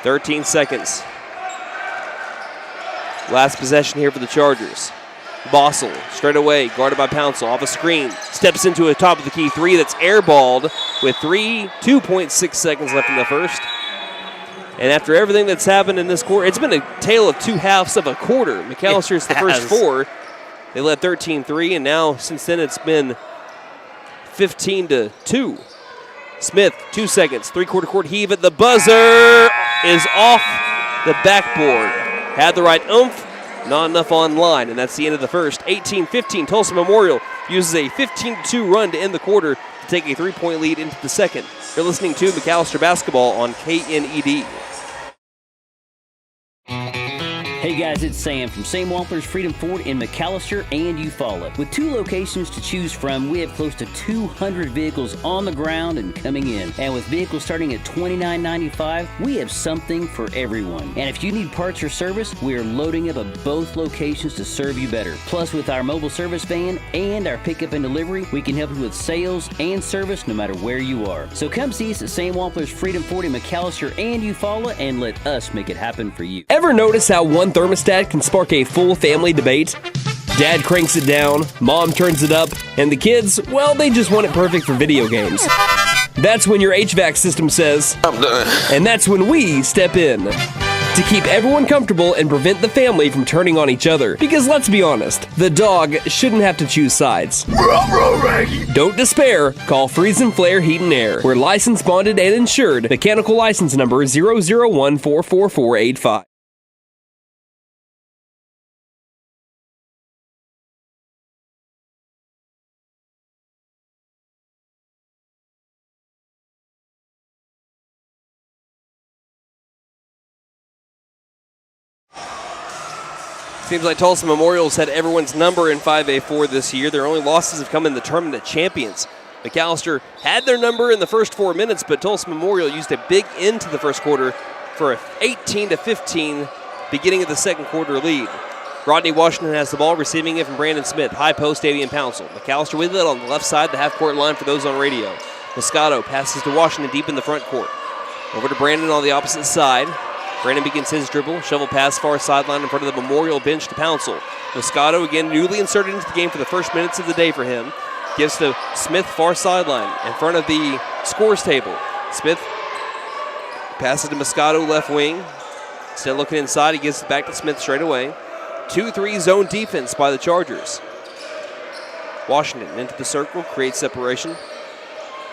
13 seconds. Last possession here for the Chargers. Bossel, straight away, guarded by Pouncil, off a screen. Steps into a top of the key 3 that's airballed with 2.6 seconds left in the first. And after everything that's happened in this quarter, it's been a tale of 2 halves of a quarter. McAllister's the first 4. They led 13-3, and now since then it's been 15-2. Smith, 2 seconds, 3/4 court heave at the buzzer is off the backboard. Had the right oomph, not enough on line, and that's the end of the first. 18-15, Tulsa Memorial uses a 15-2 run to end the quarter to take a 3-point lead into the second. You're listening to McAlester Basketball on KNED. Hey guys, it's Sam from Sam Wampler's Freedom Ford in McAlester and Eufaula. With 2 locations to choose from, we have close to 200 vehicles on the ground and coming in. And with vehicles starting at $29.95, we have something for everyone. And if you need parts or service, we are loading up at both locations to serve you better. Plus, with our mobile service van and our pickup and delivery, we can help you with sales and service no matter where you are. So come see us at Sam Wampler's Freedom Ford in McAlester and Eufaula and let us make it happen for you. Ever notice how one thermostat can spark a full family debate? Dad cranks it down, mom turns it up, and the kids, well, they just want it perfect for video games. That's when your HVAC system says, I'm done. And that's when we step in to keep everyone comfortable and prevent the family from turning on each other. Because let's be honest, the dog shouldn't have to choose sides. Don't despair. Call Freeze and Flare Heat and Air. We're licensed, bonded, and insured. Mechanical license number 0014445. Seems like Tulsa Memorial's had everyone's number in 5A4 this year. Their only losses have come in the tournament champions. McAlester had their number in the first 4 minutes, but Tulsa Memorial used a big end to the first quarter for an 18-15 beginning of the second quarter lead. Rodney Washington has the ball, receiving it from Brandon Smith. High post, Davian Pouncil. McAlester with it on the left side, the half-court line for those on radio. Moscato passes to Washington deep in the front court. Over to Brandon on the opposite side. Brandon begins his dribble, shovel pass far sideline in front of the Memorial bench to Pouncil. Moscato again newly inserted into the game for the first minutes of the day for him. Gives to Smith, far sideline, in front of the scores table. Smith passes to Moscato, left wing. Instead of looking inside, he gives it back to Smith straight away. 2-3 zone defense by the Chargers. Washington into the circle, creates separation.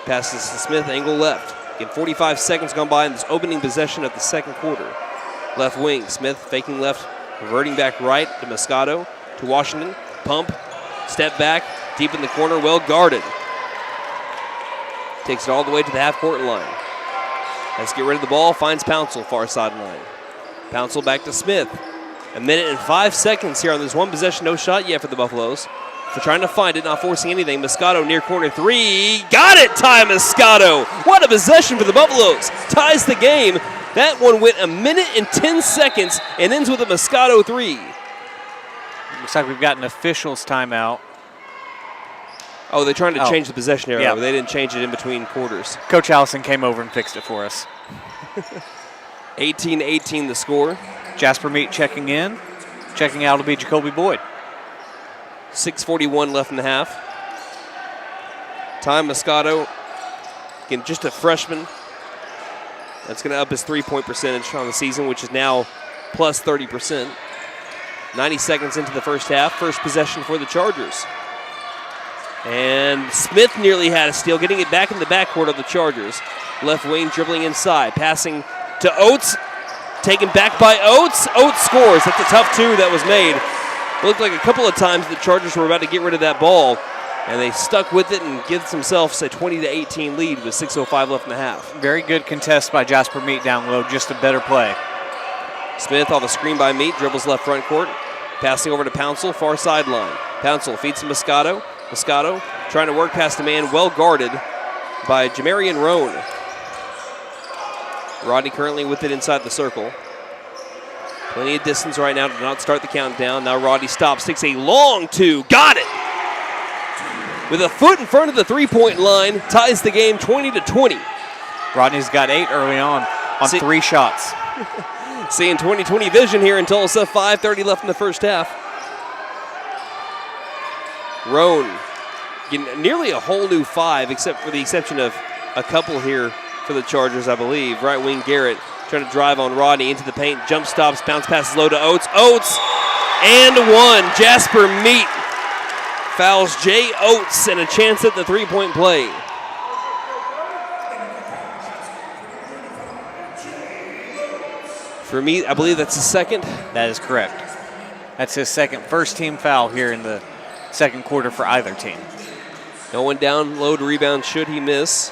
Passes to Smith, angle left. Again, 45 seconds gone by in this opening possession of the second quarter. Left wing, Smith faking left, reverting back right to Moscato, to Washington. Pump, step back, deep in the corner, well guarded. Takes it all the way to the half-court line. Let's get rid of the ball, finds Pouncil, far sideline. Pouncil back to Smith. 1 minute and 5 seconds here on this one possession, no shot yet for the Buffaloes. So trying to find it, not forcing anything. Moscato near corner three. Got it, Ty Moscato. What a possession for the Buffaloes. Ties the game. That one went 1 minute and 10 seconds and ends with a Moscato three. Looks like we've got an official's timeout. Oh, they're trying to change the possession arrow. Yeah. They didn't change it in between quarters. Coach Allison came over and fixed it for us. 18-18 the score. Jasper Meat checking in. Checking out will be Jacoby Boyd. 6:41 left in the half. Ty Moscato, again, just a freshman. That's going to up his three-point percentage on the season, which is now plus 30%. 90 seconds into the first half. First possession for the Chargers. And Smith nearly had a steal, getting it back in the backcourt of the Chargers. Left wing dribbling inside, passing to Oates. Taken back by Oates. Oates scores. That's a tough two that was made. It looked like a couple of times the Chargers were about to get rid of that ball, and they stuck with it and gives themselves a 20-18 lead with 6:05 left in the half. Very good contest by Jasper Meat down low, just a better play. Smith off a screen by Meat, dribbles left front court, passing over to Pouncil, far sideline. Pouncil feeds to Moscato. Moscato trying to work past a man, well guarded by Jamarian Roan. Rodney currently with it inside the circle. Plenty of distance right now to not start the countdown. Now Rodney stops, takes a long two, got it! With a foot in front of the three-point line, ties the game 20-20. Rodney's got 8 early on 3 shots. Seeing 20/20 vision here in Tulsa, 5:30 left in the first half. Roan getting nearly a whole new 5, except for the exception of a couple here for the Chargers, I believe. Right wing Garrett trying to drive on Rodney into the paint. Jump stops, bounce passes low to Oates. Oates and one. Jasper Meat fouls Jay Oates and a chance at the three-point play. For Meat, I believe that's his second. That is correct. That's his second first-team foul here in the second quarter for either team. No one down low to rebound should he miss.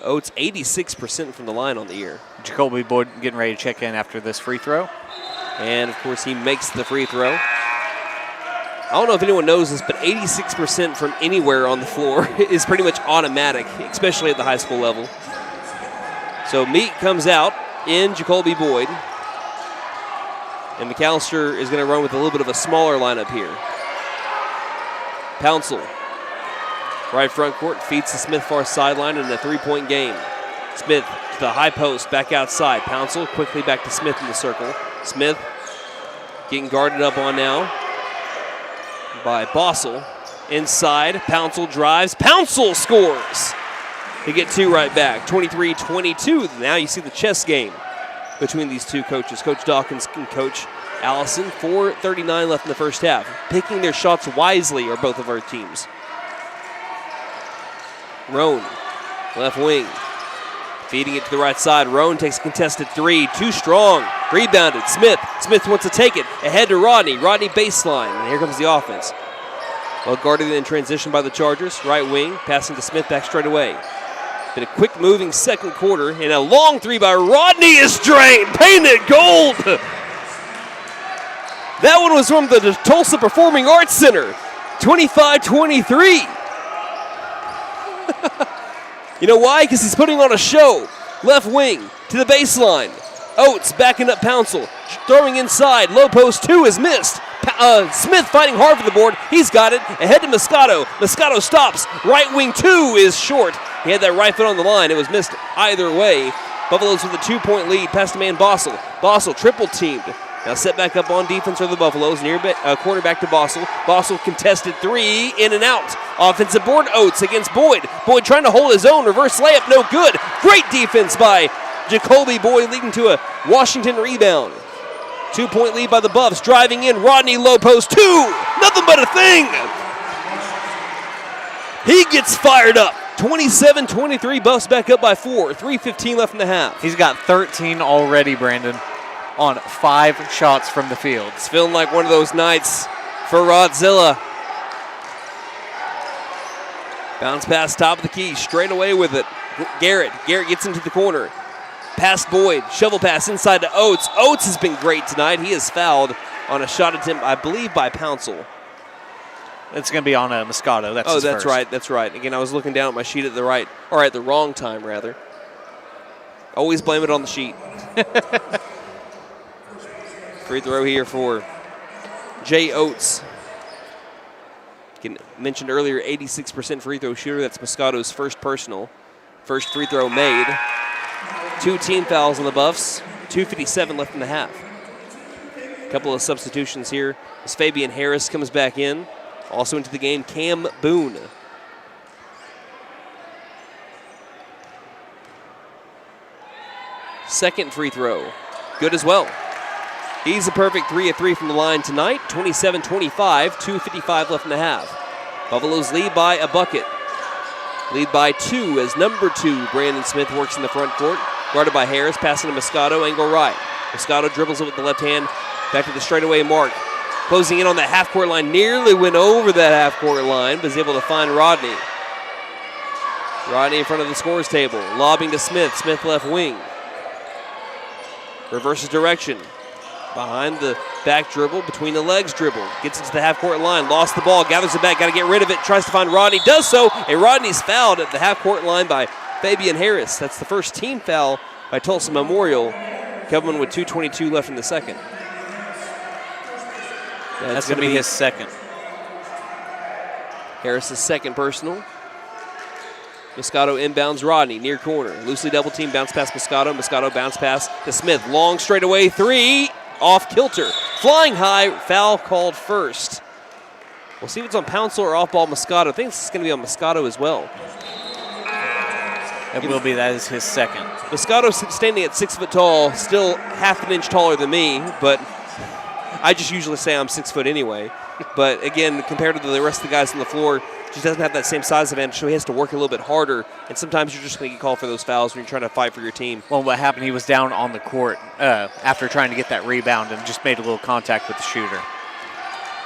Oates 86% from the line on the year. Jacoby Boyd getting ready to check in after this free throw. And, of course, he makes the free throw. I don't know if anyone knows this, but 86% from anywhere on the floor is pretty much automatic, especially at the high school level. So Meat comes out in Jacoby Boyd. And McAlester is going to run with a little bit of a smaller lineup here. Pouncil, right front court, feeds to Smith far sideline in a three-point game. Smith to the high post, back outside. Pouncil quickly back to Smith in the circle. Smith getting guarded up on now by Bossel. Inside, Pouncil drives. Pouncil scores! They get 2 right back, 23-22. Now you see the chess game between these two coaches, Coach Dawkins and Coach Allison. 4:39 left in the first half. Picking their shots wisely are both of our teams. Roan, left wing, feeding it to the right side. Roan takes a contested 3, too strong. Rebounded, Smith. Smith wants to take it, ahead to Rodney. Rodney baseline, and here comes the offense. Well guarded in transition by the Chargers. Right wing, passing to Smith back straight away. Been a quick moving second quarter, and a long 3 by Rodney is drained, painted gold. That one was from the Tulsa Performing Arts Center, 25-23. You know why? Because he's putting on a show. Left wing to the baseline. Oates backing up Pouncil, throwing inside. Low post 2 is missed. Smith fighting hard for the board. He's got it. Ahead to Moscato. Moscato stops. Right wing 2 is short. He had that right foot on the line. It was missed either way. Buffaloes with a 2-point lead past the man Bossel. Bossel triple teamed. Now set back up on defense for the Buffaloes. Near cornerback to Bossel. Bossel contested three, in and out. Offensive board, Oates against Boyd. Boyd trying to hold his own. Reverse layup, no good. Great defense by Jacoby Boyd, leading to a Washington rebound. 2-point lead by the Buffs. Driving in, Rodney low post, two. Nothing but a thing. He gets fired up. 27-23, Buffs back up by 4. 3:15 left in the half. He's got 13 already, Brandon, on 5 shots from the field. It's feeling like one of those nights for Rodzilla. Bounce pass, top of the key, straight away with it. Garrett gets into the corner. Past Boyd, shovel pass inside to Oates. Oates has been great tonight. He is fouled on a shot attempt, I believe, by Pouncil. It's going to be on a Moscato. That's his that's first. right. That's right. Again, I was looking down at my sheet at the wrong time, rather. Always blame it on the sheet. Free throw here for Jay Oates. Mentioned earlier, 86% free throw shooter. That's Moscato's first personal. First free throw made. 2 team fouls on the Buffs. 2:57 left in the half. A couple of substitutions here as Fabian Harris comes back in. Also into the game, Cam Boone. Second free throw, good as well. He's a perfect 3 of 3 from the line tonight. 27-25, 2:55 left in the half. Buffaloes lead by a bucket. Lead by 2 as number 2, Brandon Smith, works in the front court. Guarded by Harris, passing to Moscato, angle right. Moscato dribbles it with the left hand, back to the straightaway mark. Closing in on that half-court line, nearly went over that half-court line, but is able to find Rodney. Rodney in front of the scores table, lobbing to Smith. Smith left wing. Reverses direction. Behind the back dribble, between the legs dribble. Gets into the half-court line, lost the ball, gathers it back, got to get rid of it, tries to find Rodney, does so, and Rodney's fouled at the half-court line by Fabian Harris. That's the first team foul by Tulsa Memorial, coming with 2:22 left in the second. That's going to be his second. Harris's second personal. Moscato inbounds Rodney, near corner. Loosely double team, bounce pass Moscato. Moscato bounce pass to Smith. Long straightaway three, off kilter. Flying high, foul called first. We'll see if it's on Pouncil or off ball Moscato. I think it's going to be on Moscato as well. It will be. That is his second. Moscato standing at 6 foot tall, still half an inch taller than me, but I just usually say I'm 6 foot anyway. But again, compared to the rest of the guys on the floor, just doesn't have that same size advantage, so he has to work a little bit harder. And sometimes you're just going to get called for those fouls when you're trying to fight for your team. Well, what happened, he was down on the court after trying to get that rebound and just made a little contact with the shooter.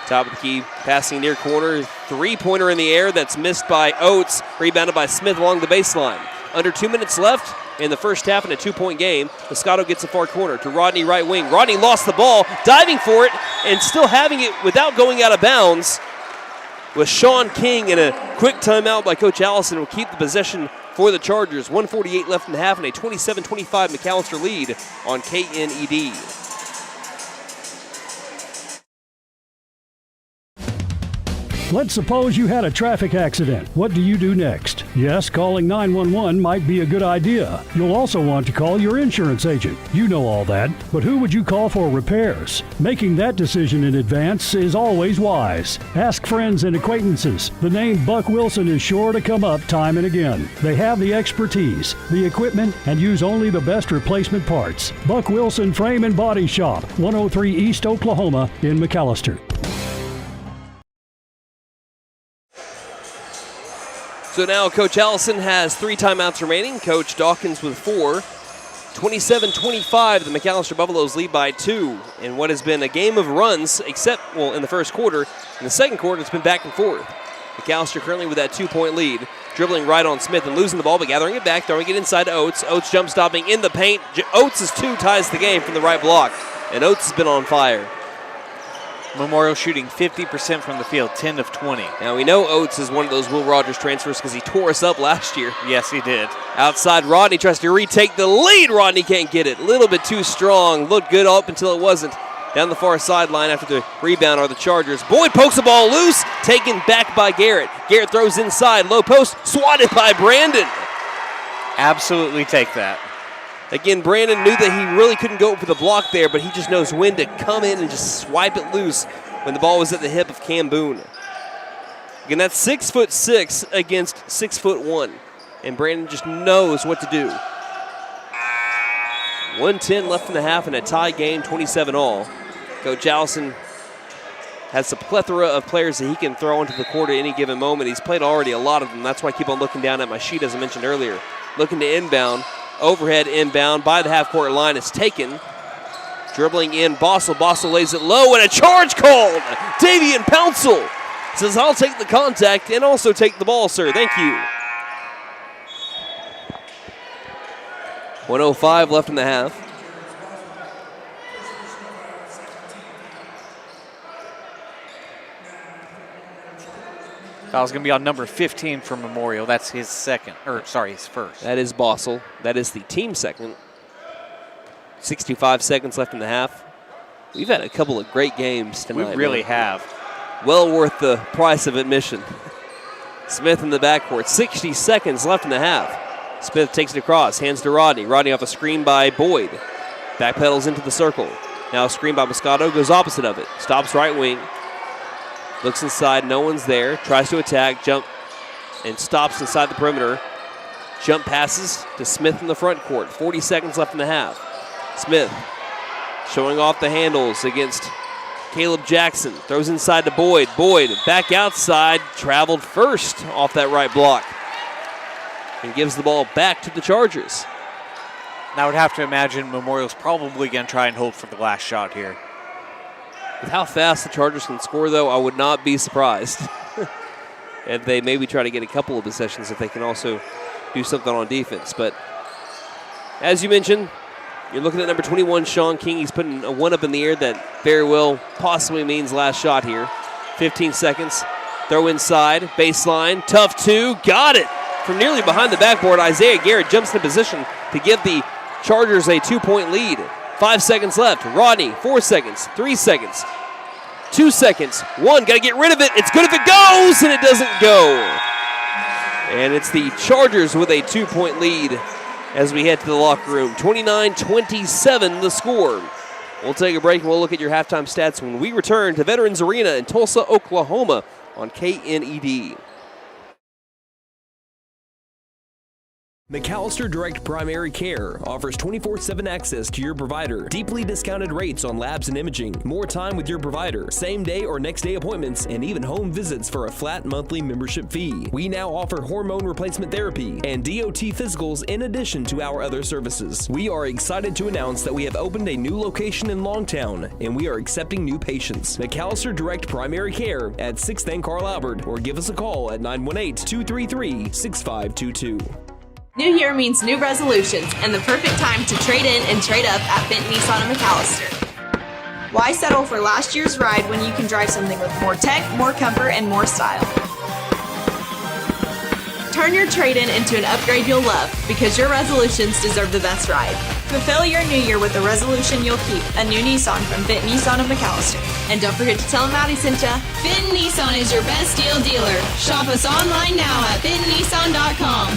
Top of the key, passing near corner, three-pointer in the air that's missed by Oates, rebounded by Smith along the baseline. Under 2 minutes left in the first half in a 2-point game. Moscato gets the far corner to Rodney, right wing. Rodney lost the ball, diving for it, and still having it without going out of bounds with Sean King, and a quick timeout by Coach Allison will keep the possession for the Chargers. 1:48 left in the half and a 27-25 McAlester lead on KNED. Let's suppose you had a traffic accident. What do you do next? Yes, calling 911 might be a good idea. You'll also want to call your insurance agent. You know all that, but who would you call for repairs? Making that decision in advance is always wise. Ask friends and acquaintances. The name Buck Wilson is sure to come up time and again. They have the expertise, the equipment, and use only the best replacement parts. Buck Wilson Frame and Body Shop, 103 East Oklahoma in McAlester. So now Coach Allison has 3 timeouts remaining. Coach Dawkins with 4. 27-25, the McAlester Buffaloes lead by 2 in what has been a game of runs, except, well, in the first quarter. In the second quarter, it's been back and forth. McAlester currently with that 2-point lead. Dribbling right on Smith and losing the ball, but gathering it back, throwing it inside to Oates. Oates jump stopping in the paint. Oates' 2 ties the game from the right block, and Oates has been on fire. Memorial shooting 50% from the field, 10 of 20. Now we know Oates is one of those Will Rogers transfers because he tore us up last year. Yes, he did. Outside, Rodney tries to retake the lead. Rodney can't get it. A little bit too strong. Looked good up until it wasn't. Down the far sideline after the rebound are the Chargers. Boyd pokes the ball loose, taken back by Garrett. Garrett throws inside, low post, swatted by Brandon. Absolutely take that. Again, Brandon knew that he really couldn't go for the block there, but he just knows when to come in and just swipe it loose when the ball was at the hip of Cam Boone. Again, that's 6'6" against 6'1", and Brandon just knows what to do. 1:10 left in the half in a tie game, 27-all. Coach Allison has a plethora of players that he can throw into the court at any given moment. He's played already a lot of them. That's why I keep on looking down at my sheet, as I mentioned earlier. Looking to inbound. Overhead inbound by the half-court line. It's taken. Dribbling in Bossel. Bossel lays it low, and a charge called. Davian Pouncil says, I'll take the contact and also take the ball, sir. Thank you. 1:05 left in the half. Foul's going to be on number 15 for Memorial. That's his his first. That is Bossel. That is the team second. 65 seconds left in the half. We've had a couple of great games tonight. We really have. Well worth the price of admission. Smith in the backcourt. 60 seconds left in the half. Smith takes it across, hands to Rodney. Rodney off a screen by Boyd. Backpedals into the circle. Now a screen by Moscato, goes opposite of it. Stops right wing. Looks inside, no one's there. Tries to attack, jump, and stops inside the perimeter. Jump passes to Smith in the front court. 40 seconds left in the half. Smith showing off the handles against Caleb Jackson. Throws inside to Boyd. Boyd back outside, traveled first off that right block. And gives the ball back to the Chargers. And I would have to imagine Memorial's probably going to try and hold for the last shot here. With how fast the Chargers can score, though, I would not be surprised if they maybe try to get a couple of possessions if they can also do something on defense. But as you mentioned, you're looking at number 21, Sean King. He's putting a one up in the air that very well possibly means last shot here. 15 seconds. Throw inside, baseline, tough two, got it. From nearly behind the backboard, Isaiah Garrett jumps into position to give the Chargers a 2-point lead. 5 seconds left. Rodney, 4 seconds, 3 seconds, 2 seconds, 1. Got to get rid of it. It's good if it goes, and it doesn't go. And it's the Chargers with a 2-point lead as we head to the locker room. 29-27 the score. We'll take a break and we'll look at your halftime stats when we return to Veterans Arena in Tulsa, Oklahoma on KNED. McAlester Direct Primary Care offers 24/7 access to your provider, deeply discounted rates on labs and imaging, more time with your provider, same day or next day appointments, and even home visits for a flat monthly membership fee. We now offer hormone replacement therapy and DOT physicals in addition to our other services. We are excited to announce that we have opened a new location in Longtown, and we are accepting new patients. McAlester Direct Primary Care at 6th and Carl Albert, or give us a call at 918-233-6522. New year means new resolutions and the perfect time to trade in and trade up at Benton Nissan of McAlester. Why settle for last year's ride when you can drive something with more tech, more comfort, and more style? Turn your trade-in into an upgrade you'll love because your resolutions deserve the best ride. Fulfill your new year with a resolution you'll keep, a new Nissan from Benton Nissan of McAlester. And don't forget to tell them Maddie sent ya. Benton Nissan is your best deal dealer. Shop us online now at bentonnissan.com.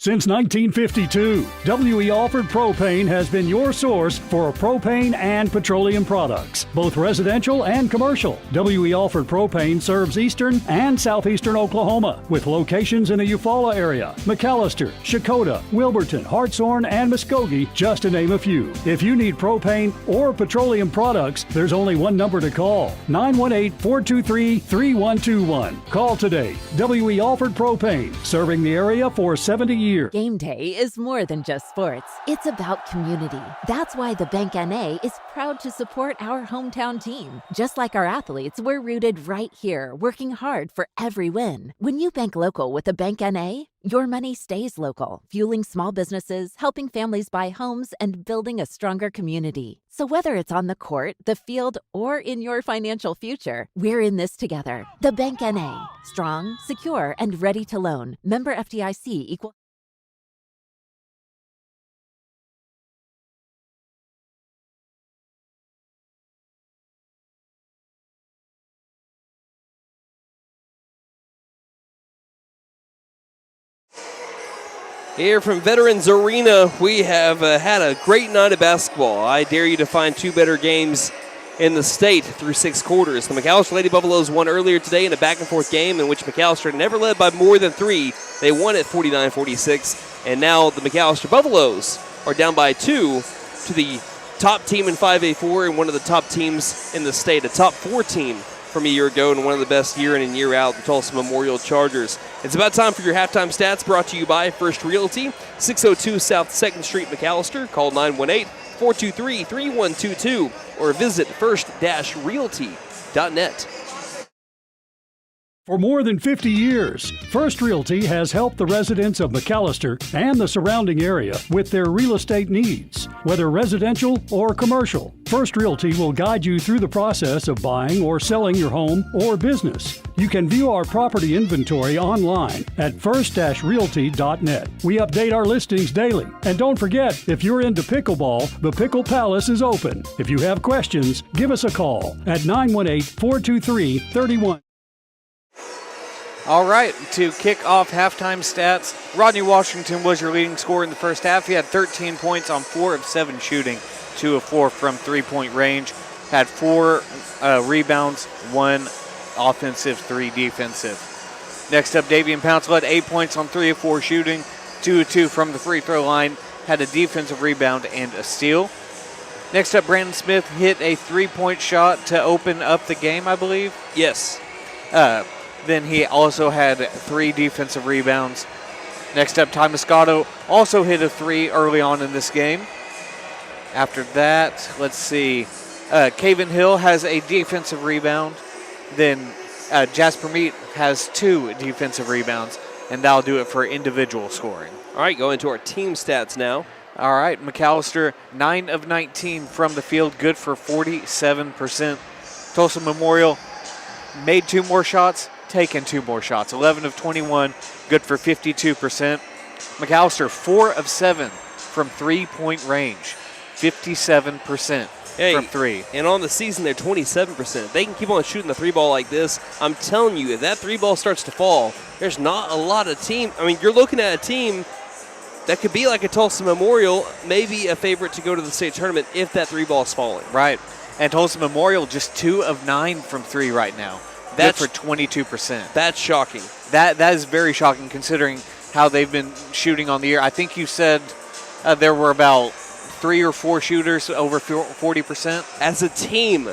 Since 1952, W.E. Alford Propane has been your source for propane and petroleum products, both residential and commercial. W.E. Alford Propane serves eastern and southeastern Oklahoma with locations in the Eufaula area, McAlester, Shakota, Wilburton, Hartshorn, and Muskogee, just to name a few. If you need propane or petroleum products, there's only one number to call, 918-423-3121. Call today. W.E. Alford Propane, serving the area for 70 years. Game day is more than just sports. It's about community. That's why the Bank NA is proud to support our hometown team. Just like our athletes, we're rooted right here, working hard for every win. When you bank local with the Bank NA, your money stays local, fueling small businesses, helping families buy homes, and building a stronger community. So whether it's on the court, the field, or in your financial future, we're in this together. The Bank NA. Strong, secure, and ready to loan. Member FDIC equal. Here from Veterans Arena, we have had a great night of basketball. I dare you to find two better games in the state through 6 quarters. The McAlester Lady Buffaloes won earlier today in a back-and-forth game in which McAlester never led by more than 3. They won at 49-46, and now the McAlester Buffaloes are down by 2 to the top team in 5A4 and one of the top teams in the state, a top 4 team from a year ago and one of the best year in and year out, the Tulsa Memorial Chargers. It's about time for your halftime stats, brought to you by First Realty, 602 South 2nd Street, McAlester. Call 918-423-3122 or visit first-realty.net. For more than 50 years, First Realty has helped the residents of McAlester and the surrounding area with their real estate needs. Whether residential or commercial, First Realty will guide you through the process of buying or selling your home or business. You can view our property inventory online at first-realty.net. We update our listings daily. And don't forget, if you're into pickleball, the Pickle Palace is open. If you have questions, give us a call at 918-423-31. All right, to kick off halftime stats, Rodney Washington was your leading scorer in the first half. He had 13 points on 4 of 7 shooting, 2 of 4 from three-point range. Had 4 rebounds, 1 offensive, 3 defensive. Next up, Davian Pounce led 8 points on 3 of 4 shooting, 2 of 2 from the free throw line. Had a defensive rebound and a steal. Next up, Brandon Smith hit a 3-point shot to open up the game, I believe. Yes. Then he also had 3 defensive rebounds. Next up, Ty Moscato also hit a 3 early on in this game. After that, let's see. Caven Hill has a defensive rebound. Then Jasper Meat has 2 defensive rebounds, and that'll do it for individual scoring. All right, going to our team stats now. All right, McAlester, 9 of 19 from the field, good for 47%. Tulsa Memorial made 2 more shots, taken 2 more shots. 11 of 21, good for 52%. McAlester, 4 of 7 from three-point range, 57% from 3. And on the season, they're 27%. If they can keep on shooting the 3 ball like this, I'm telling you, if that 3 ball starts to fall, there's not a lot of team. I mean, you're looking at a team that could be like a Tulsa Memorial, maybe a favorite to go to the state tournament if that 3 ball is falling. Right. And Tulsa Memorial just 2 of 9 from 3 right now. That's for 22%. That's shocking. That is very shocking considering how they've been shooting on the year. I think you said there were about 3 or 4 shooters over 40%. As a team,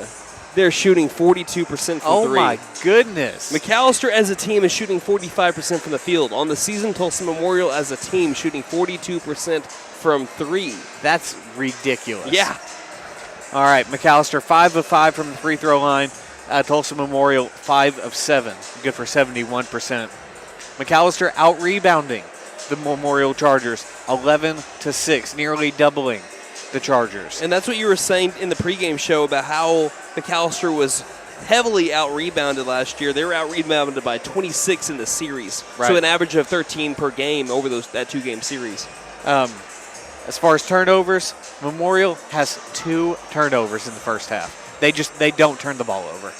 they're shooting 42% from 3. Oh my goodness. McAlester as a team is shooting 45% from the field. On the season, Tulsa Memorial as a team shooting 42% from 3. That's ridiculous. Yeah. All right, McAlester 5 of 5 from the free throw line. Tulsa Memorial 5 of 7, good for 71%. McAlester out-rebounding the Memorial Chargers 11-6, nearly doubling the Chargers. And that's what you were saying in the pregame show about how McAlester was heavily out-rebounded last year. They were out-rebounded by 26 in the series, right. So an average of 13 per game over that 2-game series. As far as turnovers, Memorial has 2 turnovers in the first half. They don't turn the ball over.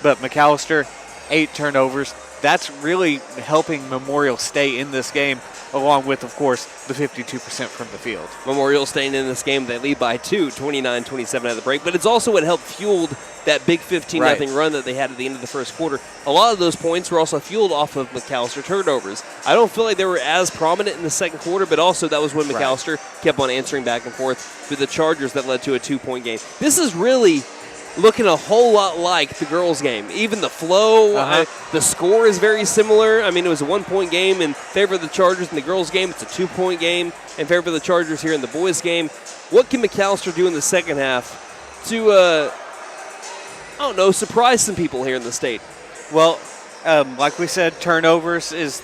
But McAlester, 8 turnovers. That's really helping Memorial stay in this game, along with, of course, the 52% from the field. Memorial staying in this game. They lead by 2, 29-27 at the break. But it's also what helped fueled that big 15-0 run that they had at the end of the first quarter. A lot of those points were also fueled off of McAlester turnovers. I don't feel like they were as prominent in the second quarter, but also that was when McAlester kept on answering back and forth to the Chargers that led to a 2-point game. This is really looking a whole lot like the girls' game. Even the flow, the score is very similar. I mean, it was a 1-point game in favor of the Chargers in the girls' game. It's a 2-point game in favor of the Chargers here in the boys' game. What can McAlester do in the second half to, surprise some people here in the state? Well, like we said, turnovers is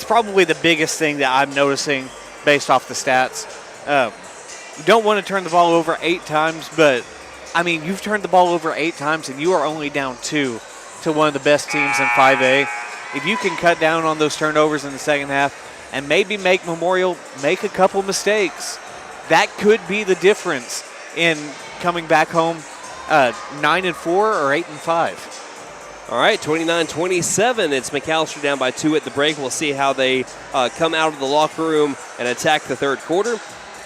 probably the biggest thing that I'm noticing based off the stats. You don't want to turn the ball over 8 times, but I mean, you've turned the ball over 8 times, and you are only down 2 to one of the best teams in 5A. If you can cut down on those turnovers in the second half and maybe make Memorial make a couple mistakes, that could be the difference in coming back home 9-4 or 8-5. All right, 29-27. It's McAlester down by 2 at the break. We'll see how they come out of the locker room and attack the third quarter.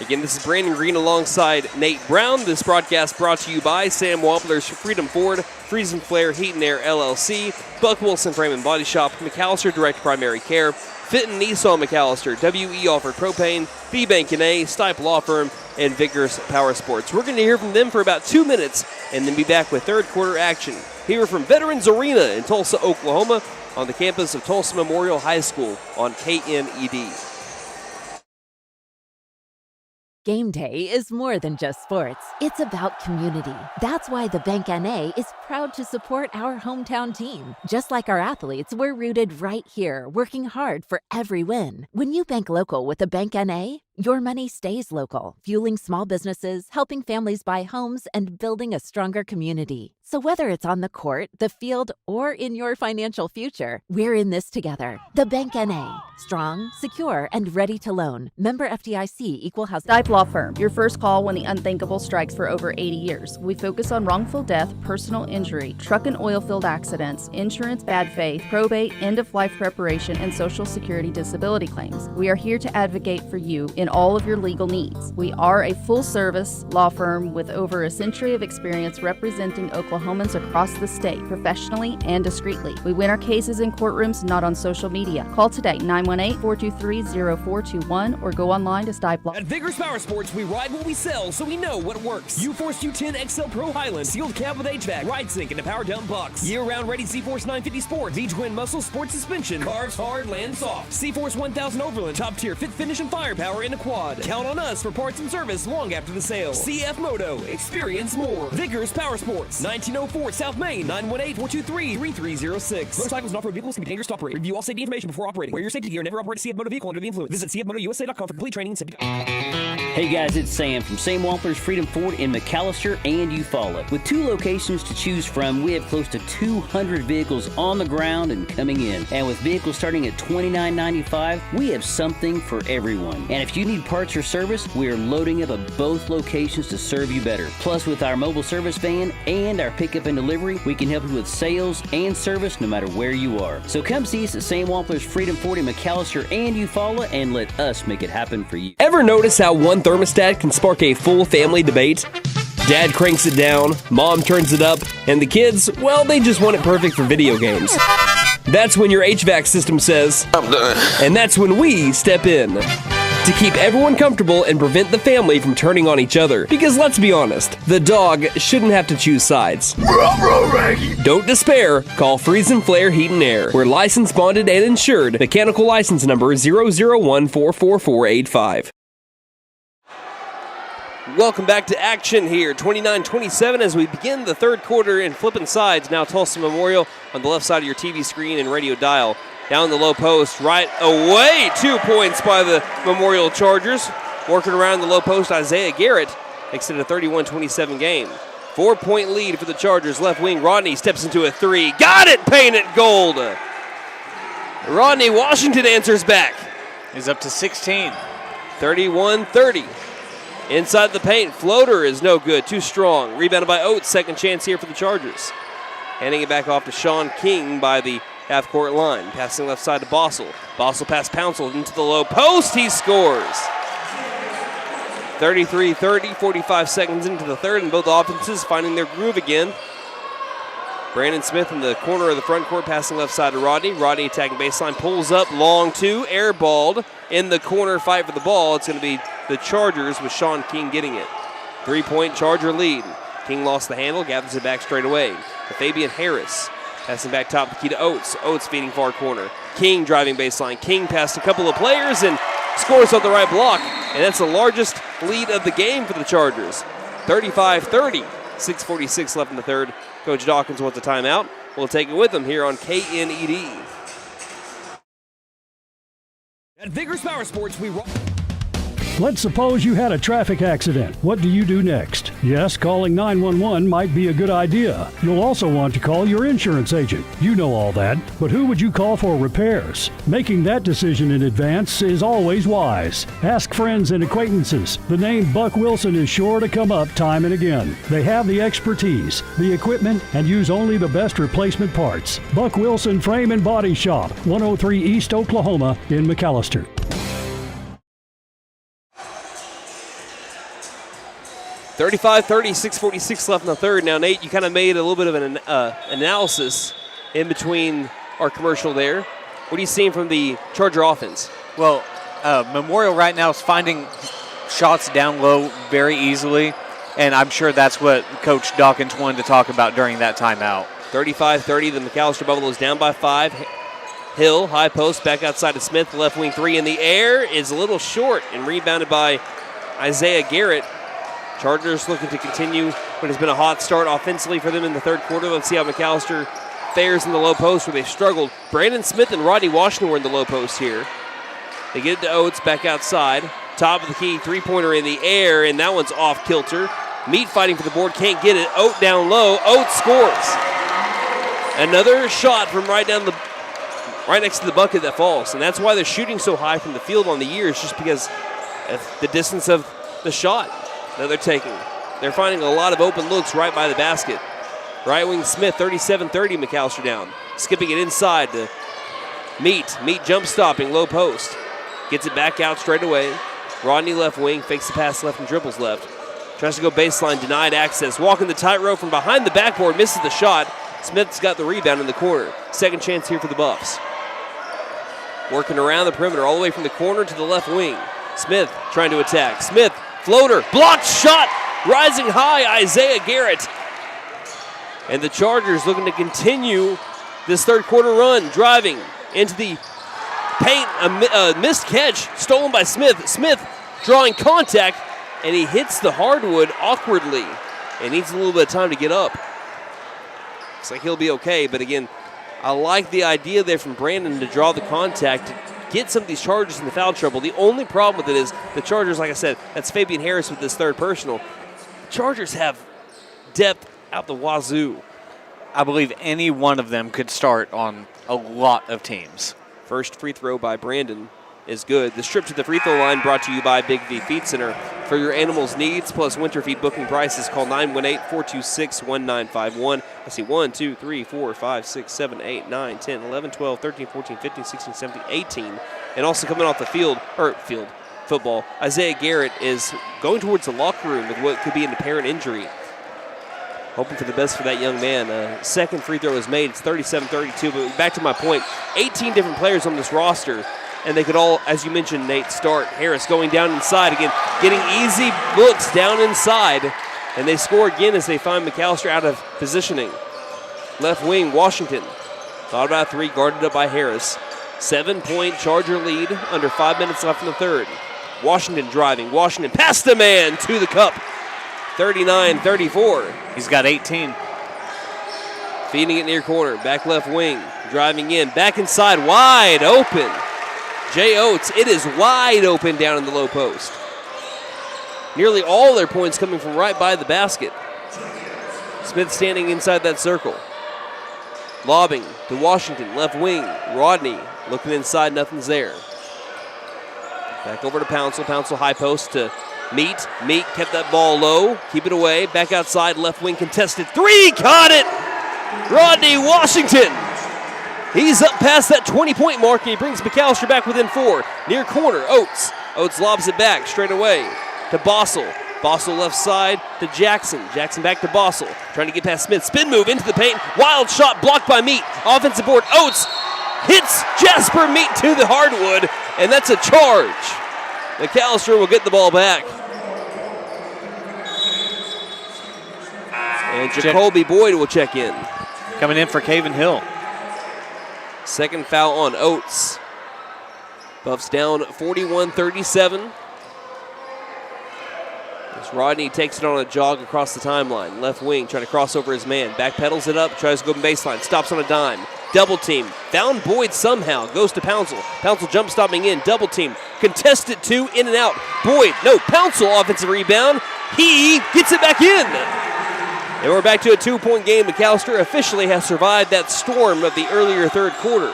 Again, this is Brandon Green alongside Nate Brown. This broadcast brought to you by Sam Wampler's Freedom Ford, Freeze and Flare Heat and Air LLC, Buck Wilson Frame and Body Shop, McAlester Direct Primary Care, Fitton Nissan McAlester, WE Offered Propane, B-Bank & A, Stipe Law Firm, and Vigorous Power Sports. We're going to hear from them for about 2 minutes and then be back with third quarter action. Here from Veterans Arena in Tulsa, Oklahoma, on the campus of Tulsa Memorial High School on KNED. Game day is more than just sports. It's about community. That's why the Bank NA is proud to support our hometown team. Just like our athletes, we're rooted right here, working hard for every win. When you bank local with the Bank NA, your money stays local, fueling small businesses, helping families buy homes, and building a stronger community. So whether it's on the court, the field, or in your financial future, we're in this together. The Bank NA. Strong, secure, and ready to loan. Member FDIC, Equal Housing. Stipe Law Firm, your first call when the unthinkable strikes for over 80 years. We focus on wrongful death, personal injury, truck and oil field accidents, insurance bad faith, probate, end-of-life preparation, and Social Security disability claims. We are here to advocate for you in all of your legal needs. We are a full-service law firm with over a century of experience representing Oklahomans across the state, professionally and discreetly. We win our cases in courtrooms, not on social media. Call today, 918-423-0421, or go online to Stipe Law. At Vigorous Power Sports, we ride what we sell, so we know what works. U-Force U10 XL Pro Highland, sealed cab with HVAC, ride sync, and a power dump box. Year-round ready Z-Force 950 Sport, V-Twin Muscle Sport Suspension, carves hard, lands soft. C-Force 1000 Overland, top tier fit finish and firepower in a quad. Count on us for parts and service long after the sale. CF Moto, experience more. Vigorous Power Sports, 1904 South Main, 918-423-3306. Motorcycles and off-road vehicles can be dangerous to operate. Review all safety information before operating. Wear your safety gear and never operate a CF Moto vehicle under the influence. Visit cfmotousa.com for complete training and safety. Hey guys, it's Sam from Sam Wampler's Freedom Ford in McAlester and Eufaula. With 2 locations to choose from, we have close to 200 vehicles on the ground and coming in. And with vehicles starting at $29.95, we have something for everyone. And if you need parts or service, we are loading up at both locations to serve you better. Plus, with our mobile service van and our pickup and delivery, we can help you with sales and service no matter where you are. So come see us at Sam Wampler's Freedom Ford in McAlester and Eufaula and let us make it happen for you. Ever notice how one thermostat can spark a full family debate? Dad cranks it down, mom turns it up, and the kids, well, they just want it perfect for video games. That's when your HVAC system says, I'm done. And that's when we step in to keep everyone comfortable and prevent the family from turning on each other. Because let's be honest, the dog shouldn't have to choose sides. Don't despair. Call Freeze and Flare Heat and Air. We're licensed, bonded, and insured. Mechanical license number 0014445. Welcome back to action here, 29-27 as we begin the third quarter in flipping sides. Now Tulsa Memorial on the left side of your TV screen and radio dial. Down the low post, right away, 2 points by the Memorial Chargers. Working around the low post, Isaiah Garrett makes it a 31-27 game. 4-point lead for the Chargers. Left wing, Rodney steps into a 3. Got it, painted gold. Rodney Washington answers back. He's up to 16. 31-30. Inside the paint, floater is no good, too strong. Rebounded by Oates, second chance here for the Chargers. Handing it back off to Sean King by the half-court line. Passing left side to Bossel. Bossel past Pouncil into the low post. He scores. 33-30, 45 seconds into the third, and both offenses finding their groove again. Brandon Smith in the corner of the front court, passing left side to Rodney. Rodney attacking baseline, pulls up, long 2, airballed in the corner, fight for the ball. It's going to be the Chargers with Sean King getting it. 3-point Charger lead. King lost the handle, gathers it back straight away to Fabian Harris. Passing back top the key to Oates. Oates feeding far corner. King driving baseline. King passed a couple of players and scores on the right block. And that's the largest lead of the game for the Chargers. 35-30. 6:46 left in the third. Coach Dawkins wants a timeout. We'll take it with him here on KNED. At Vigorous Power Sports, we Let's suppose you had a traffic accident. What do you do next? Yes, calling 911 might be a good idea. You'll also want to call your insurance agent. You know all that, but who would you call for repairs? Making that decision in advance is always wise. Ask friends and acquaintances. The name Buck Wilson is sure to come up time and again. They have the expertise, the equipment, and use only the best replacement parts. Buck Wilson Frame and Body Shop, 103 East Oklahoma in McAlester. 35-30, 6:46 left in the third. Now, Nate, you kind of made a little bit of an analysis in between our commercial there. What are you seeing from the Charger offense? Well, Memorial right now is finding shots down low very easily, and I'm sure that's what Coach Dawkins wanted to talk about during that timeout. 35-30, the McAlester Buffaloes down by 5. Hill, high post, back outside to Smith. Left wing three in the air is a little short and rebounded by Isaiah Garrett. Chargers looking to continue what has been a hot start offensively for them in the third quarter. Let's see how McAlester fares in the low post where they struggled. Brandon Smith and Rodney Washington were in the low post here. They get it to Oates back outside. Top of the key, three-pointer in the air, and that one's off kilter. Meat fighting for the board, can't get it. Oat down low. Oates scores. Another shot from right next to the bucket that falls, and that's why they're shooting so high from the field on the year. It's just because of the distance of the shot that they're taking. They're finding a lot of open looks right by the basket. Right wing Smith, 37-30, McAlester down. Skipping it inside to Meat. Meat jump stopping, low post. Gets it back out straight away. Rodney left wing, fakes the pass left and dribbles left. Tries to go baseline, denied access. Walking the tightrope from behind the backboard, misses the shot. Smith's got the rebound in the corner. Second chance here for the Buffs. Working around the perimeter, all the way from the corner to the left wing. Smith trying to attack. Smith, floater, blocked shot, rising high, Isaiah Garrett. And the Chargers looking to continue this third quarter run, driving into the paint, a missed catch, stolen by Smith. Smith drawing contact, and he hits the hardwood awkwardly and needs a little bit of time to get up. Looks like he'll be okay, but again, I like the idea there from Brandon to draw the contact to get some of these Chargers into foul trouble. The only problem with it is the Chargers, like I said, that's Fabian Harris with this third personal. The Chargers have depth out the wazoo. I believe any one of them could start on a lot of teams. First free throw by Brandon is good. The trip to the free throw line brought to you by Big V Feed Center. For your animals' needs plus winter feed booking prices, call 918-426-1951. I see 1, 2, 3, 4, 5, 6, 7, 8, 9, 10, 11, 12, 13, 14, 15, 16, 17, 18. And also coming off the field football, Isaiah Garrett is going towards the locker room with what could be an apparent injury. Hoping for the best for that young man. Second free throw is made. It's 37-32. But back to my point, 18 different players on this roster, and they could all, as you mentioned, Nate, start. Harris going down inside again, getting easy looks down inside, and they score again as they find McAlester out of positioning. Left wing, Washington. Thought about three, guarded up by Harris. 7-point Charger lead, under 5 minutes left in the third. Washington driving. Washington past the man to the cup. 39-34. He's got 18. Feeding it near corner. Back left wing. Driving in. Back inside. Wide open. Jay Oates. It is wide open down in the low post. Nearly all their points coming from right by the basket. Smith standing inside that circle. Lobbing to Washington. Left wing. Rodney looking inside. Nothing's there. Back over to Pouncil. Pouncil high post to Meat. Meat kept that ball low. Keep it away. Back outside. Left wing contested. Three. Caught it. Rodney Washington. He's up past that 20-point mark, and he brings McAlester back within 4. Near corner. Oates. Oates lobs it back straight away to Bossel. Bossel left side to Jackson. Jackson back to Bossel. Trying to get past Smith. Spin move into the paint. Wild shot blocked by Meat. Offensive board. Oates hits Jasper Meat to the hardwood, and that's a charge. McAlester will get the ball back. And Jacoby Boyd will check in. Coming in for Caven Hill. Second foul on Oates. Buffs down 41-37. As Rodney takes it on a jog across the timeline. Left wing trying to cross over his man. Backpedals it up, tries to go baseline. Stops on a dime. Double team. Found Boyd somehow. Goes to Pouncil. Pouncil jump stopping in. Double team. Contested 2 in and out. Boyd. No. Pouncil offensive rebound. He gets it back in. And we're back to a 2-point game. McAlester officially has survived that storm of the earlier third quarter.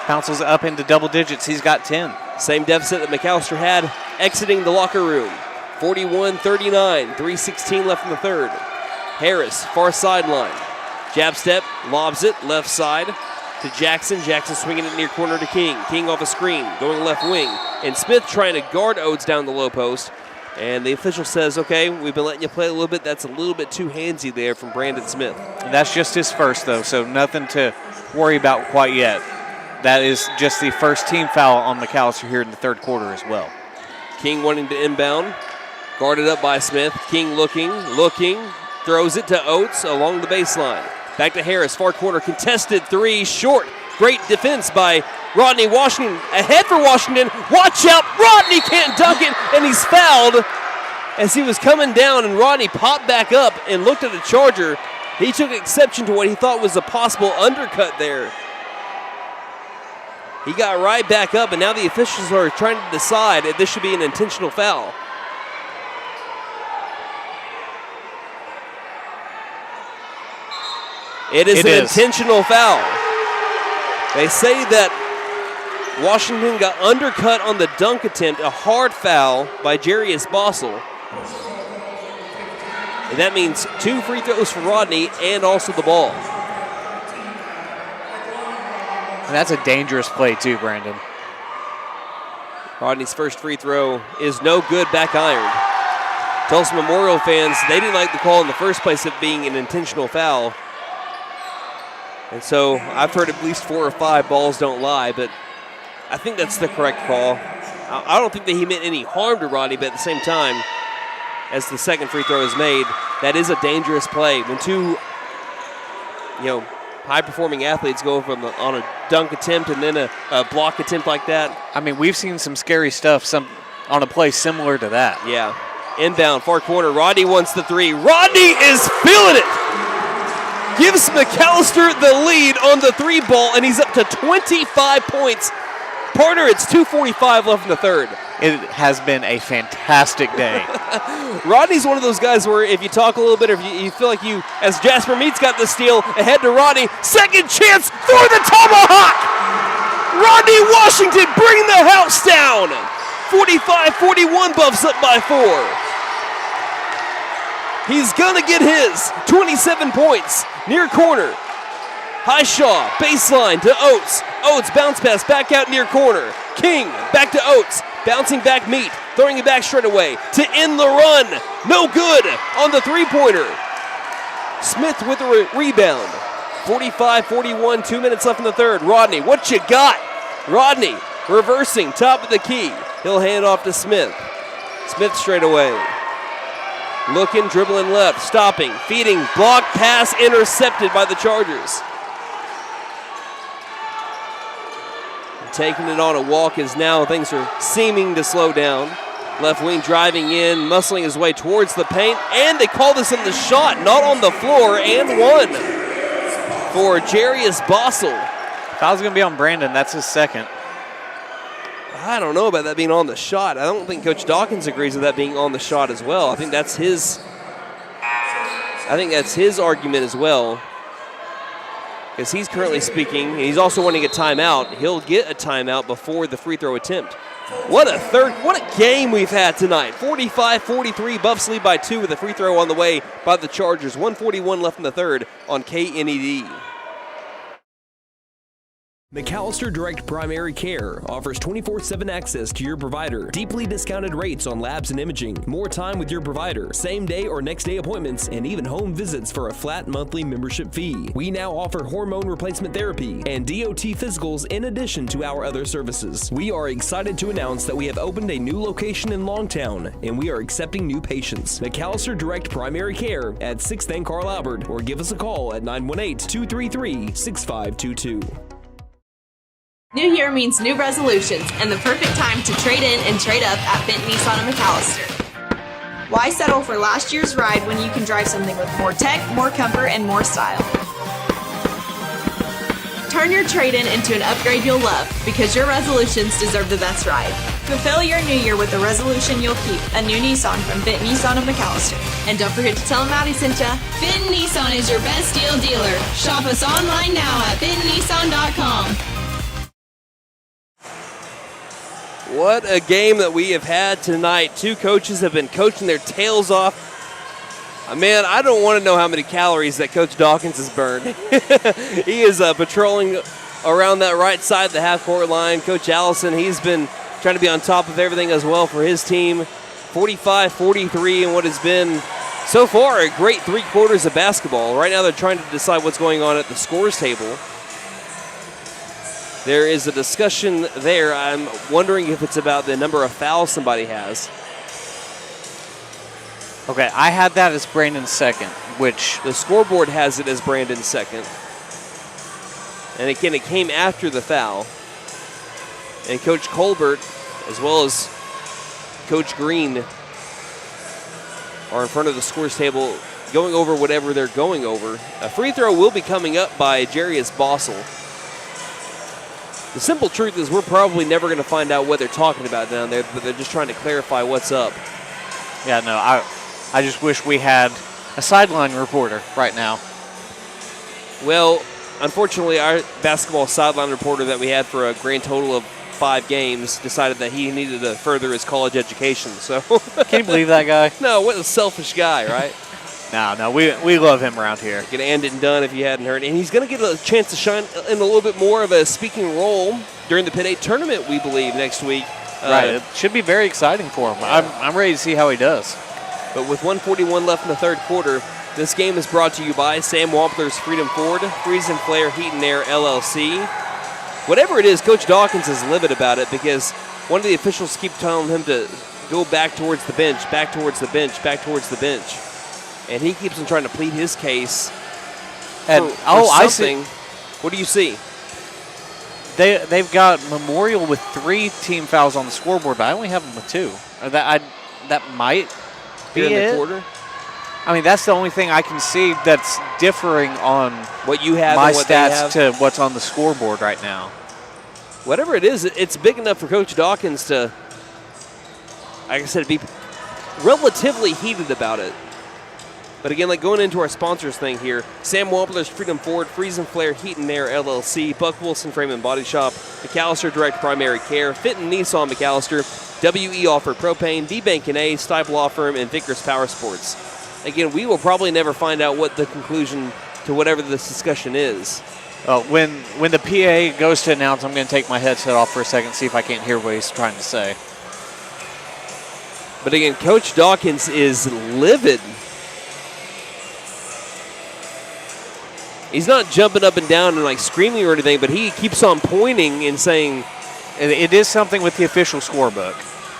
Pouncil's up into double digits. He's got 10. Same deficit that McAlester had exiting the locker room. 41-39. 3:16 left in the third. Harris, far sideline. Jab step, lobs it, left side to Jackson. Jackson swinging it near corner to King. King off a screen, going left wing. And Smith trying to guard Oates down the low post. And the official says, okay, we've been letting you play a little bit. That's a little bit too handsy there from Brandon Smith. And that's just his first, though, so nothing to worry about quite yet. That is just the first team foul on McAlester here in the third quarter as well. King wanting to inbound. Guarded up by Smith. King looking, throws it to Oates along the baseline. Back to Harris, far corner, contested three, short. Great defense by Rodney Washington. Ahead for Washington. Watch out, Rodney can't dunk it, and he's fouled as he was coming down, and Rodney popped back up and looked at the Charger. He took exception to what he thought was a possible undercut there. He got right back up, and now the officials are trying to decide if this should be an intentional foul. It is an intentional foul. They say that Washington got undercut on the dunk attempt, a hard foul by Jarius Bossel. And that means 2 free throws for Rodney and also the ball. And that's a dangerous play too, Brandon. Rodney's first free throw is no good, back ironed. Tulsa Memorial fans, they didn't like the call in the first place of being an intentional foul. And so I've heard at least 4 or 5 balls don't lie, but I think that's the correct call. I don't think that he meant any harm to Rodney, but at the same time, as the second free throw is made, that is a dangerous play. When 2, high-performing athletes go on a dunk attempt and then a block attempt like that. I mean, we've seen some scary stuff on a play similar to that. Yeah. Inbound, far corner. Rodney wants the three. Rodney is feeling it! Gives McAlester the lead on the 3 ball, and he's up to 25 points. Partner, it's 2:45 left in the third. It has been a fantastic day. Rodney's one of those guys where if you talk a little bit, or if you feel like as Jasper Meats got the steal, ahead to Rodney, second chance for the tomahawk! Rodney Washington bring the house down! 45-41, Buffs up by 4. He's gonna get his 27 points, near corner. Highshaw, baseline to Oates. Oates bounce pass back out near corner. King back to Oates, bouncing back Meat, throwing it back straight away to end the run. No good on the three-pointer. Smith with the rebound. 45-41, 2 minutes left in the third. Rodney, what you got? Rodney reversing, top of the key. He'll hand off to Smith. Smith straight away. Looking, dribbling left, stopping, feeding, block pass intercepted by the Chargers. Taking it on a walk as now things are seeming to slow down. Left wing driving in, muscling his way towards the paint, and they call this in the shot, not on the floor, and 1 for Jarius Bossel. Foul's going to be on Brandon. That's his second. I don't know about that being on the shot. I don't think Coach Dawkins agrees with that being on the shot as well. I think that's his argument as well. Because he's currently speaking, and he's also wanting a timeout. He'll get a timeout before the free throw attempt. What a game we've had tonight. 45-43, Buffs lead by 2 with a free throw on the way by the Chargers. 1:41 left in the third on KNED. McAlester Direct Primary Care offers 24/7 access to your provider, deeply discounted rates on labs and imaging, more time with your provider, same day or next day appointments, and even home visits for a flat monthly membership fee. We now offer hormone replacement therapy and DOT physicals in addition to our other services. We are excited to announce that we have opened a new location in Longtown, and we are accepting new patients. McAlester Direct Primary Care at 6th and Carl Albert, or give us a call at 918-233-6522. New year means new resolutions and the perfect time to trade in and trade up at Benton Nissan of McAlester. Why settle for last year's ride when you can drive something with more tech, more comfort, and more style? Turn your trade-in into an upgrade you'll love, because your resolutions deserve the best ride. Fulfill your new year with a resolution you'll keep, a new Nissan from Benton Nissan of McAlester. And don't forget to tell them Maddie sent ya. Benton Nissan is your best deal dealer. Shop us online now at bentonnissan.com. What a game that we have had tonight. 2 coaches have been coaching their tails off. Man, I don't want to know how many calories that Coach Dawkins has burned. He is patrolling around that right side of the half-court line. Coach Allison, he's been trying to be on top of everything as well for his team. 45-43 in what has been, so far, a great 3 quarters of basketball. Right now they're trying to decide what's going on at the scores table. There is a discussion there. I'm wondering if it's about the number of fouls somebody has. Okay, I had that as Brandon's second, which... The scoreboard has it as Brandon's second. And again, it came after the foul. And Coach Colbert, as well as Coach Green, are in front of the scores table going over whatever they're going over. A free throw will be coming up by Jarius Bossel. The simple truth is we're probably never going to find out what they're talking about down there, but they're just trying to clarify what's up. Yeah, no, I just wish we had a sideline reporter right now. Well, unfortunately, our basketball sideline reporter that we had for a grand total of 5 games decided that he needed to further his college education. So, can you believe that guy? No, what a selfish guy, right? No, we love him around here. Get and it done if you hadn't heard. And he's going to get a chance to shine in a little bit more of a speaking role during the Pit 8 tournament, we believe, next week. Right, it should be very exciting for him. Yeah. I'm ready to see how he does. But with 1:41 left in the third quarter, this game is brought to you by Sam Wampler's Freedom Ford, Freeze and Flare Heat and Air LLC. Whatever it is, Coach Dawkins is livid about it because one of the officials keep telling him to go back towards the bench, back towards the bench, back towards the bench. And he keeps on trying to plead his case for something. I see. What do you see? They've got Memorial with 3 team fouls on the scoreboard, but I only have them with 2. That might be Here in it. the quarter? I mean, that's the only thing I can see that's differing on what you have my and what they stats have. to what's on the scoreboard right now. Whatever it is, it's big enough for Coach Dawkins to, like I said, be relatively heated about it. But again, like going into our sponsors thing here, Sam Wampler's Freedom Ford, Freeze and Flare Heat and Air LLC, Buck Wilson Frame and Body Shop, McAlester Direct Primary Care, Fitton Nissan McAlester, WE Offer Propane, D-Bank and A, Stipe Law Firm, and Vickers Power Sports. Again, we will probably never find out what the conclusion to whatever this discussion is. When the PA goes to announce, I'm going to take my headset off for a second, see if I can't hear what he's trying to say. But again, Coach Dawkins is livid. He's not jumping up and down and like screaming or anything, but he keeps on pointing and saying... It is something with the official scorebook.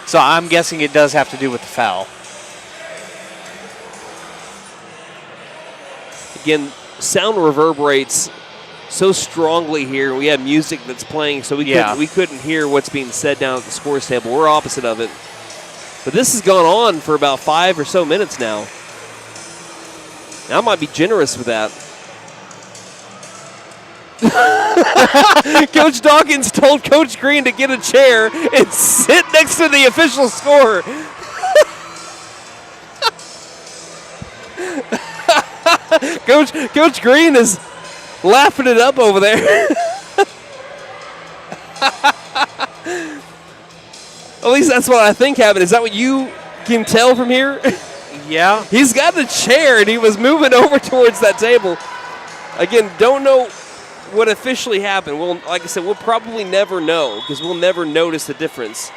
So I'm guessing it does have to do with the foul. Again, sound reverberates so strongly here. We have music that's playing, so we couldn't hear what's being said down at the scores table. We're opposite of it. But this has gone on for about 5 or so minutes now. I might be generous with that. Coach Dawkins told Coach Green to get a chair and sit next to the official scorer. Coach Green is laughing it up over there. At least that's what I think happened. Is that what you can tell from here? Yeah. He's got the chair and he was moving over towards that table. Again, don't know what officially happened. Well, like I said, we'll probably never know because we'll never notice the difference.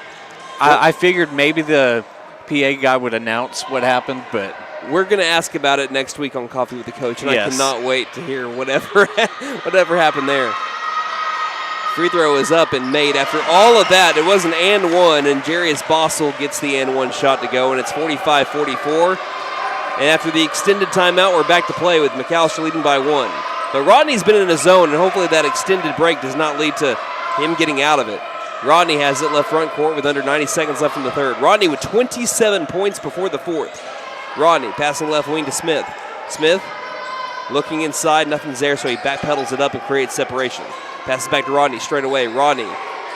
I figured maybe the PA guy would announce what happened, but we're going to ask about it next week on Coffee with the Coach, and yes. I cannot wait to hear whatever happened there. Free throw is up and made. After all of that, it was an and one, and Jarius Bossel gets the and one shot to go, and it's 45-44. And after the extended timeout, we're back to play with McAlester leading by 1. But Rodney's been in a zone, and hopefully that extended break does not lead to him getting out of it. Rodney has it left front court with under 90 seconds left in the third. Rodney with 27 points before the fourth. Rodney passing left wing to Smith. Smith looking inside, nothing's there, so he backpedals it up and creates separation. Passes back to Rodney straight away. Rodney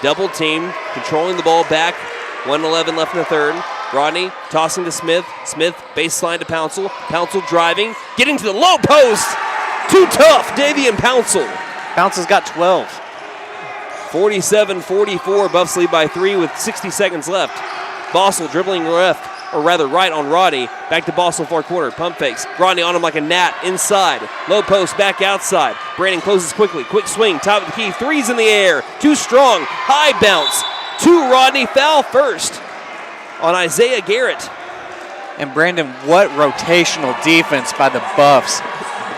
double team, controlling the ball back. 1:11 left in the third. Rodney tossing to Smith. Smith baseline to Pouncil. Pouncil driving, getting to the low post. Too tough, Davian Pouncil. Pouncil's got 12. 47-44, Buffs lead by 3 with 60 seconds left. Bossel dribbling left, or rather right on Rodney. Back to Bossel, far corner, pump fakes. Rodney on him like a gnat, inside. Low post, back outside. Brandon closes quickly, quick swing, top of the key, threes in the air. Too strong, high bounce. To Rodney, foul first on Isaiah Garrett. And Brandon, what rotational defense by the Buffs.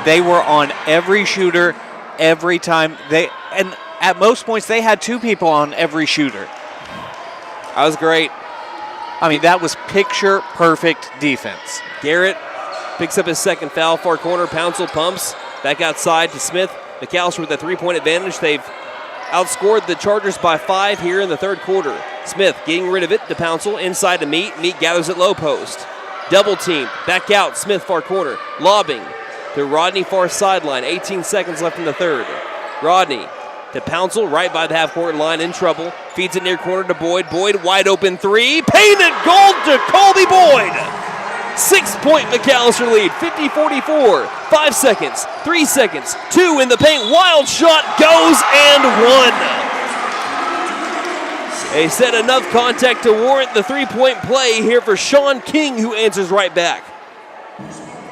They were on every shooter every time. And at most points, they had 2 people on every shooter. That was great. I mean, that was picture-perfect defense. Garrett picks up his second foul, far corner. Pouncil pumps. Back outside to Smith. McAlester with a 3-point advantage. They've outscored the Chargers by 5 here in the third quarter. Smith getting rid of it to Pouncil. Inside to Meat. Meat gathers at low post. Double team. Back out. Smith far corner. Lobbing to Rodney far sideline. 18 seconds left in the third. Rodney to Pouncil right by the half-court line, in trouble. Feeds it near corner to Boyd. Boyd wide open 3. Painted gold to Colby Boyd. 6-point McAlester lead, 50-44. 5 seconds, 3 seconds, 2 in the paint. Wild shot goes and 1. They said enough contact to warrant the 3-point play here for Sean King, who answers right back.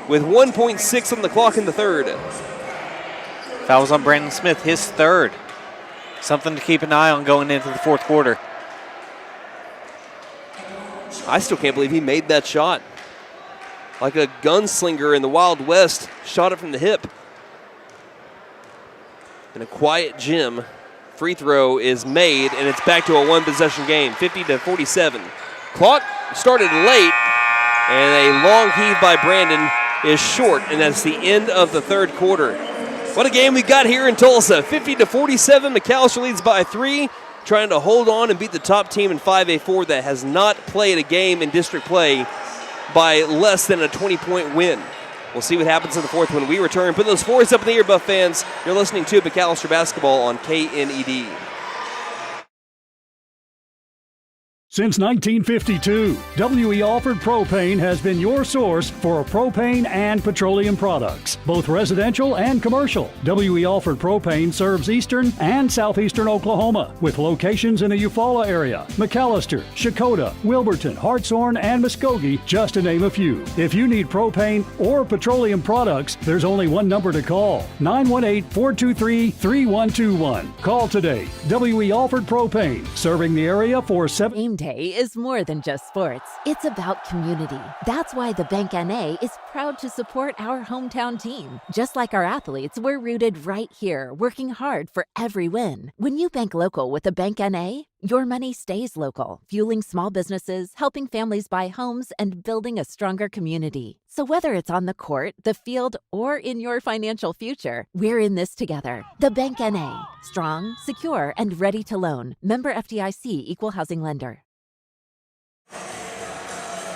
With 1.6 on the clock in the third. Fouls on Brandon Smith, his third. Something to keep an eye on going into the fourth quarter. I still can't believe he made that shot. Like a gunslinger in the Wild West, shot it from the hip. In a quiet gym, free throw is made, and it's back to a one-possession game, 50-47. Clock started late, and a long heave by Brandon is short, and that's the end of the third quarter. What a game we got here in Tulsa. 50-47, McAlester leads by 3, trying to hold on and beat the top team in 5A4 that has not played a game in district play by less than a 20-point win. We'll see what happens in the fourth when we return. Put those fours up in the air, Buff fans. You're listening to McAlester Basketball on KNED. Since 1952, W.E. Alford Propane has been your source for propane and petroleum products, both residential and commercial. W.E. Alford Propane serves eastern and southeastern Oklahoma, with locations in the Eufaula area, McAlester, Shakota, Wilburton, Hartshorn, and Muskogee, just to name a few. If you need propane or petroleum products, there's only one number to call, 918-423-3121. Call today. W.E. Alford Propane, serving the area for 7... Game day is more than just sports. It's about community. That's why the Bank NA is proud to support our hometown team. Just like our athletes, we're rooted right here, working hard for every win. When you bank local with the Bank NA, your money stays local, fueling small businesses, helping families buy homes, and building a stronger community. So whether it's on the court, the field, or in your financial future, we're in this together. The Bank NA. Strong, secure, and ready to loan. Member FDIC Equal Housing Lender.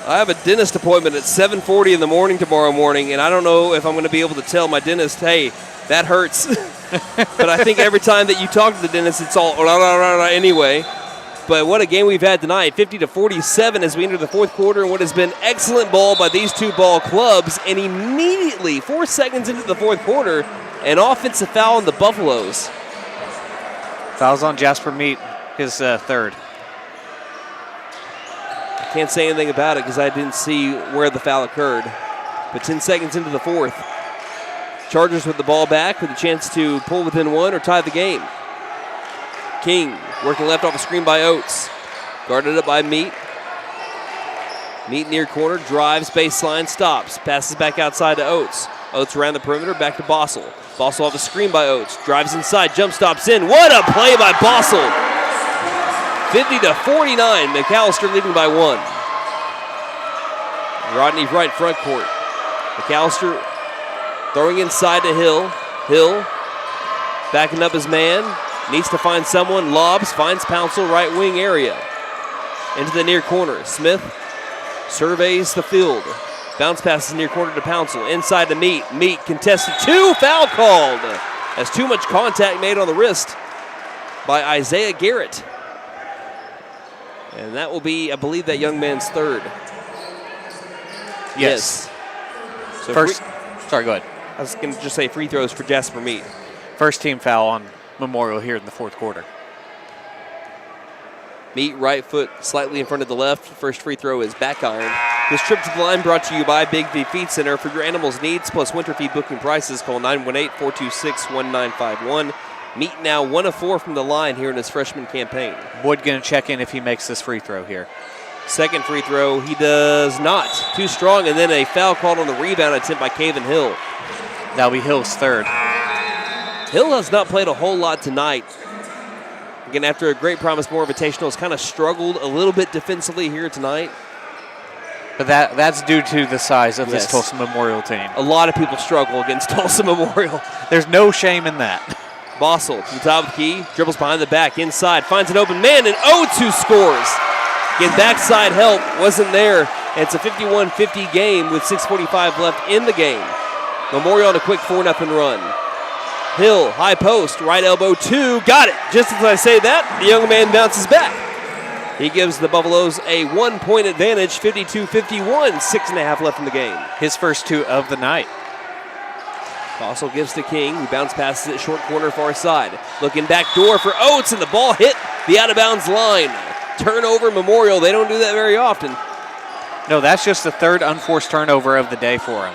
I have a dentist appointment at 7:40 in the morning tomorrow morning, and I don't know if I'm going to be able to tell my dentist, hey, that hurts. But I think every time that you talk to the dentist, it's all anyway. But what a game we've had tonight, 50-47 as we enter the fourth quarter, and what has been excellent ball by these two ball clubs. And immediately, 4 seconds into the fourth quarter, an offensive foul on the Buffaloes. Fouls on Jasper Meat, his third. Can't say anything about it because I didn't see where the foul occurred. But 10 seconds into the fourth, Chargers with the ball back with a chance to pull within one or tie the game. King working left off a screen by Oates. Guarded up by Meat. Meat near corner, drives, baseline, stops. Passes back outside to Oates. Oates around the perimeter, back to Bossel. Bossel off a screen by Oates. Drives inside, jump stops in. What a play by Bossel! 50-49, McAlester leading by 1. Rodney right front court. McAlester throwing inside to Hill. Hill backing up his man. Needs to find someone. Lobs, finds Pouncil right wing area. Into the near corner. Smith surveys the field. Bounce passes near corner to Pouncil. Inside to Meat. Meat contested 2. Foul called. As too much contact made on the wrist by Isaiah Garrett. And that will be, I believe, that young man's third. Yes. So first, sorry, go ahead. I was going to just say free throws for Jasper Meat. First team foul on Memorial here in the fourth quarter. Meat right foot slightly in front of the left. First free throw is back iron. This trip to the line brought to you by Big V Feed Center. For your animals' needs plus winter feed booking prices, call 918-426-1951. Meat now 1 of 4 from the line here in his freshman campaign. Boyd going to check in if he makes this free throw here. Second free throw, he does not. Too strong, and then a foul called on the rebound attempt by Caven Hill. That'll be Hill's third. Hill has not played a whole lot tonight. Again, after a great Promise More Invitational, has kind of struggled a little bit defensively here tonight. But that's due to the size of this Tulsa Memorial team. A lot of people struggle against Tulsa Memorial. There's no shame in that. Bossel to the top of the key, dribbles behind the back, inside, finds an open man, and 0-2 scores. Again, backside help wasn't there. And it's a 51-50 game with 6:45 left in the game. Memorial on a quick 4-0 run. Hill, high post, right elbow, 2, got it. Just as I say that, the young man bounces back. He gives the Buffaloes a 1-point advantage, 52-51, 6.5 left in the game. His first 2 of the night. Bossel gives to King, who bounce passes it short corner far side. Looking back door for Oates, and the ball hit the out-of-bounds line. Turnover, Memorial. They don't do that very often. No, that's just the third unforced turnover of the day for him.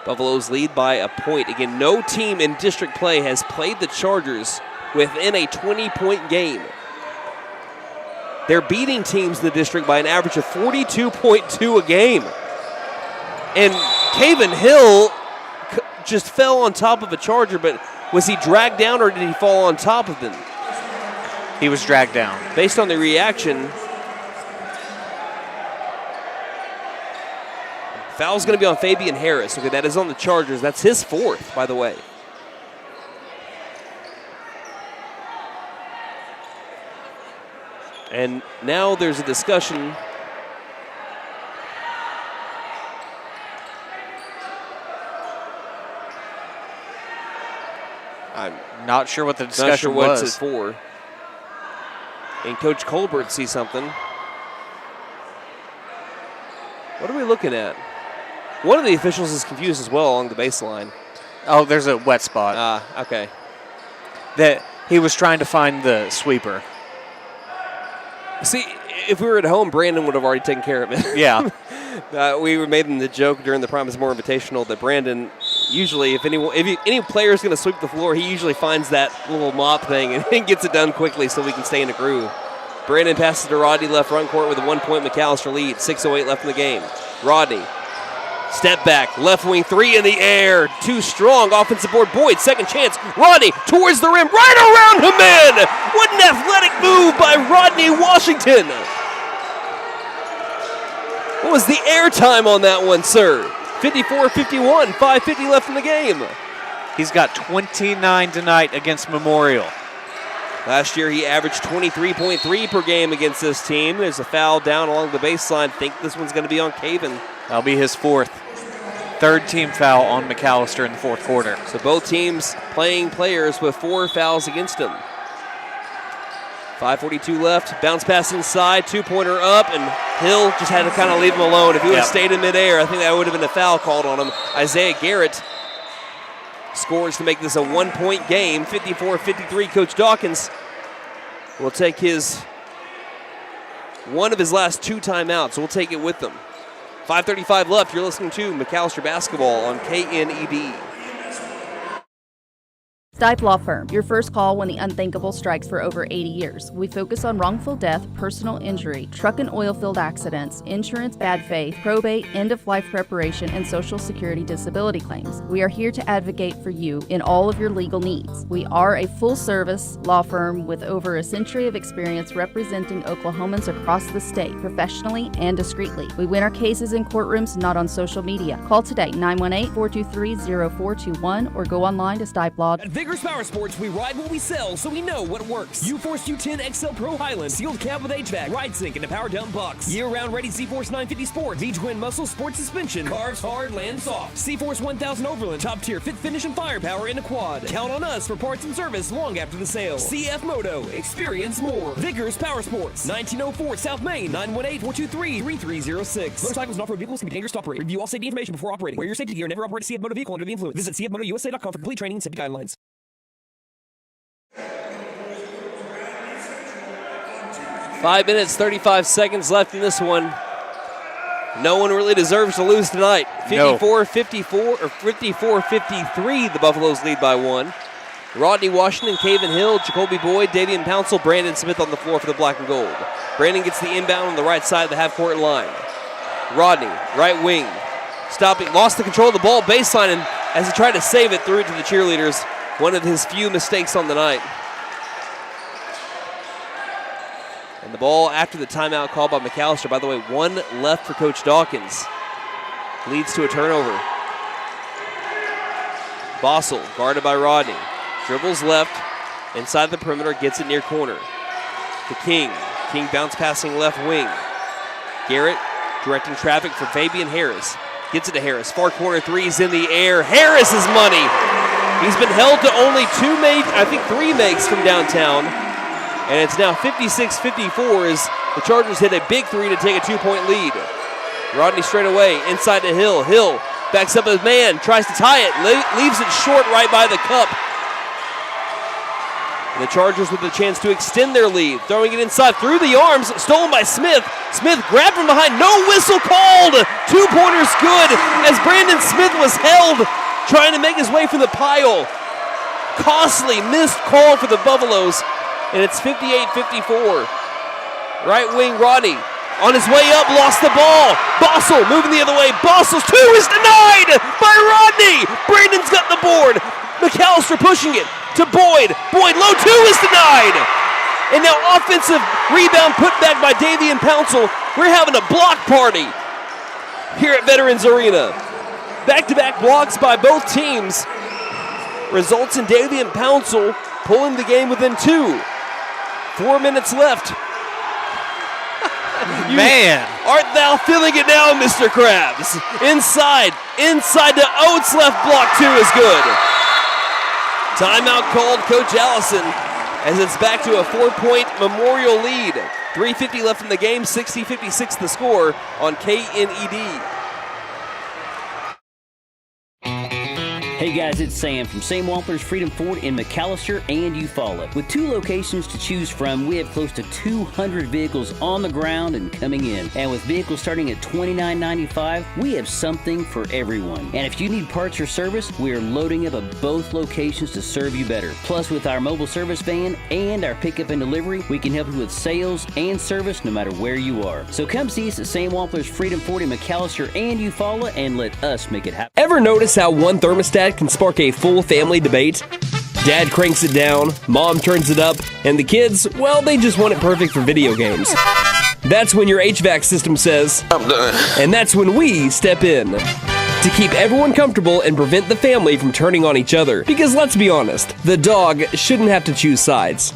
Buffaloes lead by a point. Again, no team in district play has played the Chargers within a 20-point game. They're beating teams in the district by an average of 42.2 a game. And Caven Hill just fell on top of a Charger, but was he dragged down or did he fall on top of them? He was dragged down. Based on the reaction, foul's going to be on Fabian Harris. Okay, that is on the Chargers. That's his 4th, by the way. And now there's a discussion. I'm not sure what the discussion not sure what was. it's for. And Coach Colbert sees something. What are we looking at? One of the officials is confused as well along the baseline. Oh, there's a wet spot. Okay. That he was trying to find the sweeper. See, if we were at home, Brandon would have already taken care of it. Yeah. We were made the joke during the Promise More Invitational that Brandon usually, if any player is going to sweep the floor, he usually finds that little mop thing and gets it done quickly so we can stay in a groove. Brandon passes to Rodney left front court with a 1-point McAlester lead. 6:08 left in the game. Rodney, step back, left wing 3 in the air. Too strong, offensive board. Boyd, second chance. Rodney towards the rim, right around him in. What an athletic move by Rodney Washington. What was the air time on that one, sir? 54-51, 5:50 left in the game. He's got 29 tonight against Memorial. Last year he averaged 23.3 per game against this team. There's a foul down along the baseline. Think this one's going to be on Caven. That'll be his 4th. 3rd team foul on McAlester in the 4th quarter. So both teams playing players with 4 fouls against them. 5:42 left. Bounce pass inside. 2-pointer up, and Hill just had to kind of leave him alone. If he would have stayed in midair, I think that would have been a foul called on him. Isaiah Garrett scores to make this a 1-point game. 54-53. Coach Dawkins will take one of his last 2 timeouts. We'll take it with them. 5:35 left. You're listening to McAlester Basketball on KNED. Stipe Law Firm, your first call when the unthinkable strikes for over 80 years. We focus on wrongful death, personal injury, truck and oil field accidents, insurance bad faith, probate, end-of-life preparation, and Social Security disability claims. We are here to advocate for you in all of your legal needs. We are a full-service law firm with over a century of experience representing Oklahomans across the state, professionally and discreetly. We win our cases in courtrooms, not on social media. Call today, 918-423-0421, or go online to stipelaw.com. At Vigorous Power Sports, we ride what we sell, so we know what works. U-Force 210 XL Pro Highland, sealed cab with HVAC, ride sync, and a power dump box. Year-round ready Z-Force 950 Sport, V-Twin Muscle Sport Suspension, carves hard, lands soft. C-Force 1000 Overland, top tier fit finish and firepower in a quad. Count on us for parts and service long after the sale. CF Moto, experience more. Vigorous Power Sports, 1904 South Main, 918-423-3306. Motorcycles and off-road vehicles can be dangerous to operate. Review all safety information before operating. Wear your safety gear and never operate a CF Moto vehicle under the influence. Visit cfmotousa.com for complete training and safety guidelines. 5 minutes, 35 seconds left in this one. No one really deserves to lose tonight. 54-54 or 54-53, the Buffaloes lead by 1. Rodney Washington, Caven Hill, Jacoby Boyd, Davian Pouncil, Brandon Smith on the floor for the black and gold. Brandon gets the inbound on the right side of the half-court line. Rodney, right wing, stopping, lost the control of the ball, baseline, and as he tried to save it, threw it to the cheerleaders. One of his few mistakes on the night. And the ball after the timeout called by McAlester. By the way, one left for Coach Dawkins. Leads to a turnover. Bossel, guarded by Rodney. Dribbles left, inside the perimeter, gets it near corner. To King. King bounce passing left wing. Garrett directing traffic for Fabian Harris. Gets it to Harris. Far corner threes in the air. Harris is money. He's been held to only three makes from downtown. And it's now 56-54 as the Chargers hit a big three to take a 2-point lead. Rodney straight away, inside to Hill. Hill backs up his man, tries to tie it, leaves it short right by the cup. And the Chargers with a chance to extend their lead, throwing it inside through the arms, stolen by Smith. Smith grabbed from behind, no whistle called. 2-pointers good as Brandon Smith was held, trying to make his way from the pile. Costly missed call for the Buffaloes, and it's 58-54. Right wing Rodney. On his way up, lost the ball. Bossel moving the other way. Bossel's two is denied by Rodney. Brandon's got the board. McAlester pushing it to Boyd. Boyd, low two is denied. And now offensive rebound put back by Davian Pouncil. We're having a block party here at Veterans Arena. Back-to-back blocks by both teams results in Davian Pouncil pulling the game within 2. 4 minutes left. Man. Art thou feeling it now, Mr. Krabs? Inside to Oates, left block 2 is good. Timeout called, Coach Allison, as it's back to a 4-point Memorial lead. 3:50 left in the game, 60-56 the score on KNED. Hey guys, it's Sam from Sam Wampler's Freedom Ford in McAlester and Eufaula. With 2 locations to choose from, we have close to 200 vehicles on the ground and coming in. And with vehicles starting at $29.95, we have something for everyone. And if you need parts or service, we are loading up at both locations to serve you better. Plus, with our mobile service van and our pickup and delivery, we can help you with sales and service no matter where you are. So come see us at Sam Wampler's Freedom Ford in McAlester and Eufaula and let us make it happen. Ever notice how one thermostat can spark a full family debate? Dad cranks it down, mom turns it up, and the kids, well, they just want it perfect for video games. That's when your HVAC system says, I'm done. And that's when we step in to keep everyone comfortable and prevent the family from turning on each other. Because let's be honest, the dog shouldn't have to choose sides.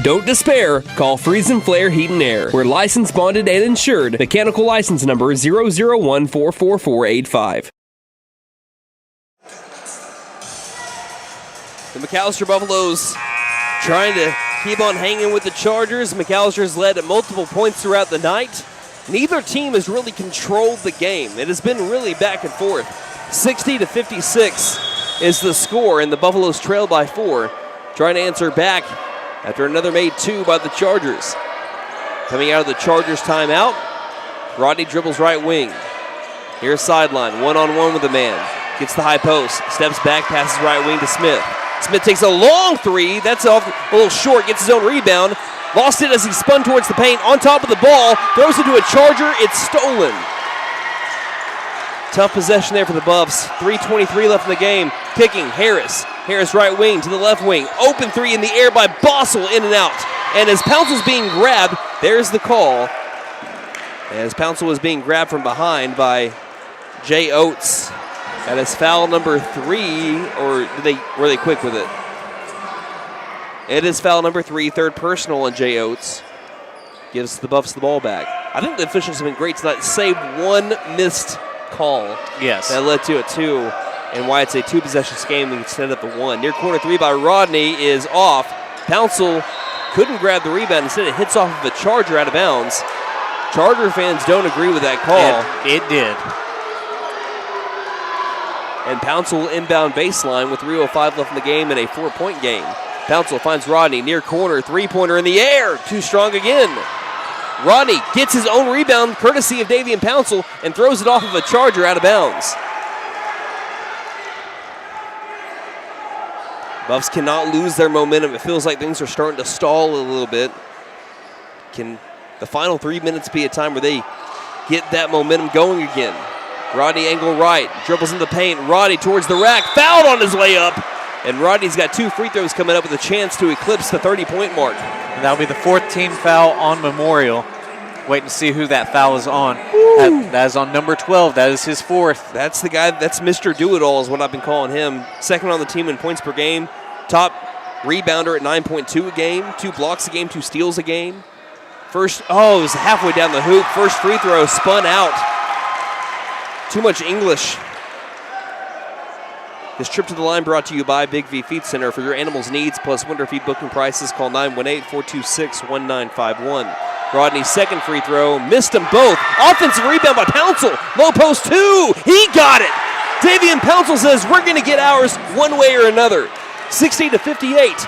Don't despair. Call Freeze and Flare Heat and Air. We're licensed, bonded, and insured. Mechanical license number 0014445. The McAlester Buffaloes trying to keep on hanging with the Chargers. McAllister's led at multiple points throughout the night. Neither team has really controlled the game. It has been really back and forth. 60-56 is the score, and the Buffaloes trail by 4. Trying to answer back after another made 2 by the Chargers. Coming out of the Chargers timeout, Rodney dribbles right wing. Here's sideline, one-on-one with a man. Gets the high post, steps back, passes right wing to Smith. Smith takes a long 3. That's off a little short, gets his own rebound. Lost it as he spun towards the paint, on top of the ball, throws it to a Charger, it's stolen. Tough possession there for the Buffs. 3:23 left in the game. Kicking, Harris. Harris right wing to the left wing. Open 3 in the air by Bossel, in and out. And as Pouncil's being grabbed, there's the call. As Pouncil was being grabbed from behind by Jay Oates. That is foul number 3, or were they quick with it? It is foul number 3, third personal on Jay Oates. Gives the Buffs the ball back. I think the officials have been great tonight. Saved one missed call. Yes. That led to a 2, and why it's a 2-possession game, we extend up to 1. Near corner 3 by Rodney is off. Pouncil couldn't grab the rebound. Instead, it hits off of a Charger out of bounds. Charger fans don't agree with that call. It did. And Pouncil will inbound baseline with 3:05 left in the game in a 4-point game. Pouncil finds Rodney near corner, 3-pointer in the air, too strong again. Rodney gets his own rebound courtesy of Davian Pouncil and throws it off of a Charger out of bounds. Buffs cannot lose their momentum. It feels like things are starting to stall a little bit. Can the final 3 minutes be a time where they get that momentum going again? Rodney angle right, dribbles in the paint. Rodney towards the rack, fouled on his way up. And Rodney's got 2 free throws coming up with a chance to eclipse the 30-point mark. And that'll be the 4th team foul on Memorial. Waiting to see who that foul is on. That is on number 12. That is his 4th. That's the guy, that's Mr. Do-It-All is what I've been calling him. Second on the team in points per game. Top rebounder at 9.2 a game. 2 blocks a game, 2 steals a game. It was halfway down the hoop. First free throw spun out. Too much English. This trip to the line brought to you by Big V Feed Center. For your animals' needs plus winter feed booking prices, call 918-426-1951. Rodney's second free throw, missed them both. Offensive rebound by Pouncil. Low post 2. He got it. Davian Pouncil says we're going to get ours one way or another. 60-58.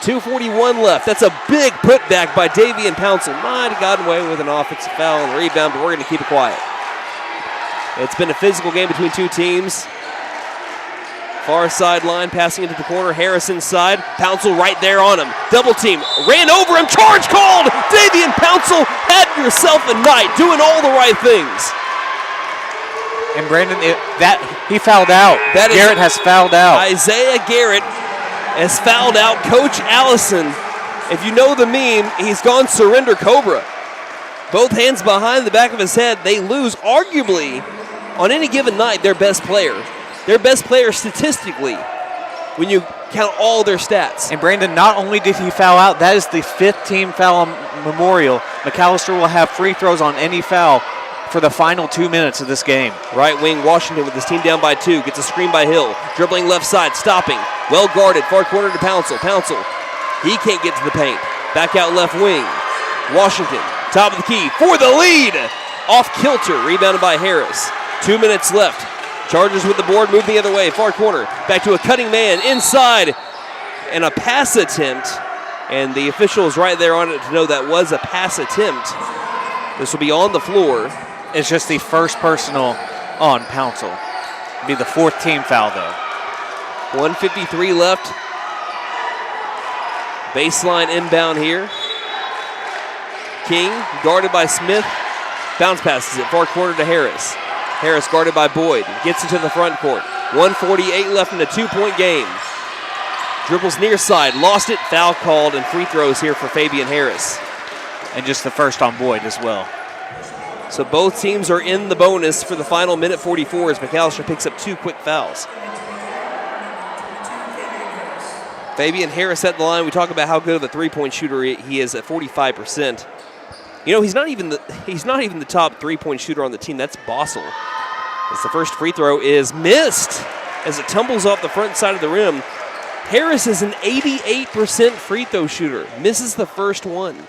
2:41 left. That's a big putback by Davian Pouncil. Might have gotten away with an offensive foul and rebound, but we're going to keep it quiet. It's been a physical game between two teams. Far sideline, passing into the corner. Harris inside. Pouncil right there on him. Double team. Ran over him. Charge called. Davian Pouncil had yourself a night, doing all the right things. And Brandon, he fouled out. Garrett has fouled out. Isaiah Garrett has fouled out Coach Allison. If you know the meme, he's gone surrender Cobra. Both hands behind the back of his head. They lose, arguably, on any given night, their best player. Their best player statistically, when you count all their stats. And Brandon, not only did he foul out, that is the 5th team foul on Memorial. McAlester will have free throws on any foul for the final 2 minutes of this game. Right wing Washington with his team down by 2. Gets a screen by Hill. Dribbling left side, stopping. Well guarded, far corner to Pouncil. Pouncil, he can't get to the paint. Back out left wing. Washington, top of the key for the lead. Off kilter, rebounded by Harris. 2 minutes left. Chargers with the board, move the other way. Far corner, back to a cutting man inside. And a pass attempt. And the official is right there on it to know that was a pass attempt. This will be on the floor. It's just the first personal on Pouncil. It'll be the 4th team foul, though. 1:53 left. Baseline inbound here. King, guarded by Smith. Bounce passes it, far corner to Harris. Harris guarded by Boyd. Gets into the front court. 1:48 left in a 2-point game. Dribbles near side, lost it, foul called, and free throws here for Fabian Harris. And just the first on Boyd as well. So both teams are in the bonus for the final minute 44 as McAlester picks up 2 quick fouls. Fabian Harris at the line. We talk about how good of a three-point shooter he is at 45%. You know, he's not even the top three-point shooter on the team. That's Bossel. As the first free throw is missed as it tumbles off the front side of the rim. Harris is an 88% free throw shooter. Misses the first one.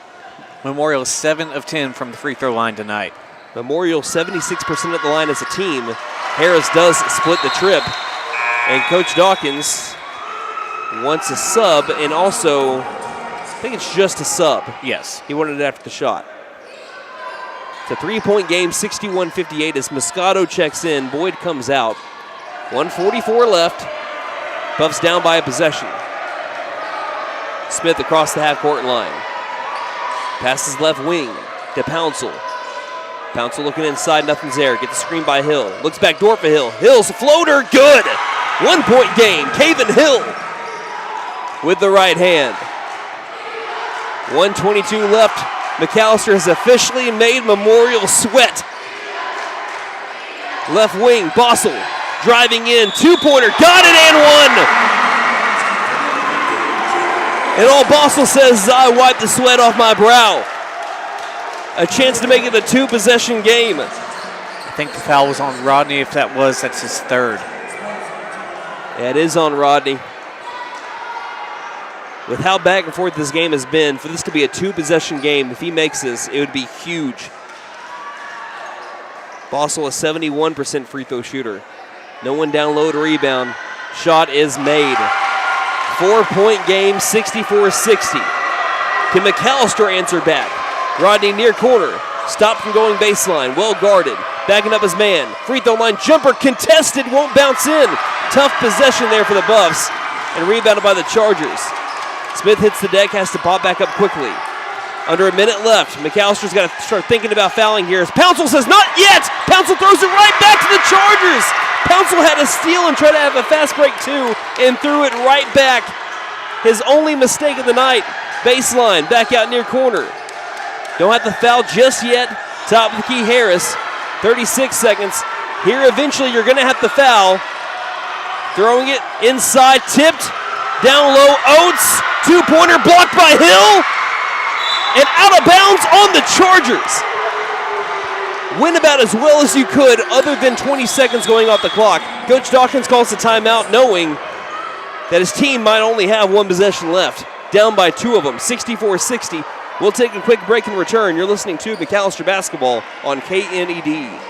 Memorial is 7 of 10 from the free throw line tonight. Memorial 76% at the line as a team. Harris does split the trip. And Coach Dawkins wants a sub, and also, I think it's just a sub. Yes. He wanted it after the shot. It's a 3-point game, 61-58 as Moscato checks in. Boyd comes out. 1:44 left. Buffs down by a possession. Smith across the half-court line. Passes left wing to Pouncil. Pouncil looking inside, nothing's there. Gets the screen by Hill. Looks back door for Hill. Hill's a floater, good! 1-point game, Caven Hill with the right hand. 1:22 left. McAlester has officially made Memorial sweat. Left wing, Bossel driving in, 2-pointer, got it and one! And all Bossel says is, I wiped the sweat off my brow. A chance to make it a 2-possession game. I think the foul was on Rodney. If that was, that's his 3rd. Yeah, it is on Rodney. With how back and forth this game has been, for this to be a 2-possession game, if he makes this, it would be huge. Bossel, a 71% free throw shooter. No one down low to rebound. Shot is made. 4-point game, 64-60. Can McAlester answer back? Rodney near corner. Stopped from going baseline. Well guarded. Backing up his man. Free throw line jumper contested. Won't bounce in. Tough possession there for the Buffs. and rebounded by the Chargers. Smith hits the deck, has to pop back up quickly. Under a minute left. McAllister's got to start thinking about fouling here. Pouncil says, not yet! Pouncil throws it right back to the Chargers! Pouncil had to steal and try to have a fast break too, and threw it right back. His only mistake of the night. Baseline, back out near corner. Don't have to foul just yet. Top of the key, Harris. 36 seconds. Here eventually you're going to have to foul. Throwing it inside, tipped. Down low, Oates. Two-pointer blocked by Hill. And out of bounds on the Chargers. Went about as well as you could other than 20 seconds going off the clock. Coach Dawkins calls the timeout knowing that his team might only have one possession left. Down by 2 of them, 64-60. We'll take a quick break and return. You're listening to McAlester Basketball on KNED.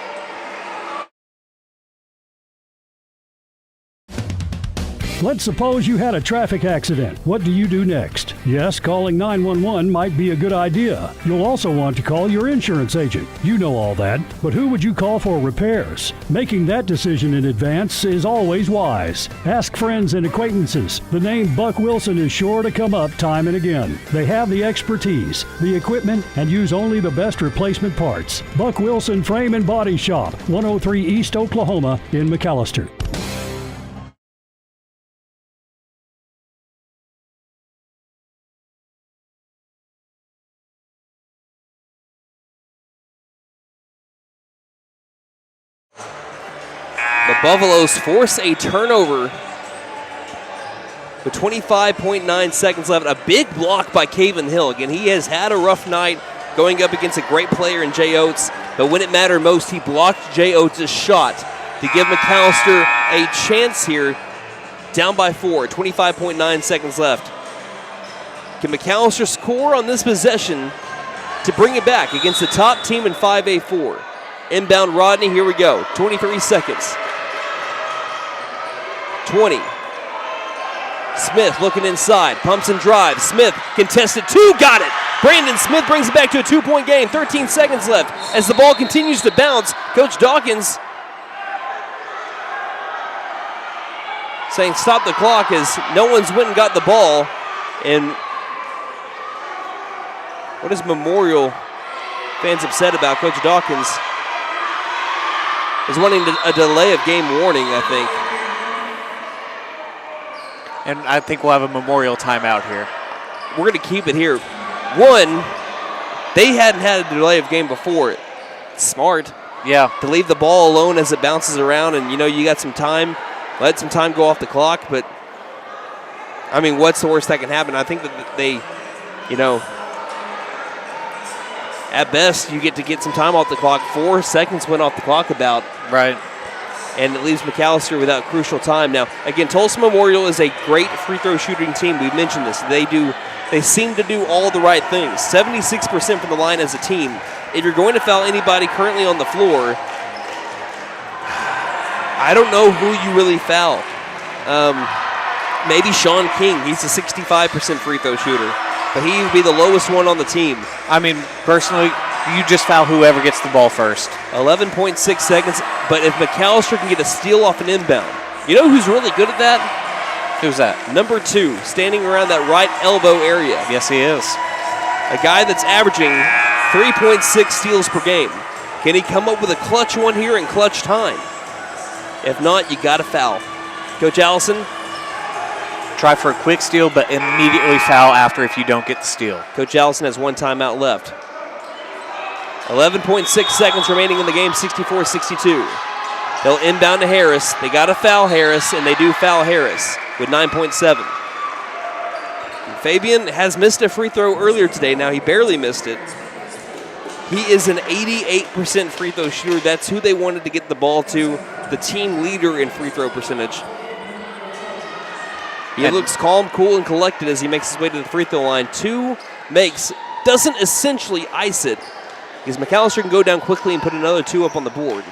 Let's suppose you had a traffic accident. What do you do next? Yes, calling 911 might be a good idea. You'll also want to call your insurance agent. You know all that, but who would you call for repairs? Making that decision in advance is always wise. Ask friends and acquaintances. The name Buck Wilson is sure to come up time and again. They have the expertise, the equipment, and use only the best replacement parts. Buck Wilson Frame and Body Shop, 103 East Oklahoma in McAlester. The Buffaloes force a turnover with 25.9 seconds left. A big block by Caven Hill. Again, he has had a rough night going up against a great player in Jay Oates, but when it mattered most, he blocked Jay Oates' shot to give McAlester a chance here. Down by 4, 25.9 seconds left. Can McAllister score on this possession to bring it back against the top team in 5A4? Inbound Rodney, here we go. 23 seconds. 20. Smith looking inside, pumps and drives. Smith contested 2, got it. Brandon Smith brings it back to a 2-point game. 13 seconds left as the ball continues to bounce. Coach Dawkins saying stop the clock as no one's went and got the ball. And what is Memorial fans upset about? Coach Dawkins is wanting a delay of game warning, I think. And I think we'll have a Memorial timeout here. We're going to keep it here. One, they hadn't had a delay of game before. It's smart. Yeah. To leave the ball alone as it bounces around and, you got some time. Let some time go off the clock. But, I mean, what's the worst that can happen? I think that they, at best, you get some time off the clock. 4 seconds went off the clock about. Right. And it leaves McAlester without crucial time. Now, again, Tulsa Memorial is a great free throw shooting team. We've mentioned this. They seem to do all the right things. 76% from the line as a team. If you're going to foul anybody currently on the floor, I don't know who you really foul. Maybe Sean King. He's a 65% free throw shooter. But he would be the lowest one on the team. I mean, personally, you just foul whoever gets the ball first. 11.6 seconds. But if McAllister can get a steal off an inbound, you know who's really good at that? Who's that? Number 2, standing around that right elbow area. Yes, he is. A guy that's averaging 3.6 steals per game. Can he come up with a clutch one here in clutch time? If not, you got to foul. Coach Allison? Try for a quick steal, but immediately foul after if you don't get the steal. Coach Allison has one timeout left. 11.6 seconds remaining in the game, 64-62. They'll inbound to Harris. They got to foul Harris, and they do foul Harris with 9.7. Fabian has missed a free throw earlier today. Now, he barely missed it. He is an 88% free throw shooter. That's who they wanted to get the ball to, the team leader in free throw percentage. He looks calm, cool, and collected as he makes his way to the free throw line. 2 makes, doesn't essentially ice it, because McAllister can go down quickly and put another 2 up on the board.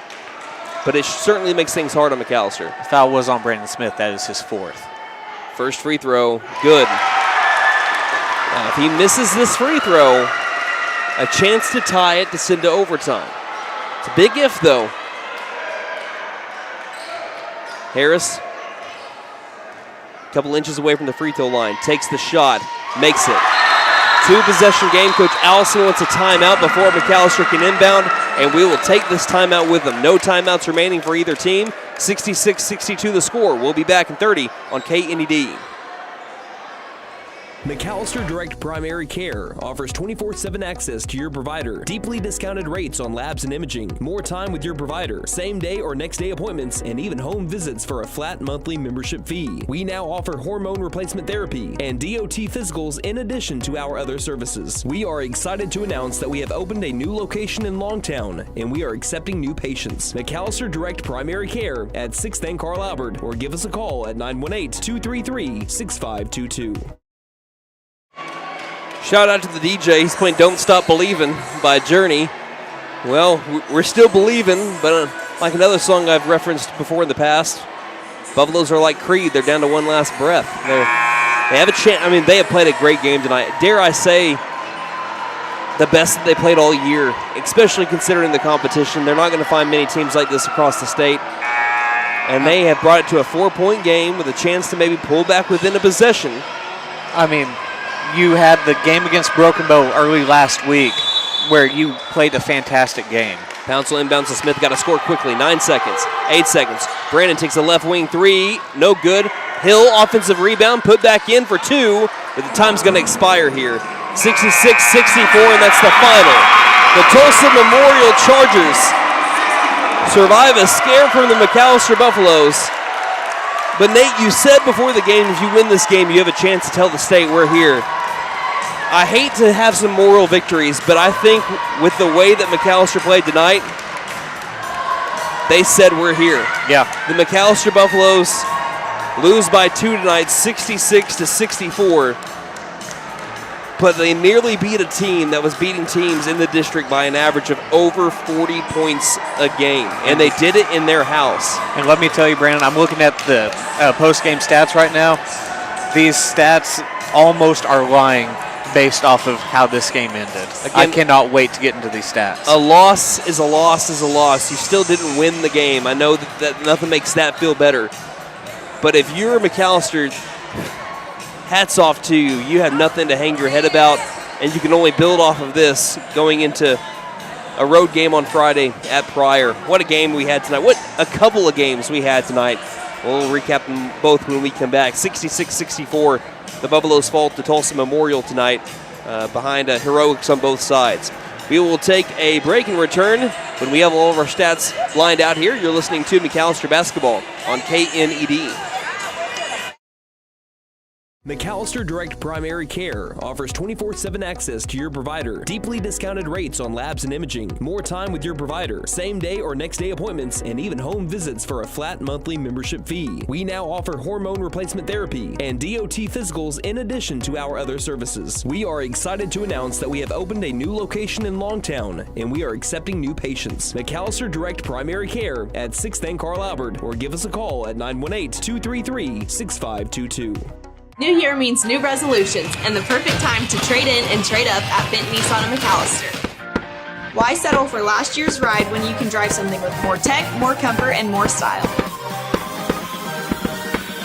But it certainly makes things hard on McAllister. The foul was on Brandon Smith. That is his 4th. First free throw, good. Now, if he misses this free throw, a chance to tie it to send to overtime. It's a big if, though. couple inches away from the free throw line, takes the shot, makes it. 2-possession game. Coach Allison wants a timeout before McAlester can inbound, and we will take this timeout with them. No timeouts remaining for either team. 66-62 the score. We'll be back in 30 on KNED. McAlester Direct Primary Care offers 24/7 access to your provider, deeply discounted rates on labs and imaging, more time with your provider, same day or next day appointments, and even home visits for a flat monthly membership fee. We now offer hormone replacement therapy and DOT physicals in addition to our other services. We are excited to announce that we have opened a new location in Longtown, and we are accepting new patients. McAlester Direct Primary Care at 6th and Carl Albert, or give us a call at 918-233-6522. Shout out to the DJ. He's playing Don't Stop Believin' by Journey. Well, we're still believing, but like another song I've referenced before in the past, Buffaloes are like Creed. They're down to one last breath. They have a chance. I mean, they have played a great game tonight. Dare I say, the best that they played all year, especially considering the competition. They're not going to find many teams like this across the state. And they have brought it to a 4-point game with a chance to maybe pull back within a possession. I mean, you had the game against Broken Bow early last week where you played a fantastic game. Pouncil inbounds to Smith, got to score quickly. 9 seconds, 8 seconds. Brandon takes a left wing three, no good. Hill, offensive rebound, put back in for 2, but the time's going to expire here. 66-64, and that's the final. The Tulsa Memorial Chargers survive a scare from the McAlester Buffaloes. But Nate, you said before the game, if you win this game, you have a chance to tell the state we're here. I hate to have some moral victories, but I think with the way that McAlester played tonight, they said we're here. Yeah. The McAlester Buffaloes lose by 2 tonight, 66-64. But they nearly beat a team that was beating teams in the district by an average of over 40 points a game. And they did it in their house. And let me tell you, Brandon, I'm looking at the post-game stats right now. These stats almost are lying based off of how this game ended. Again, I cannot wait to get into these stats. A loss is a loss is a loss. You still didn't win the game. I know that nothing makes that feel better. But if you're McAlester, hats off to you. You have nothing to hang your head about, and you can only build off of this going into a road game on Friday at Pryor. What a game we had tonight. What a couple of games we had tonight. We'll recap them both when we come back. 66-64, the Buffaloes fall to Tulsa Memorial tonight behind heroics on both sides. We will take a break and return when we have all of our stats lined out here. You're listening to McAlester Basketball on KNED. McAlester Direct Primary Care offers 24/7 access to your provider, deeply discounted rates on labs and imaging, more time with your provider, same day or next day appointments, and even home visits for a flat monthly membership fee. We now offer hormone replacement therapy and DOT physicals in addition to our other services. We are excited to announce that we have opened a new location in Longtown, and we are accepting new patients. McAlester Direct Primary Care at 6th and Carl Albert, or give us a call at 918-233-6522. New year means new resolutions and the perfect time to trade in and trade up at Benton Nissan of McAlester. Why settle for last year's ride when you can drive something with more tech, more comfort, and more style?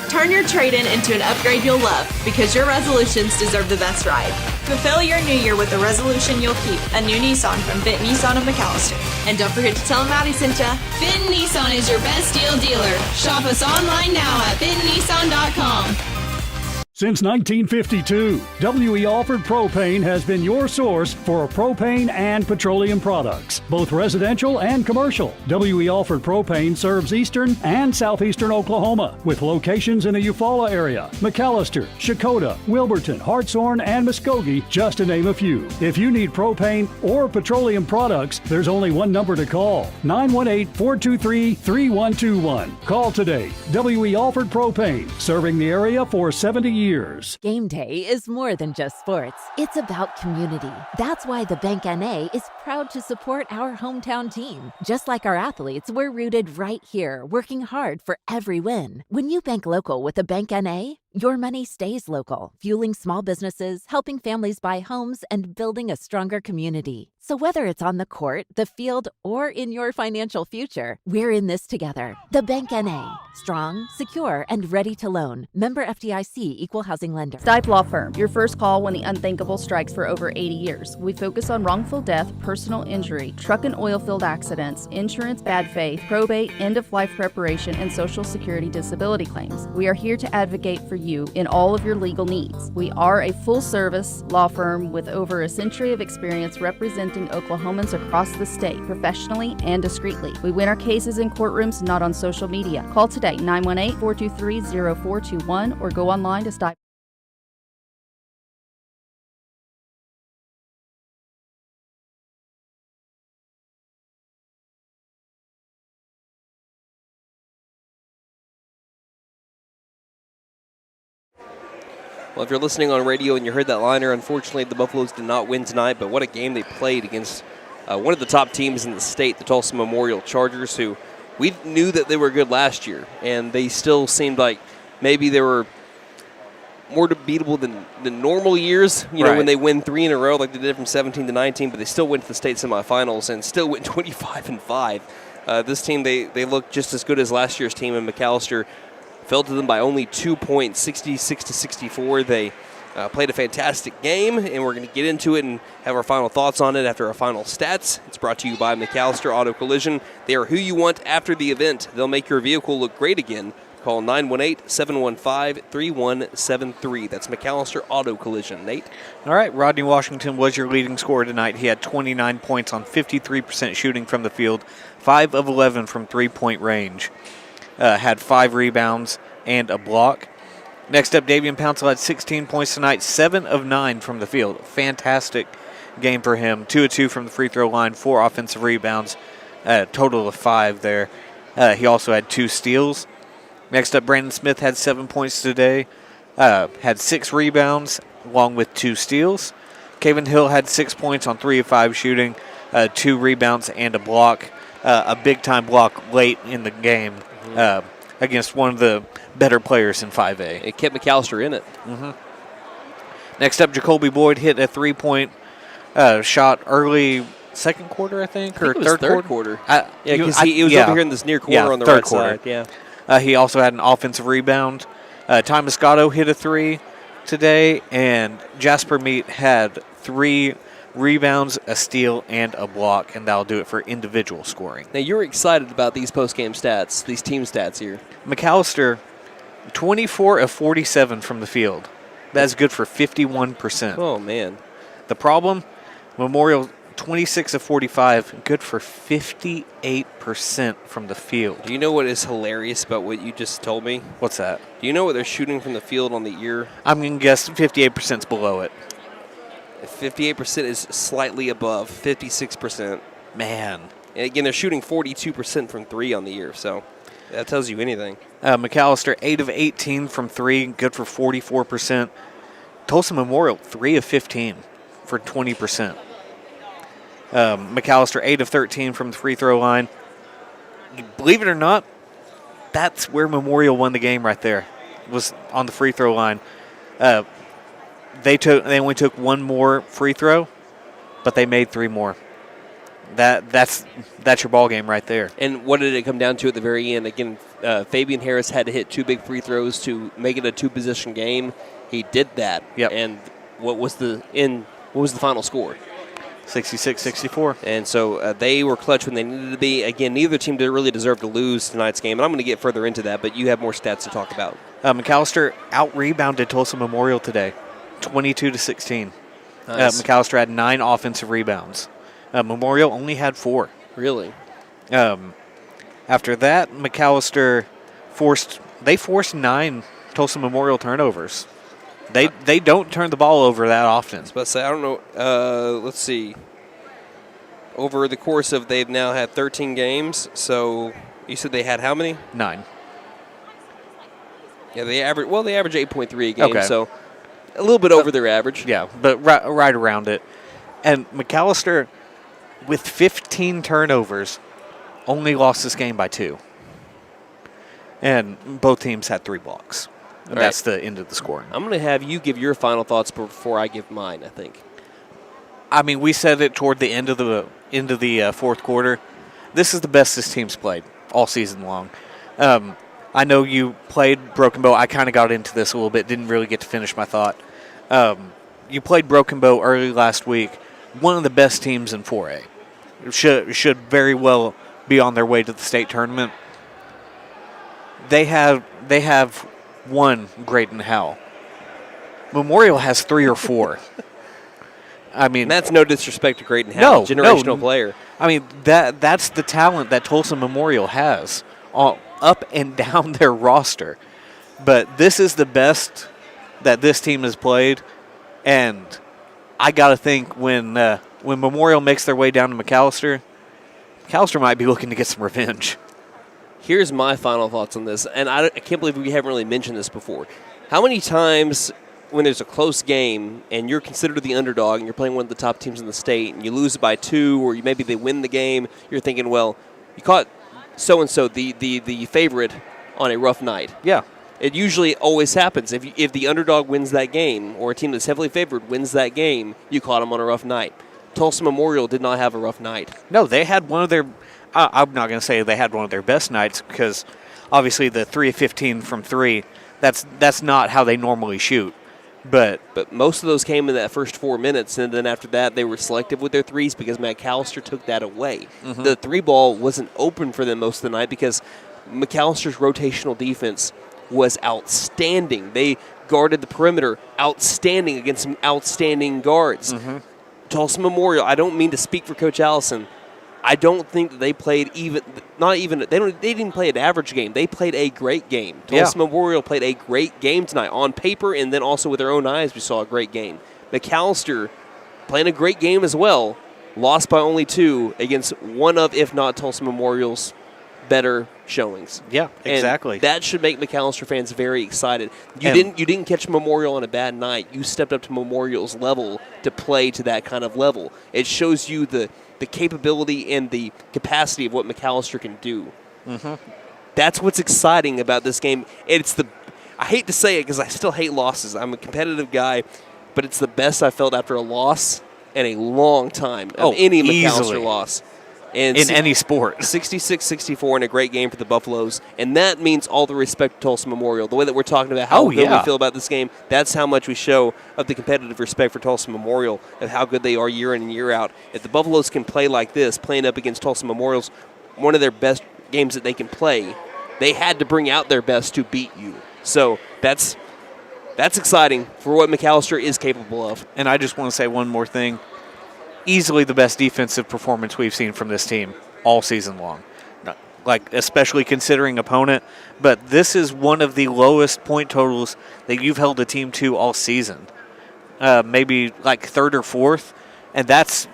Turn your trade-in into an upgrade you'll love, because your resolutions deserve the best ride. Fulfill your new year with a resolution you'll keep, a new Nissan from Benton Nissan of McAlester. And don't forget to tell them Maddie sent ya. Benton Nissan is your best deal dealer. Shop us online now at bentonnissan.com. Since 1952, W.E. Alford Propane has been your source for propane and petroleum products, both residential and commercial. W.E. Alford Propane serves eastern and southeastern Oklahoma, with locations in the Eufaula area, McAlester, Shakota, Wilburton, Hartshorn, and Muskogee, just to name a few. If you need propane or petroleum products, there's only one number to call, 918-423-3121. Call today. W.E. Alford Propane, serving the area for 70 years. Game day is more than just sports. It's about community. That's why the Bank NA is proud to support our hometown team. Just like our athletes, we're rooted right here, working hard for every win. When you bank local with the Bank NA, your money stays local, fueling small businesses, helping families buy homes, and building a stronger community. So whether it's on the court, the field, or in your financial future, we're in this together. The Bank N.A. Strong, secure, and ready to loan. Member FDIC, Equal Housing Lender. Stipe Law Firm, your first call when the unthinkable strikes for over 80 years. We focus on wrongful death, personal injury, truck and oil field accidents, insurance bad faith, probate, end-of-life preparation, and Social Security disability claims. We are here to advocate for you in all of your legal needs. We are a full-service law firm with over a century of experience representing Oklahomans across the state, professionally and discreetly. We win our cases in courtrooms, not on social media. Call today, 918-423-0421, or go online to Stipe. Well, if you're listening on radio and you heard that liner, unfortunately the Buffaloes did not win tonight, but what a game they played against one of the top teams in the state, the Tulsa Memorial Chargers, who we knew that they were good last year, and they still seemed like maybe they were more beatable than normal years, you know, when they win 3 in a row like they did from 17 to 19, but they still went to the state semifinals and still went 25-5. This team, they looked just as good as last year's team, and McAlester fell to them by only 2 points, 66-64. They played a fantastic game, and we're going to get into it and have our final thoughts on it after our final stats. It's brought to you by McAlester Auto Collision. They are who you want after the event. They'll make your vehicle look great again. Call 918-715-3173. That's McAlester Auto Collision. Nate? All right, Rodney Washington was your leading scorer tonight. He had 29 points on 53% shooting from the field, 5 of 11 from three-point range. Had 5 rebounds and a block. Next up, Davian Pouncil had 16 points tonight, 7 of 9 from the field. Fantastic game for him. 2 of 2 from the free throw line, 4 offensive rebounds, a total of 5 there. He also had 2 steals. Next up, Brandon Smith had 7 points today, had 6 rebounds along with 2 steals. Kaven Hill had 6 points on 3 of 5 shooting, 2 rebounds and a block. A big-time block late in the game. Against one of the better players in 5A. It kept McAlester in it. Next up, Jacoby Boyd hit a 3-point shot early second quarter, I think, or third quarter. Yeah, because he was over here in this near corner on the right side. Yeah. He also had an offensive rebound. Ty Moscato hit a 3 today, and Jasper Meat had 3 rebounds, a steal, and a block, and that'll do it for individual scoring. Now, you're excited about these post-game stats, these team stats here. McAlester, 24 of 47 from the field. That's good for 51%. Oh, man. The problem, Memorial, 26 of 45, good for 58% from the field. Do you know what is hilarious about what you just told me? What's that? Do you know what they're shooting from the field on the year? I'm going to guess 58% is below it. 58% is slightly above 56%. Man. And again, they're shooting 42% from 3 on the year, so that tells you anything. McAlester, 8 of 18 from 3, good for 44%. Tulsa Memorial, 3 of 15 for 20%. McAlester, 8 of 13 from the free throw line. Believe it or not, that's where Memorial won the game right there, was on the free throw line. They only took 1 more free throw, but they made 3 more. That's your ball game right there. And what did it come down to at the very end? Again, Fabian Harris had to hit 2 big free throws to make it a 2-position game. He did that. Yep. And what was the final score? 66-64. And so they were clutch when they needed to be. Again, neither team really deserved to lose tonight's game, and I'm going to get further into that, but you have more stats to talk about. McAlester out-rebounded Tulsa Memorial today, 22-16. Nice. McAlester had 9 offensive rebounds. Memorial only had 4. Really? After that, McAlester forced 9 Tulsa Memorial turnovers. They don't turn the ball over that often. I was about to say, I don't know. Let's see. Over the course of, they've now had 13 games. So you said they had how many? 9. Yeah, they average 8.3 a game. Okay. So a little bit over their average. Yeah, but right around it. And McAlester, with 15 turnovers, only lost this game by 2. And both teams had 3 blocks. And that's the end of the scoring. I'm going to have you give your final thoughts before I give mine, I think. I mean, we said it toward the end of the fourth quarter. This is the best this team's played all season long. I know you played Broken Bow. I kind of got into this a little bit, didn't really get to finish my thought. You played Broken Bow early last week. One of the best teams in 4A. Should very well be on their way to the state tournament. They have one Great in Hell. Memorial has 3 or 4. I mean, and that's no disrespect to Great in Hell, generational player. I mean, that's the talent that Tulsa Memorial has up and down their roster. But this is the best that this team has played, and I got to think when Memorial makes their way down to McAlester might be looking to get some revenge. Here's my final thoughts on this, and I can't believe we haven't really mentioned this before. How many times when there's a close game and you're considered the underdog and you're playing one of the top teams in the state and you lose it by 2 or maybe they win the game, you're thinking, well, you caught so-and-so, the favorite, on a rough night. Yeah. It usually always happens. If the underdog wins that game or a team that's heavily favored wins that game, you caught them on a rough night. Tulsa Memorial did not have a rough night. No, they had one of their I'm not going to say they had one of their best nights because obviously the 3 of 15 from 3, that's not how they normally shoot. But most of those came in that first 4 minutes, and then after that they were selective with their threes because McAlester took that away. Mm-hmm. The 3-ball wasn't open for them most of the night because McAllister's rotational defense was outstanding. They guarded the perimeter outstanding against some outstanding guards. Mm-hmm. Tulsa Memorial, I don't mean to speak for Coach Allison, I don't think that they played they didn't play an average game. They played a great game. Tulsa Memorial played a great game tonight. On paper and then also with their own eyes, we saw a great game. McAlester playing a great game as well, lost by only 2 against one of, if not Tulsa Memorial's better showings. Yeah, exactly. And that should make McAlester fans very excited. You didn't catch Memorial on a bad night. You stepped up to Memorial's level to play to that kind of level. It shows you the capability and the capacity of what McAlester can do. Mm-hmm. That's what's exciting about this game. I hate to say it because I still hate losses. I'm a competitive guy, but it's the best I felt after a loss in a long time of any McAlester loss. And in any sport. 66-64 in a great game for the Buffaloes. And that means all the respect to Tulsa Memorial. The way that we're talking about how good we feel about this game, that's how much we show of the competitive respect for Tulsa Memorial, of how good they are year in and year out. If the Buffaloes can play like this, playing up against Tulsa Memorial's one of their best games that they can play, they had to bring out their best to beat you. So that's exciting for what McAlester is capable of. And I just want to say one more thing. Easily the best defensive performance we've seen from this team all season long. Like, especially considering opponent. But this is one of the lowest point totals that you've held a team to all season. Maybe like 3rd or 4th. And that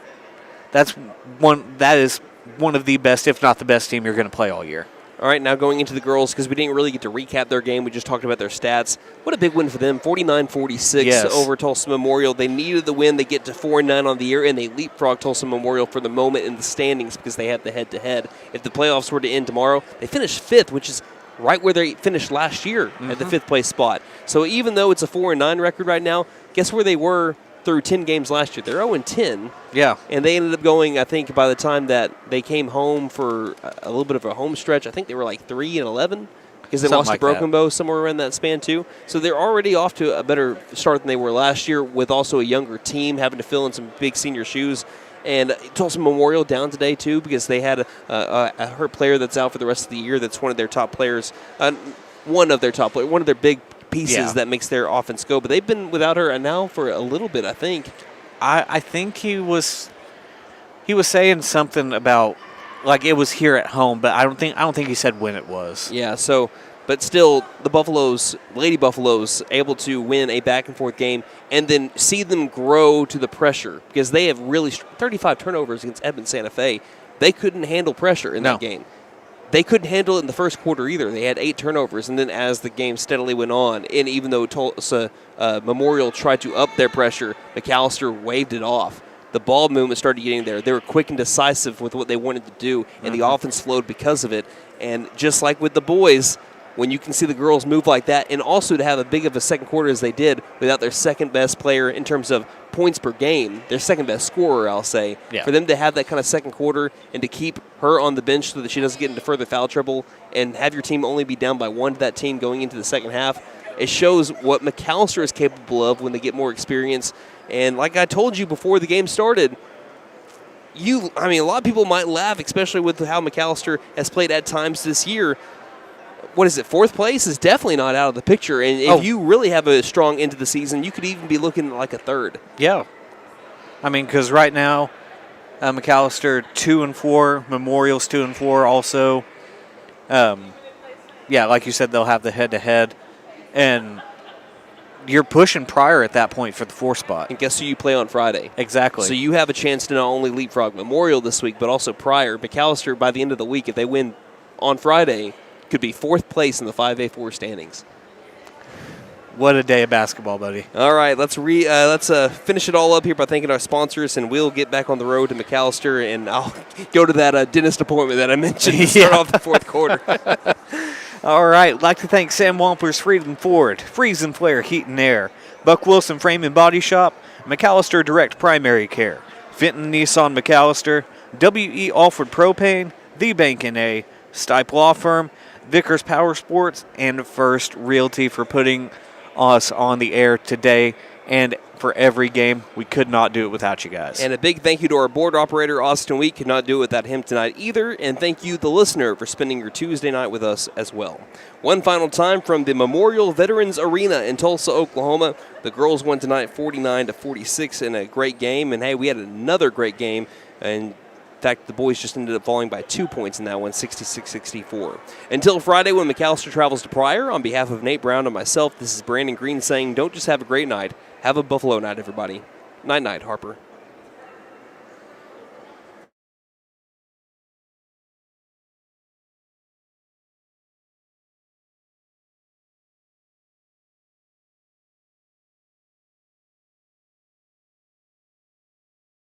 is one of the best, if not the best team you're going to play all year. All right, now going into the girls, because we didn't really get to recap their game. We just talked about their stats. What a big win for them, 49-46 over Tulsa Memorial. They needed the win. They get to 4-9 on the year, and they leapfrog Tulsa Memorial for the moment in the standings because they have the head-to-head. If the playoffs were to end tomorrow, they finish 5th, which is right where they finished last year at the 5th place spot. So even though it's a 4-9 record right now, guess where they were through 10 games last year? They're 0-10. Yeah. And they ended up going, I think, by the time that they came home for a little bit of a home stretch, I think they were like 3-11 because they lost to Broken Bow somewhere around that span too. So they're already off to a better start than they were last year with also a younger team having to fill in some big senior shoes. And Tulsa Memorial down today too because they had a hurt player that's out for the rest of the year that's one of their top players, one of their big pieces that makes their offense go. But they've been without her now for a little bit, I think. I think he was saying something about like it was here at home, but I don't think he said when it was. Yeah, so but still the Lady Buffaloes able to win a back and forth game and then see them grow to the pressure because they have really 35 turnovers against Edmond Santa Fe. They couldn't handle pressure in that game. They couldn't handle it in the first quarter either. They had 8 turnovers, and then as the game steadily went on, and even though Tulsa Memorial tried to up their pressure, McAlester waved it off. The ball movement started getting there. They were quick and decisive with what they wanted to do, and the offense flowed because of it. And just like with the boys, when you can see the girls move like that, and also to have as big of a second quarter as they did without their second best player in terms of points per game, their second best scorer, I'll say. Yeah. For them to have that kind of second quarter and to keep her on the bench so that she doesn't get into further foul trouble and have your team only be down by 1 to that team going into the second half, it shows what McAlester is capable of when they get more experience. And like I told you before the game started, a lot of people might laugh, especially with how McAlester has played at times this year. What is it, 4th place is definitely not out of the picture. And if you really have a strong end of the season, you could even be looking like a 3rd. Yeah. I mean, because right now, McAlester 2-4, Memorial's 2-4 also. Like you said, they'll have the head-to-head. And you're pushing Pryor at that point for the 4th spot. And guess who you play on Friday? Exactly. So you have a chance to not only leapfrog Memorial this week, but also Pryor. McAlester, by the end of the week, if they win on Friday, could be 4th place in the 5A4 standings. What a day of basketball, buddy. All right, let's finish it all up here by thanking our sponsors, and we'll get back on the road to McAlester, and I'll go to that dentist appointment that I mentioned to start off the 4th quarter. All right, I'd like to thank Sam Wampler's Freedom Ford, Freeze and Flare Heat and Air, Buck Wilson Frame and Body Shop, McAlester Direct Primary Care, Fenton Nissan McAlester, W.E. Alford Propane, The Bank N.A., Stipe Law Firm, Vickers Power Sports, and First Realty for putting us on the air today and for every game. We could not do it without you guys. And a big thank you to our board operator, Austin Wheat. Could not do it without him tonight either. And thank you, the listener, for spending your Tuesday night with us as well. One final time from the Memorial Veterans Arena in Tulsa, Oklahoma. The girls won tonight 49-46 in a great game. And, hey, we had another great game. And in fact, the boys just ended up falling by 2 points in that one, 66-64. Until Friday when McAlester travels to Pryor, on behalf of Nate Brown and myself, this is Brandon Green saying, don't just have a great night, have a Buffalo night, everybody. Night-night, Harper.